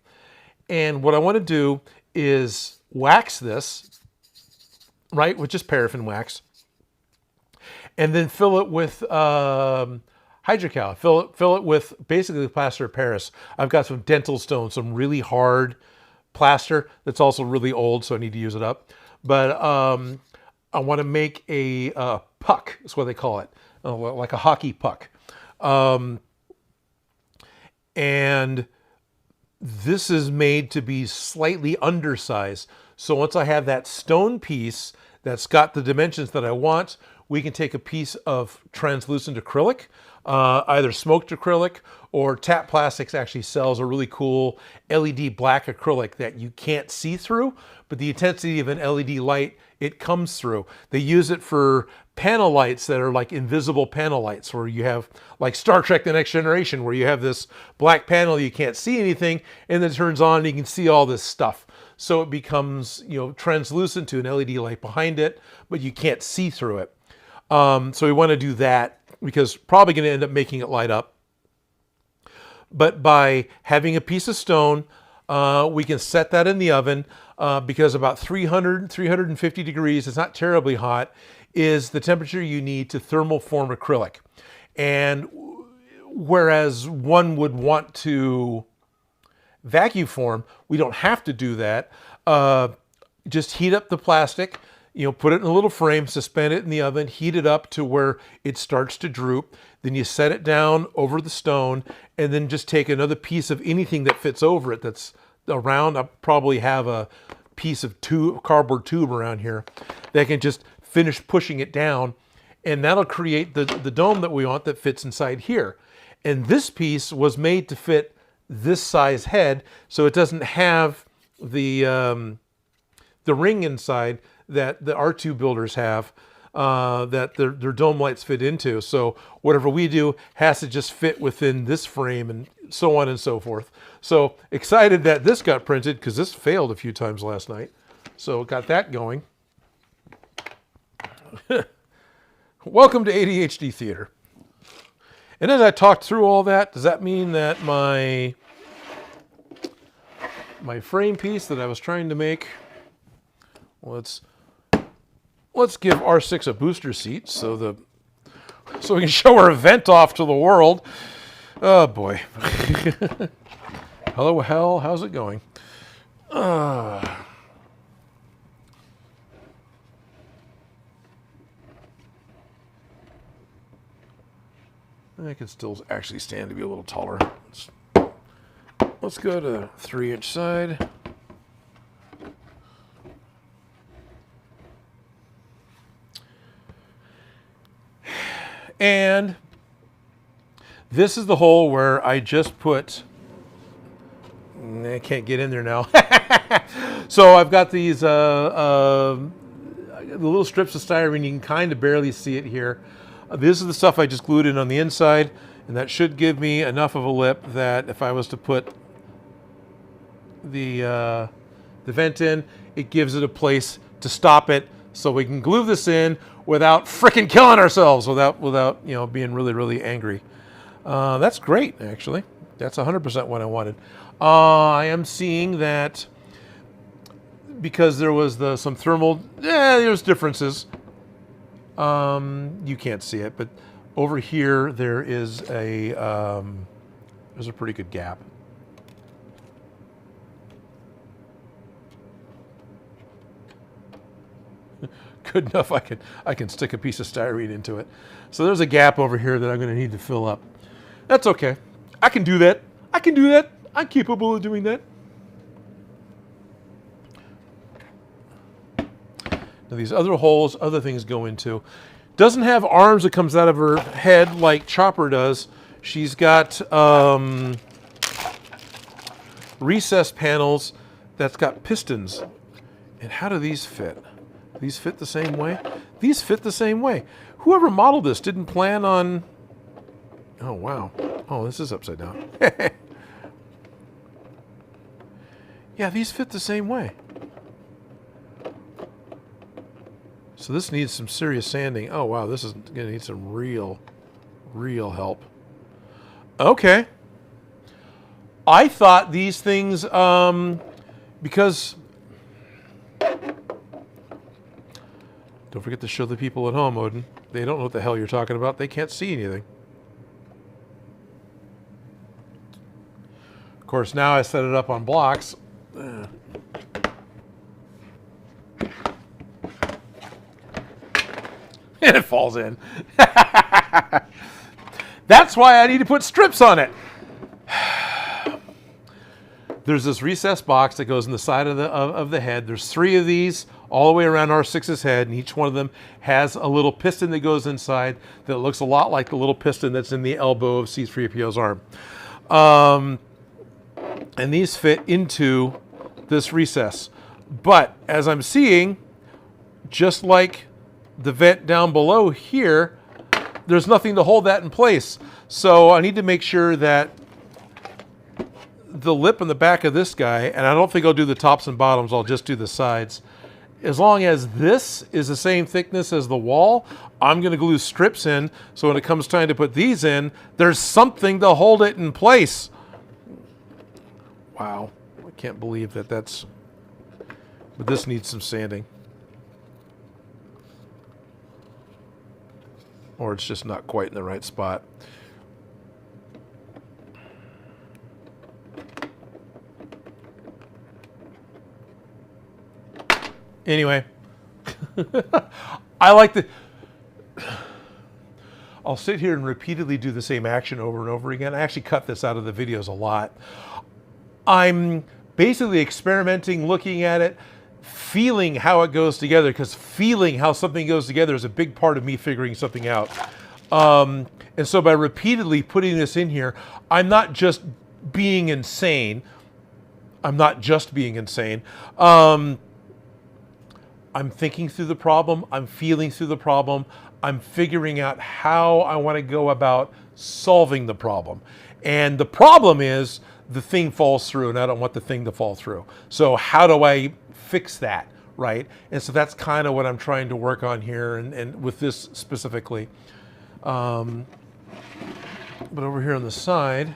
Speaker 1: And what I want to do is wax this, right, with just paraffin wax, and then fill it with hydrocal. Fill it with basically plaster of Paris. I've got some dental stone, some really hard plaster that's also really old, so I need to use it up. But I want to make a puck, is what they call it, like a hockey puck. And this is made to be slightly undersized. So once I have that stone piece that's got the dimensions that I want, we can take a piece of translucent acrylic, either smoked acrylic, or Tap Plastics actually sells a really cool LED black acrylic that you can't see through, but the intensity of an LED light, it comes through. They use it for panel lights that are like invisible panel lights, where you have like Star Trek The Next Generation, where you have this black panel, you can't see anything, and then it turns on and you can see all this stuff. So it becomes, translucent to an LED light behind it, but you can't see through it. So we want to do that, because probably going to end up making it light up. But by having a piece of stone, we can set that in the oven, because about 350 degrees, it's not terribly hot, is the temperature you need to thermoform acrylic. And whereas one would want to vacuum form, we don't have to do that. Just heat up the plastic, put it in a little frame, suspend it in the oven, heat it up to where it starts to droop. Then you set it down over the stone, and then just take another piece of anything that fits over it that's around. I'll probably have a piece of cardboard tube around here that can just finish pushing it down, and that'll create the dome that we want that fits inside here. And this piece was made to fit this size head, so it doesn't have the ring inside that the R2 builders have, that their dome lights fit into. So whatever we do has to just fit within this frame, and so on and so forth. So excited that this got printed, because this failed a few times last night. So got that going. Welcome to ADHD Theater. And as I talked through all that, does that mean that my frame piece that I was trying to make, let's give R6 a booster seat so we can show our event off to the world. Oh boy. Hello, hell, how's it going? I can still actually stand to be a little taller. Let's go to 3-inch side. And this is the hole where I just put, I can't get in there now. So I've got these the little strips of styrene. You can kind of barely see it here. This is the stuff I just glued in on the inside, and that should give me enough of a lip that if I was to put the vent in, it gives it a place to stop it, so we can glue this in without frickin' killing ourselves, without being really, really angry. That's great, actually. That's 100% what I wanted. I am seeing that because there was some thermal, there's differences. You can't see it, but over here there is there's a pretty good gap. Good enough, I can stick a piece of styrene into it. So there's a gap over here that I'm going to need to fill up. That's okay. I can do that. I can do that. I'm capable of doing that. Now these other holes, other things go into. Doesn't have arms that comes out of her head like Chopper does. She's got recessed panels that's got pistons. And how do these fit? These fit the same way? These fit the same way. Whoever modeled this didn't plan on... Oh, wow. Oh, this is upside down. Yeah, these fit the same way. So this needs some serious sanding. Oh, wow, this is going to need some real help. Okay. I thought these things, because... Don't forget to show the people at home, Odin. They don't know what the hell you're talking about. They can't see anything. Of course, now I set it up on blocks. And it falls in. That's why I need to put strips on it. There's this recessed box that goes in the side of the head. There's 3 of these all the way around R6's head, and each one of them has a little piston that goes inside that looks a lot like the little piston that's in the elbow of C-3PO's arm. And these fit into this recess. But as I'm seeing, just like the vent down below here, there's nothing to hold that in place. So I need to make sure that the lip in the back of this guy, and I don't think I'll do the tops and bottoms, I'll just do the sides. As long as this is the same thickness as the wall, I'm going to glue strips in, so when it comes time to put these in, there's something to hold it in place. Wow, I can't believe that that's... But this needs some sanding. Or it's just not quite in the right spot. Anyway, I like the... I'll sit here and repeatedly do the same action over and over again. I actually cut this out of the videos a lot. I'm basically experimenting, looking at it, feeling how it goes together, because feeling how something goes together is a big part of me figuring something out. And so by repeatedly putting this in here, I'm not just being insane. I'm not just being insane. I'm thinking through the problem, I'm feeling through the problem, I'm figuring out how I want to go about solving the problem. And the problem is the thing falls through, and I don't want the thing to fall through. So how do I fix that, right? And so that's kind of what I'm trying to work on here, and with this specifically. But over here on the side,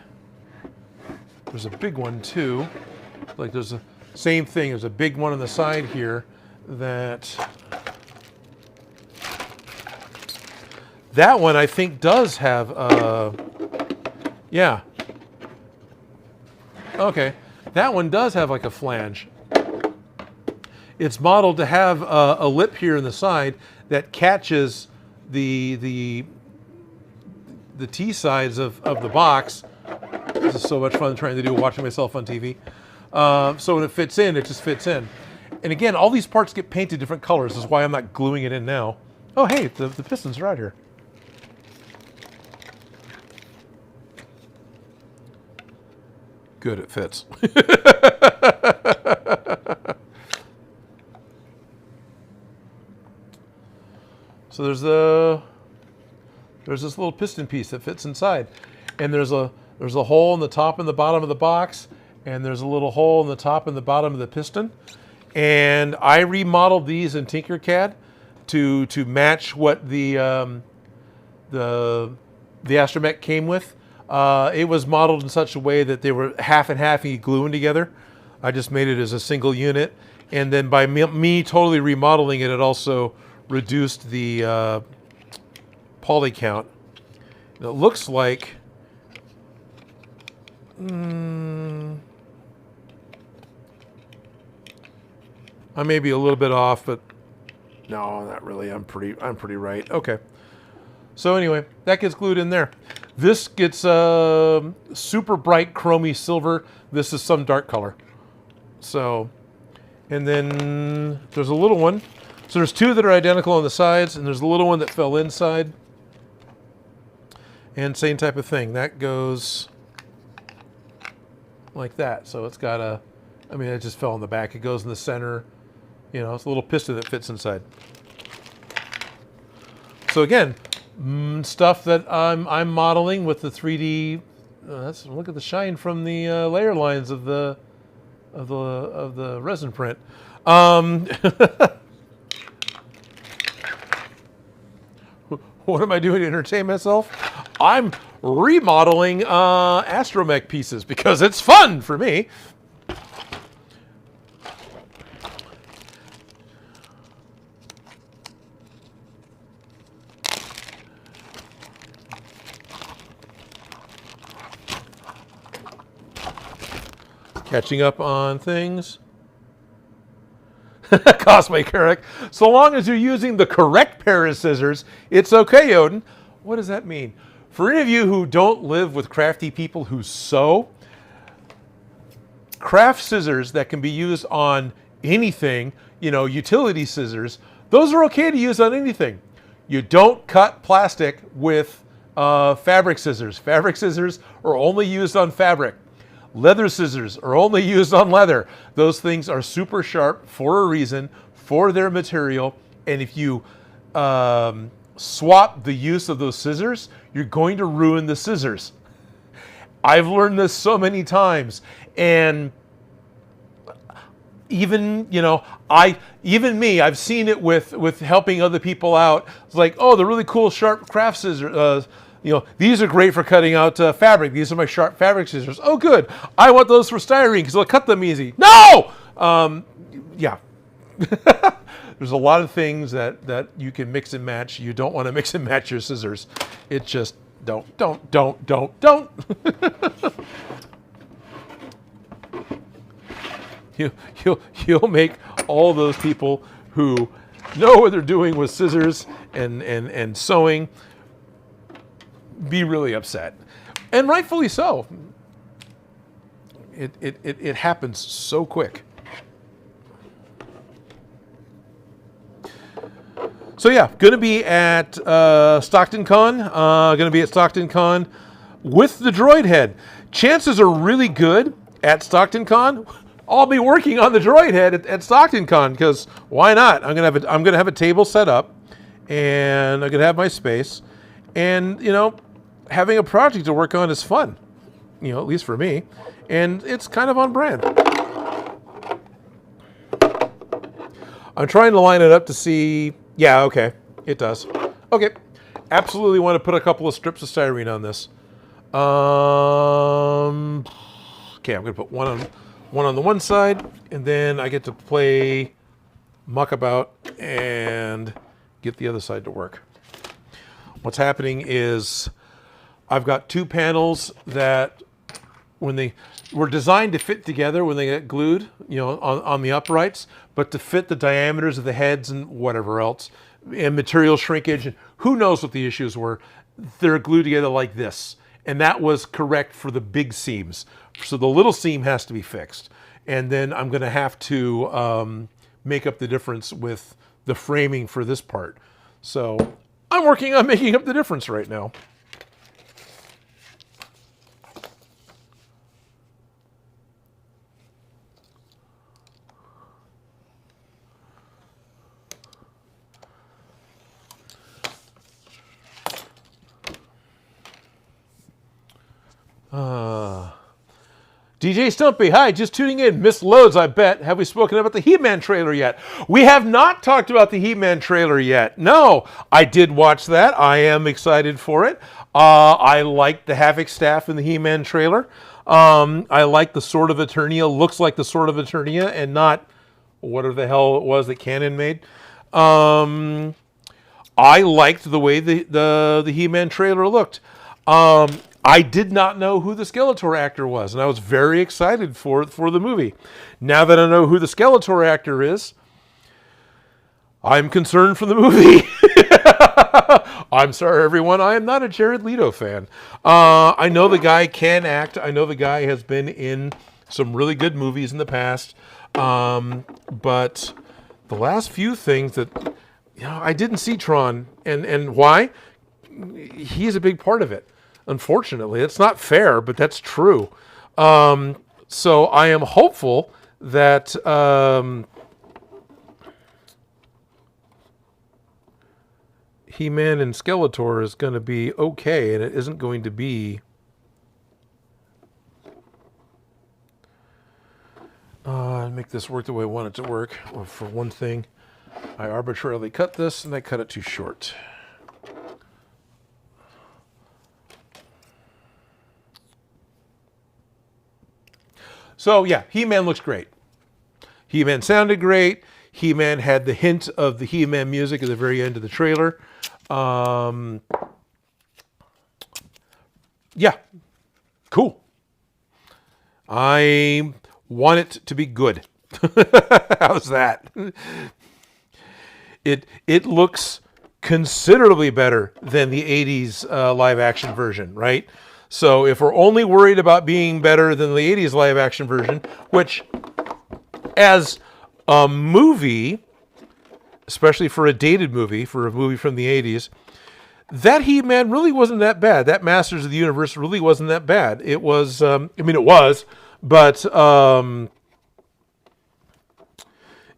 Speaker 1: there's a big one too. Like there's a same thing, there's a big one on the side here. That one I think does have yeah. Okay, that one does have like a flange. It's modeled to have a lip here in the side that catches the T sides of the box. This is so much fun trying to do watching myself on TV. So when it fits in, it just fits in. And again, all these parts get painted different colors. This is why I'm not gluing it in now. Oh, hey, the pistons are out here. Good, it fits. So there's this little piston piece that fits inside. And there's a hole in the top and the bottom of the box, and there's a little hole in the top and the bottom of the piston. And I remodeled these in Tinkercad to match what the Astromech came with. It was modeled in such a way that they were half and half, and you glue them together. I just made it as a single unit, and then by me totally remodeling it, it also reduced the poly count. And it looks like. I may be a little bit off, but no, not really. I'm pretty right. Okay. So anyway, that gets glued in there. This gets super bright chromy silver. This is some dark color. So, and then there's a little one. So there's two that are identical on the sides, and there's a little one that fell inside. And same type of thing. That goes like that. So it's got a, I mean, it just fell in the back. It goes in the center. You know, it's a little piston that fits inside. So again, stuff that I'm modeling with the 3D. Look at the shine from the layer lines of the resin print. What am I doing to entertain myself? I'm remodeling Astromech pieces because it's fun for me. Catching up on things. Cosmic Eric. So long as you're using the correct pair of scissors, it's okay, Odin. What does that mean? For any of you who don't live with crafty people who sew, craft scissors that can be used on anything, you know, utility scissors, those are okay to use on anything. You don't cut plastic with fabric scissors. Fabric scissors are only used on fabric. Leather scissors are only used on leather. Those things are super sharp for a reason, for their material. And if you swap the use of those scissors, you're going to ruin the scissors. I've learned this so many times. And even, you know, I've seen it with helping other people out. It's like, oh, the really cool sharp craft scissors, you know, these are great for cutting out fabric. These are my sharp fabric scissors. Oh, good. I want those for styrene because they'll cut them easy. No! Yeah. There's a lot of things that you can mix and match. You don't want to mix and match your scissors. It just don't. You'll make all those people who know what they're doing with scissors and sewing be really upset, and rightfully so. It happens so quick. So yeah, going to be at Stockton Con. Going to be at Stockton Con with the Droid head. Chances are really good at Stockton Con I'll be working on the Droid head at Stockton Con because why not? I'm gonna have a table set up, and I'm gonna have my space, and you know, having a project to work on is fun, you know, at least for me, and it's kind of on brand. I'm trying to line it up to see. Yeah, okay, it does. Okay, absolutely want to put a couple of strips of styrene on this. Okay, I'm gonna put one on the one side, and then I get to play muck about and get the other side to work. What's happening is I've got two panels that when they were designed to fit together when they get glued, you know, on the uprights, but to fit the diameters of the heads and whatever else, and material shrinkage, and who knows what the issues were, they're glued together like this. And that was correct for the big seams. So the little seam has to be fixed. And then I'm gonna have to make up the difference with the framing for this part. So I'm working on making up the difference right now. DJ Stumpy, hi, just tuning in. Missed loads, I bet. Have we spoken about the He-Man trailer yet? We have not talked about the He-Man trailer yet. No, I did watch that. I am excited for it. I liked the Havoc staff in the He-Man trailer. I like the Sword of Eternia. Looks like the Sword of Eternia and not whatever the hell it was that Canon made. I liked the way the He-Man trailer looked. I did not know who the Skeletor actor was, and I was very excited for the movie. Now that I know who the Skeletor actor is, I'm concerned for the movie. I'm sorry, everyone. I am not a Jared Leto fan. I know the guy can act. I know the guy has been in some really good movies in the past. But the last few things that, I didn't see Tron. And why? He's a big part of it. Unfortunately, it's not fair, but that's true. So I am hopeful that He-Man and Skeletor is going to be okay, and it isn't going to be make this work the way I want it to work. Well, for one thing, I arbitrarily cut this, and I cut it too short. So, yeah, He-Man looks great. He-Man sounded great. He-Man had the hint of the He-Man music at the very end of the trailer. Yeah, cool. I want it to be good. How's that? It looks considerably better than the 80s live action version, right? So if we're only worried about being better than the 80s live action version, which as a movie, especially for a dated movie, for a movie from the 80s, that He-Man really wasn't that bad. That Masters of the Universe really wasn't that bad. It was, it was, but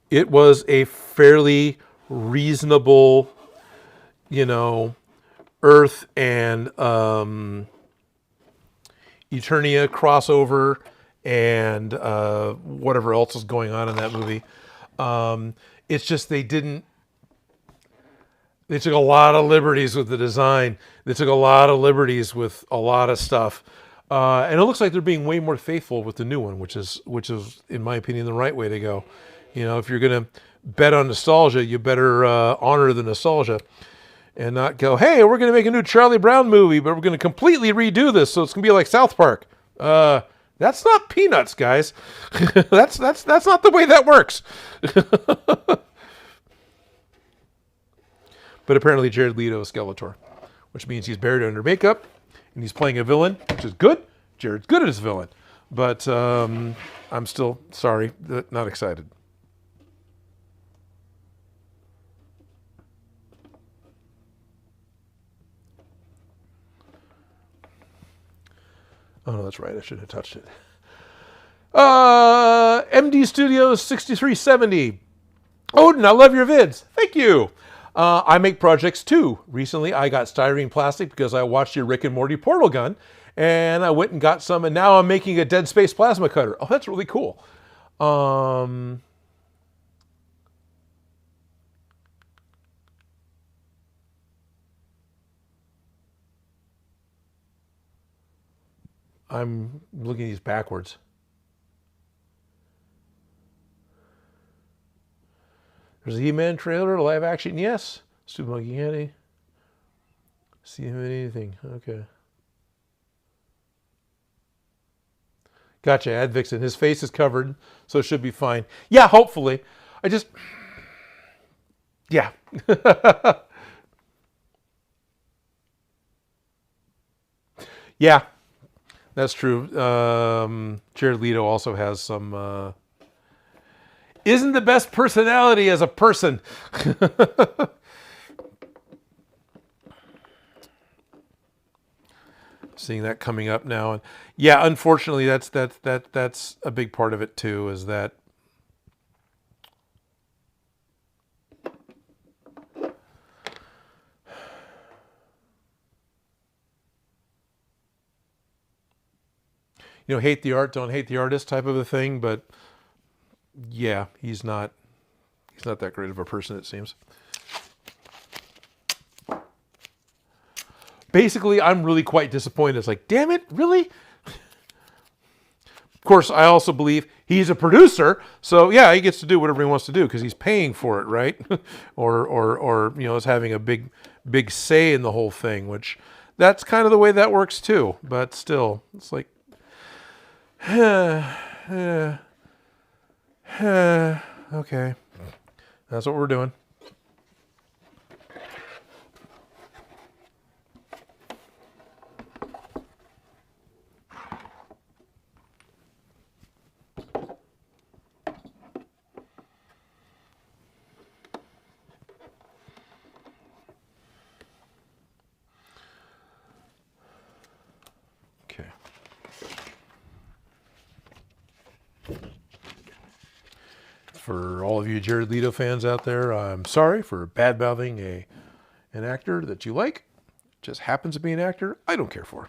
Speaker 1: it was a fairly reasonable, Earth and Eternia crossover and whatever else is going on in that movie. It's just they took a lot of liberties with the design. They took a lot of liberties with a lot of stuff. And it looks like they're being way more faithful with the new one, which is, in my opinion, the right way to go. If you're going to bet on nostalgia, you better honor the nostalgia and not go, hey, we're going to make a new Charlie Brown movie, but we're going to completely redo this, so it's going to be like South Park. That's not Peanuts, guys. that's not the way that works. But apparently Jared Leto is Skeletor, which means he's buried under makeup and he's playing a villain, which is good. Jared's good at his villain. But I'm still, sorry, not excited. Oh, no, that's right. I should have touched it. MD Studios 6370. Odin, I love your vids. Thank you. I make projects too. Recently, I got styrene plastic because I watched your Rick and Morty portal gun, and I went and got some, and now I'm making a Dead Space plasma cutter. Oh, that's really cool. I'm looking at these backwards. There's a He-Man trailer, live action, yes. Stupid Monkey Candy. See him in anything, okay. Gotcha, Ad Vixen. His face is covered, so it should be fine. Yeah, hopefully. Yeah. Yeah, that's true. Jared Leto also has some... isn't the best personality as a person. Seeing that coming up now, and yeah, unfortunately, that's a big part of it too. Is that hate the art, don't hate the artist type of a thing. But yeah, he's not that great of a person, it seems. Basically, I'm really quite disappointed. It's like, damn it, really? Of course, I also believe he's a producer, so yeah, he gets to do whatever he wants to do because he's paying for it, right? or is having a big say in the whole thing, which that's kind of the way that works too. But still, it's like, okay, that's what we're doing. For all of you Jared Leto fans out there, I'm sorry for bad-mouthing an actor that you like. Just happens to be an actor I don't care for.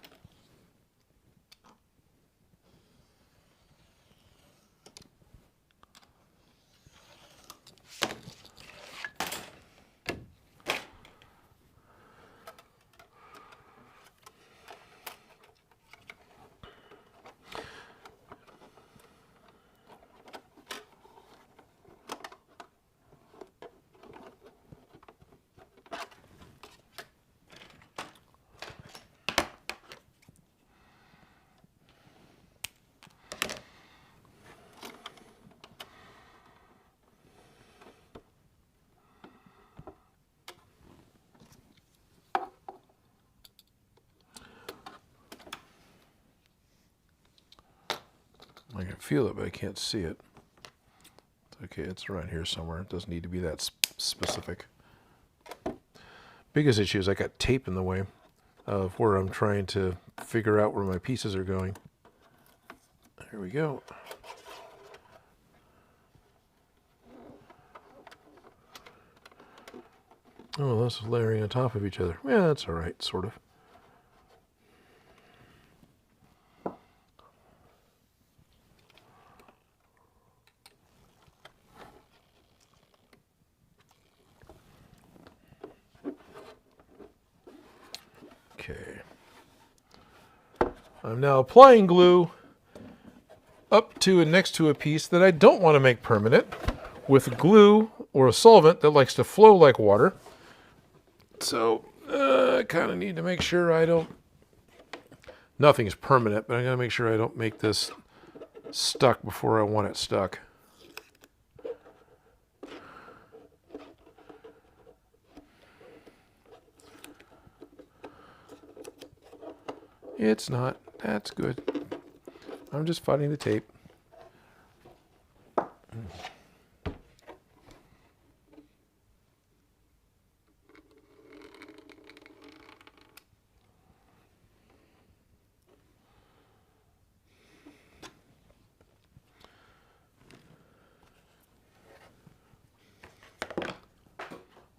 Speaker 1: I can feel it, but I can't see it. Okay, it's around here somewhere. It doesn't need to be that specific. Biggest issue is I got tape in the way of where I'm trying to figure out where my pieces are going. Here we go. Oh, that's layering on top of each other. Yeah, that's all right, sort of. Okay. I'm now applying glue up to and next to a piece that I don't want to make permanent with glue or a solvent that likes to flow like water. So I kind of need to make sure I don't, nothing's permanent, but I gotta make sure I don't make this stuck before I want it stuck. It's not. That's good. I'm just fighting the tape.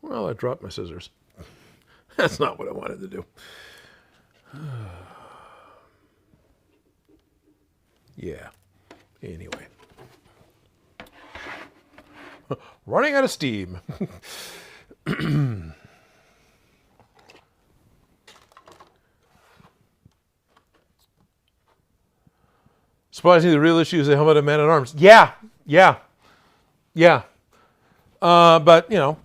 Speaker 1: Well, I dropped my scissors. That's not what I wanted to do. Yeah. Anyway. Running out of steam. Surprisingly, the real issue is the helmet of Man-at-Arms. Yeah. But, you know.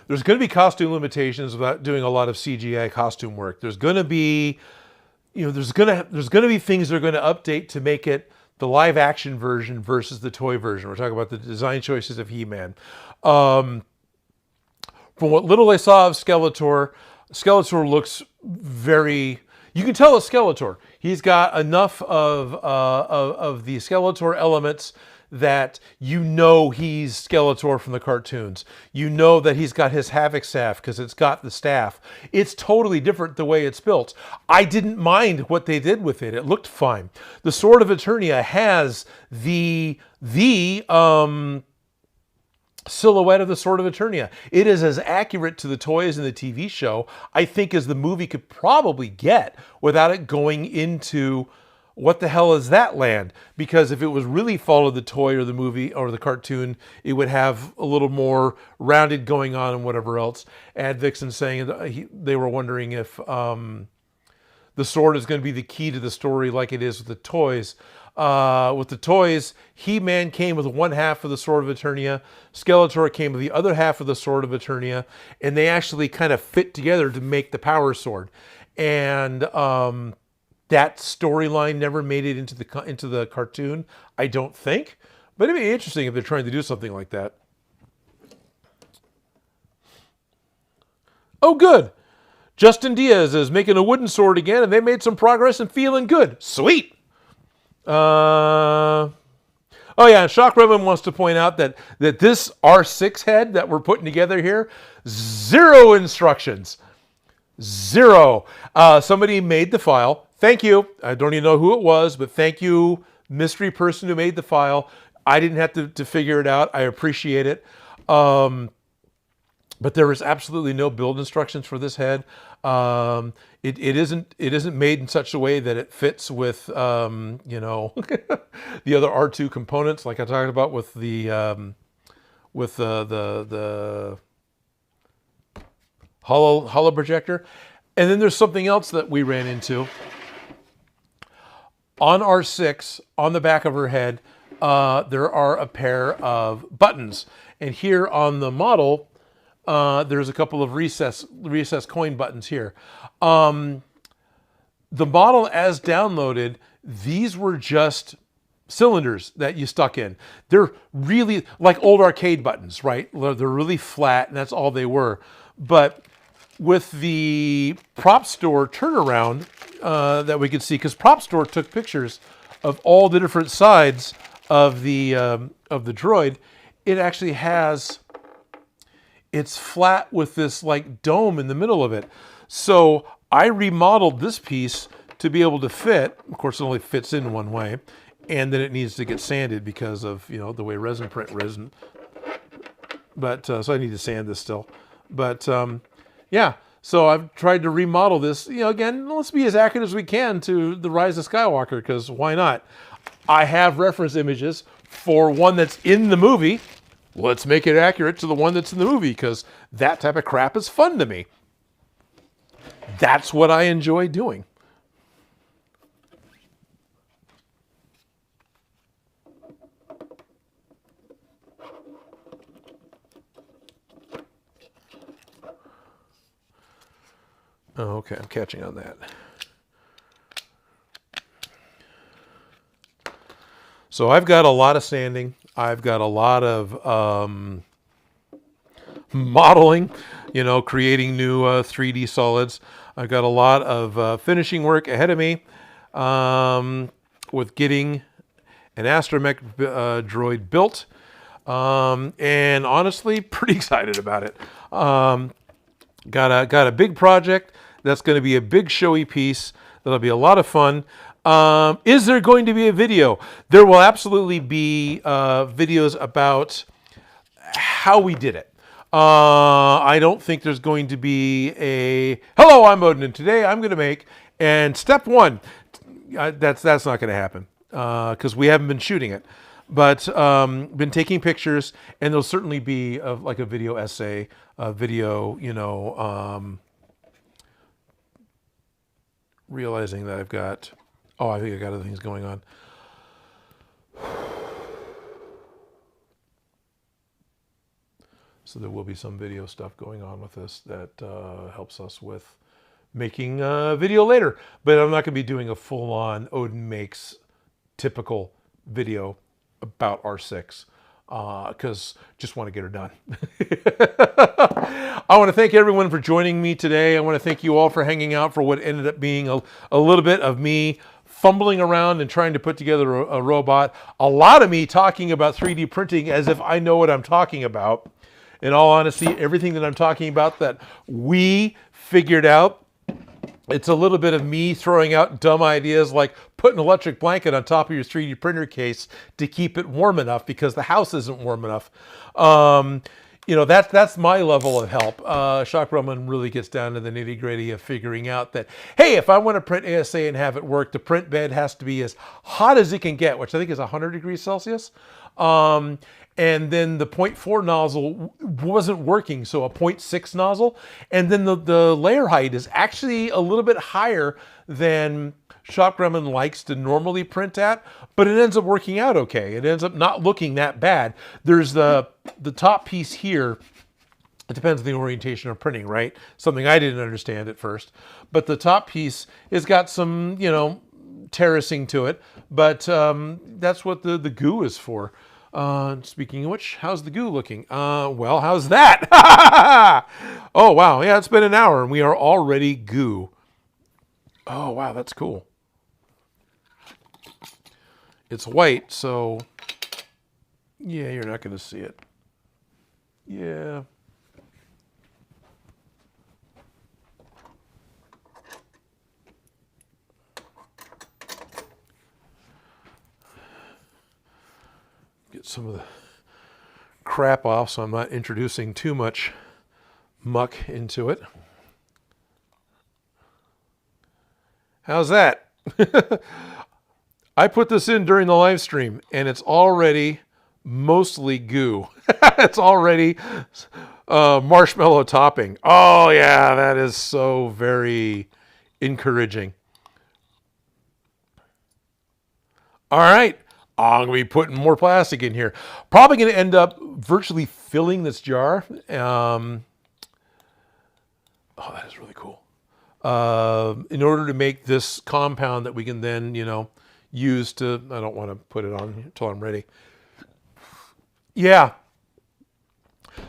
Speaker 1: There's going to be costume limitations without doing a lot of CGI costume work. There's going to be, there's going to be things that are going to update to make it the live action version versus the toy version. We're talking about the design choices of He-Man. From what little I saw of Skeletor looks very. You can tell it's Skeletor. He's got enough of the Skeletor elements that he's Skeletor from the cartoons. You know that he's got his Havoc staff because it's got the staff. It's totally different the way it's built. I didn't mind what they did with it. It looked fine. The Sword of Eternia has the silhouette of the Sword of Eternia. It is as accurate to the toys in the TV show, I think, as the movie could probably get without it going into what the hell is that land? Because if it was really followed the toy or the movie or the cartoon, it would have a little more rounded going on and whatever else. And Vixen saying that they were wondering if the sword is going to be the key to the story like it is with the toys. With the toys, He-Man came with one half of the Sword of Eternia. Skeletor came with the other half of the Sword of Eternia. And they actually kind of fit together to make the Power Sword. And that storyline never made it into the cartoon, I don't think. But it'd be interesting if they're trying to do something like that. Oh, good. Justin Diaz is making a wooden sword again, and they made some progress and feeling good. Sweet. Oh yeah, and Shop Gremlin wants to point out that this R6 head that we're putting together here, 0 instructions. Zero. Somebody made the file. Thank you. I don't even know who it was, but thank you, mystery person who made the file. I didn't have to figure it out. I appreciate it. But there is absolutely no build instructions for this head. It isn't made in such a way that it fits with you know the other R2 components, like I talked about with the hollow projector. And then there's something else that we ran into on R6 on the back of her head. There are a pair of buttons, and here on the model. There's a couple of recess coin buttons here. The model as downloaded, these were just cylinders that you stuck in. They're really like old arcade buttons, right? They're really flat, and that's all they were. But with the prop store turnaround that we could see, because prop store took pictures of all the different sides of the droid, it actually has. It's flat with this like dome in the middle of it. So I remodeled this piece to be able to fit. Of course, it only fits in one way, and then it needs to get sanded because of, you know, the way resin. But so I need to sand this still. But yeah, so I've tried to remodel this. You know, again, let's be as accurate as we can to the Rise of Skywalker, because why not? I have reference images for one that's in the movie. Let's make it accurate to the one that's in the movie, because that type of crap is fun to me. That's what I enjoy doing. Oh, okay, I'm catching on that. So I've got a lot of sanding. I've got a lot of modeling, you know, creating new 3D solids. I've got a lot of finishing work ahead of me with getting an Astromech droid built. And honestly, pretty excited about it. Got a big project that's going to be a big showy piece. That'll be a lot of fun. Is there going to be a video? There will absolutely be videos about how we did it. I don't think there's going to be a, hello, I'm Odin, and today I'm going to make, and step one, that's not going to happen because we haven't been shooting it. But been taking pictures, and there'll certainly be like a video essay, a video, you know, realizing that I've got, oh, I think I got other things going on. So there will be some video stuff going on with this that helps us with making a video later. But I'm not going to be doing a full-on Odin Makes typical video about R6 because just want to get her done. I want to thank everyone for joining me today. I want to thank you all for hanging out for what ended up being a little bit of me fumbling around and trying to put together a robot. A lot of me talking about 3D printing as if I know what I'm talking about. In all honesty, everything that I'm talking about that we figured out, it's a little bit of me throwing out dumb ideas like put an electric blanket on top of your 3D printer case to keep it warm enough because the house isn't warm enough. You know, that's my level of help. Shop Gremlin really gets down to the nitty gritty of figuring out that, hey, if I want to print ASA and have it work, the print bed has to be as hot as it can get, which I think is 100 degrees Celsius. And then the 0.4 nozzle wasn't working, so a 0.6 nozzle. And then the layer height is actually a little bit higher than Shop Gremlin likes to normally print at, but it ends up working out okay. It ends up not looking that bad. There's the top piece here. It depends on the orientation of printing, right? Something I didn't understand at first. But the top piece has got some, you know, terracing to it, but that's what the goo is for. Speaking of which, how's the goo looking? Well, how's that? Oh, wow. Yeah, it's been an hour and we are already goo. Oh, wow, that's cool. It's white, so yeah, you're not going to see it. Yeah. Get some of the crap off so I'm not introducing too much muck into it. How's that? I put this in during the live stream and it's already mostly goo. It's already marshmallow topping. Oh yeah, that is so very encouraging. All right, I'm going to be putting more plastic in here. Probably going to end up virtually filling this jar. Oh, that is really cool. In order to make this compound that we can then, use to, I don't want to put it on until I'm ready. Yeah.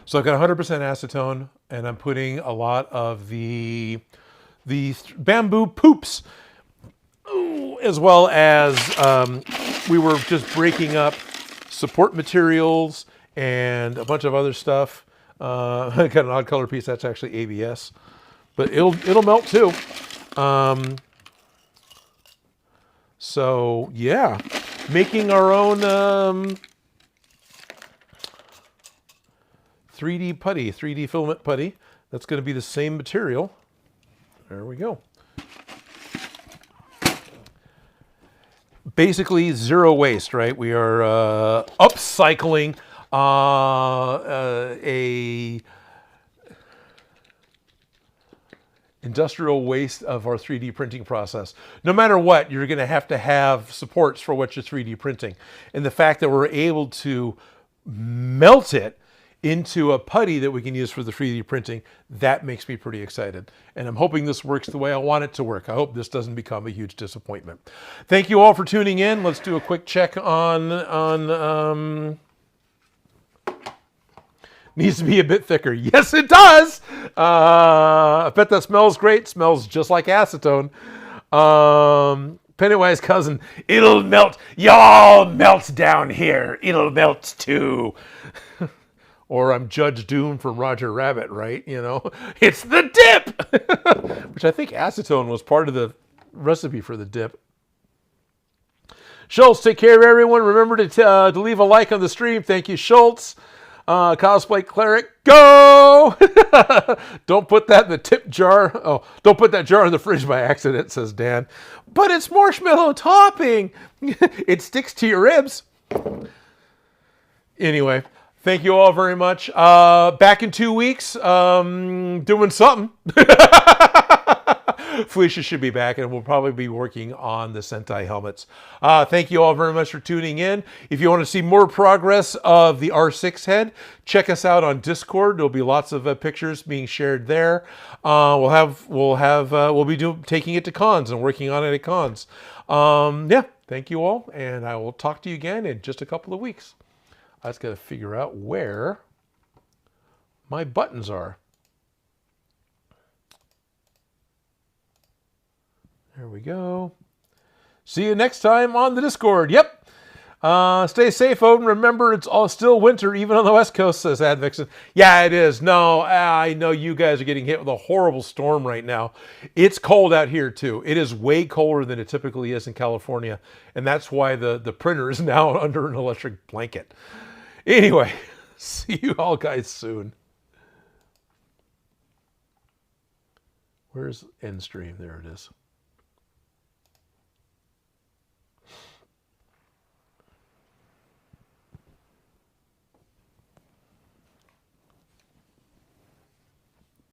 Speaker 1: So I've got 100% acetone, and I'm putting a lot of the bamboo poops, as well as we were just breaking up support materials and a bunch of other stuff. I got an odd color piece. That's actually ABS, but it'll melt too. So yeah, making our own 3D putty, 3D filament putty. That's going to be the same material. There we go. Basically zero waste, right? We are upcycling a industrial waste of our 3D printing process. No matter what, you're going to have supports for what you're 3D printing. And the fact that we're able to melt it into a putty that we can use for the 3D printing, that makes me pretty excited. And I'm hoping this works the way I want it to work. I hope this doesn't become a huge disappointment. Thank you all for tuning in. Let's do a quick check on needs to be a bit thicker. Yes, it does. I bet that smells great. Smells just like acetone. Pennywise cousin, it'll melt. Y'all melt down here. It'll melt too. Or I'm Judge Doom from Roger Rabbit, right? It's the dip, which I think acetone was part of the recipe for the dip. Schultz, take care of everyone. Remember to leave a like on the stream. Thank you, Schultz. Cosplay Cleric, go! Don't put that in the tip jar. Oh, don't put that jar in the fridge by accident, says Dan. But it's marshmallow topping. It sticks to your ribs. Anyway. Thank you all very much. Back in 2 weeks, doing something. Felicia should be back, and we'll probably be working on the Sentai helmets. Thank you all very much for tuning in. If you want to see more progress of the R6 head, check us out on Discord. There'll be lots of pictures being shared there. We'll be taking it to cons and working on it at cons. Yeah, thank you all, and I will talk to you again in just a couple of weeks. I just got to figure out where my buttons are. There we go. See you next time on the Discord. Yep. Stay safe, Odin. Remember, it's all still winter, even on the West Coast, says Advixen. Yeah, it is. No, I know you guys are getting hit with a horrible storm right now. It's cold out here, too. It is way colder than it typically is in California. And that's why the printer is now under an electric blanket. Anyway, see you all guys soon. Where's end stream? There it is.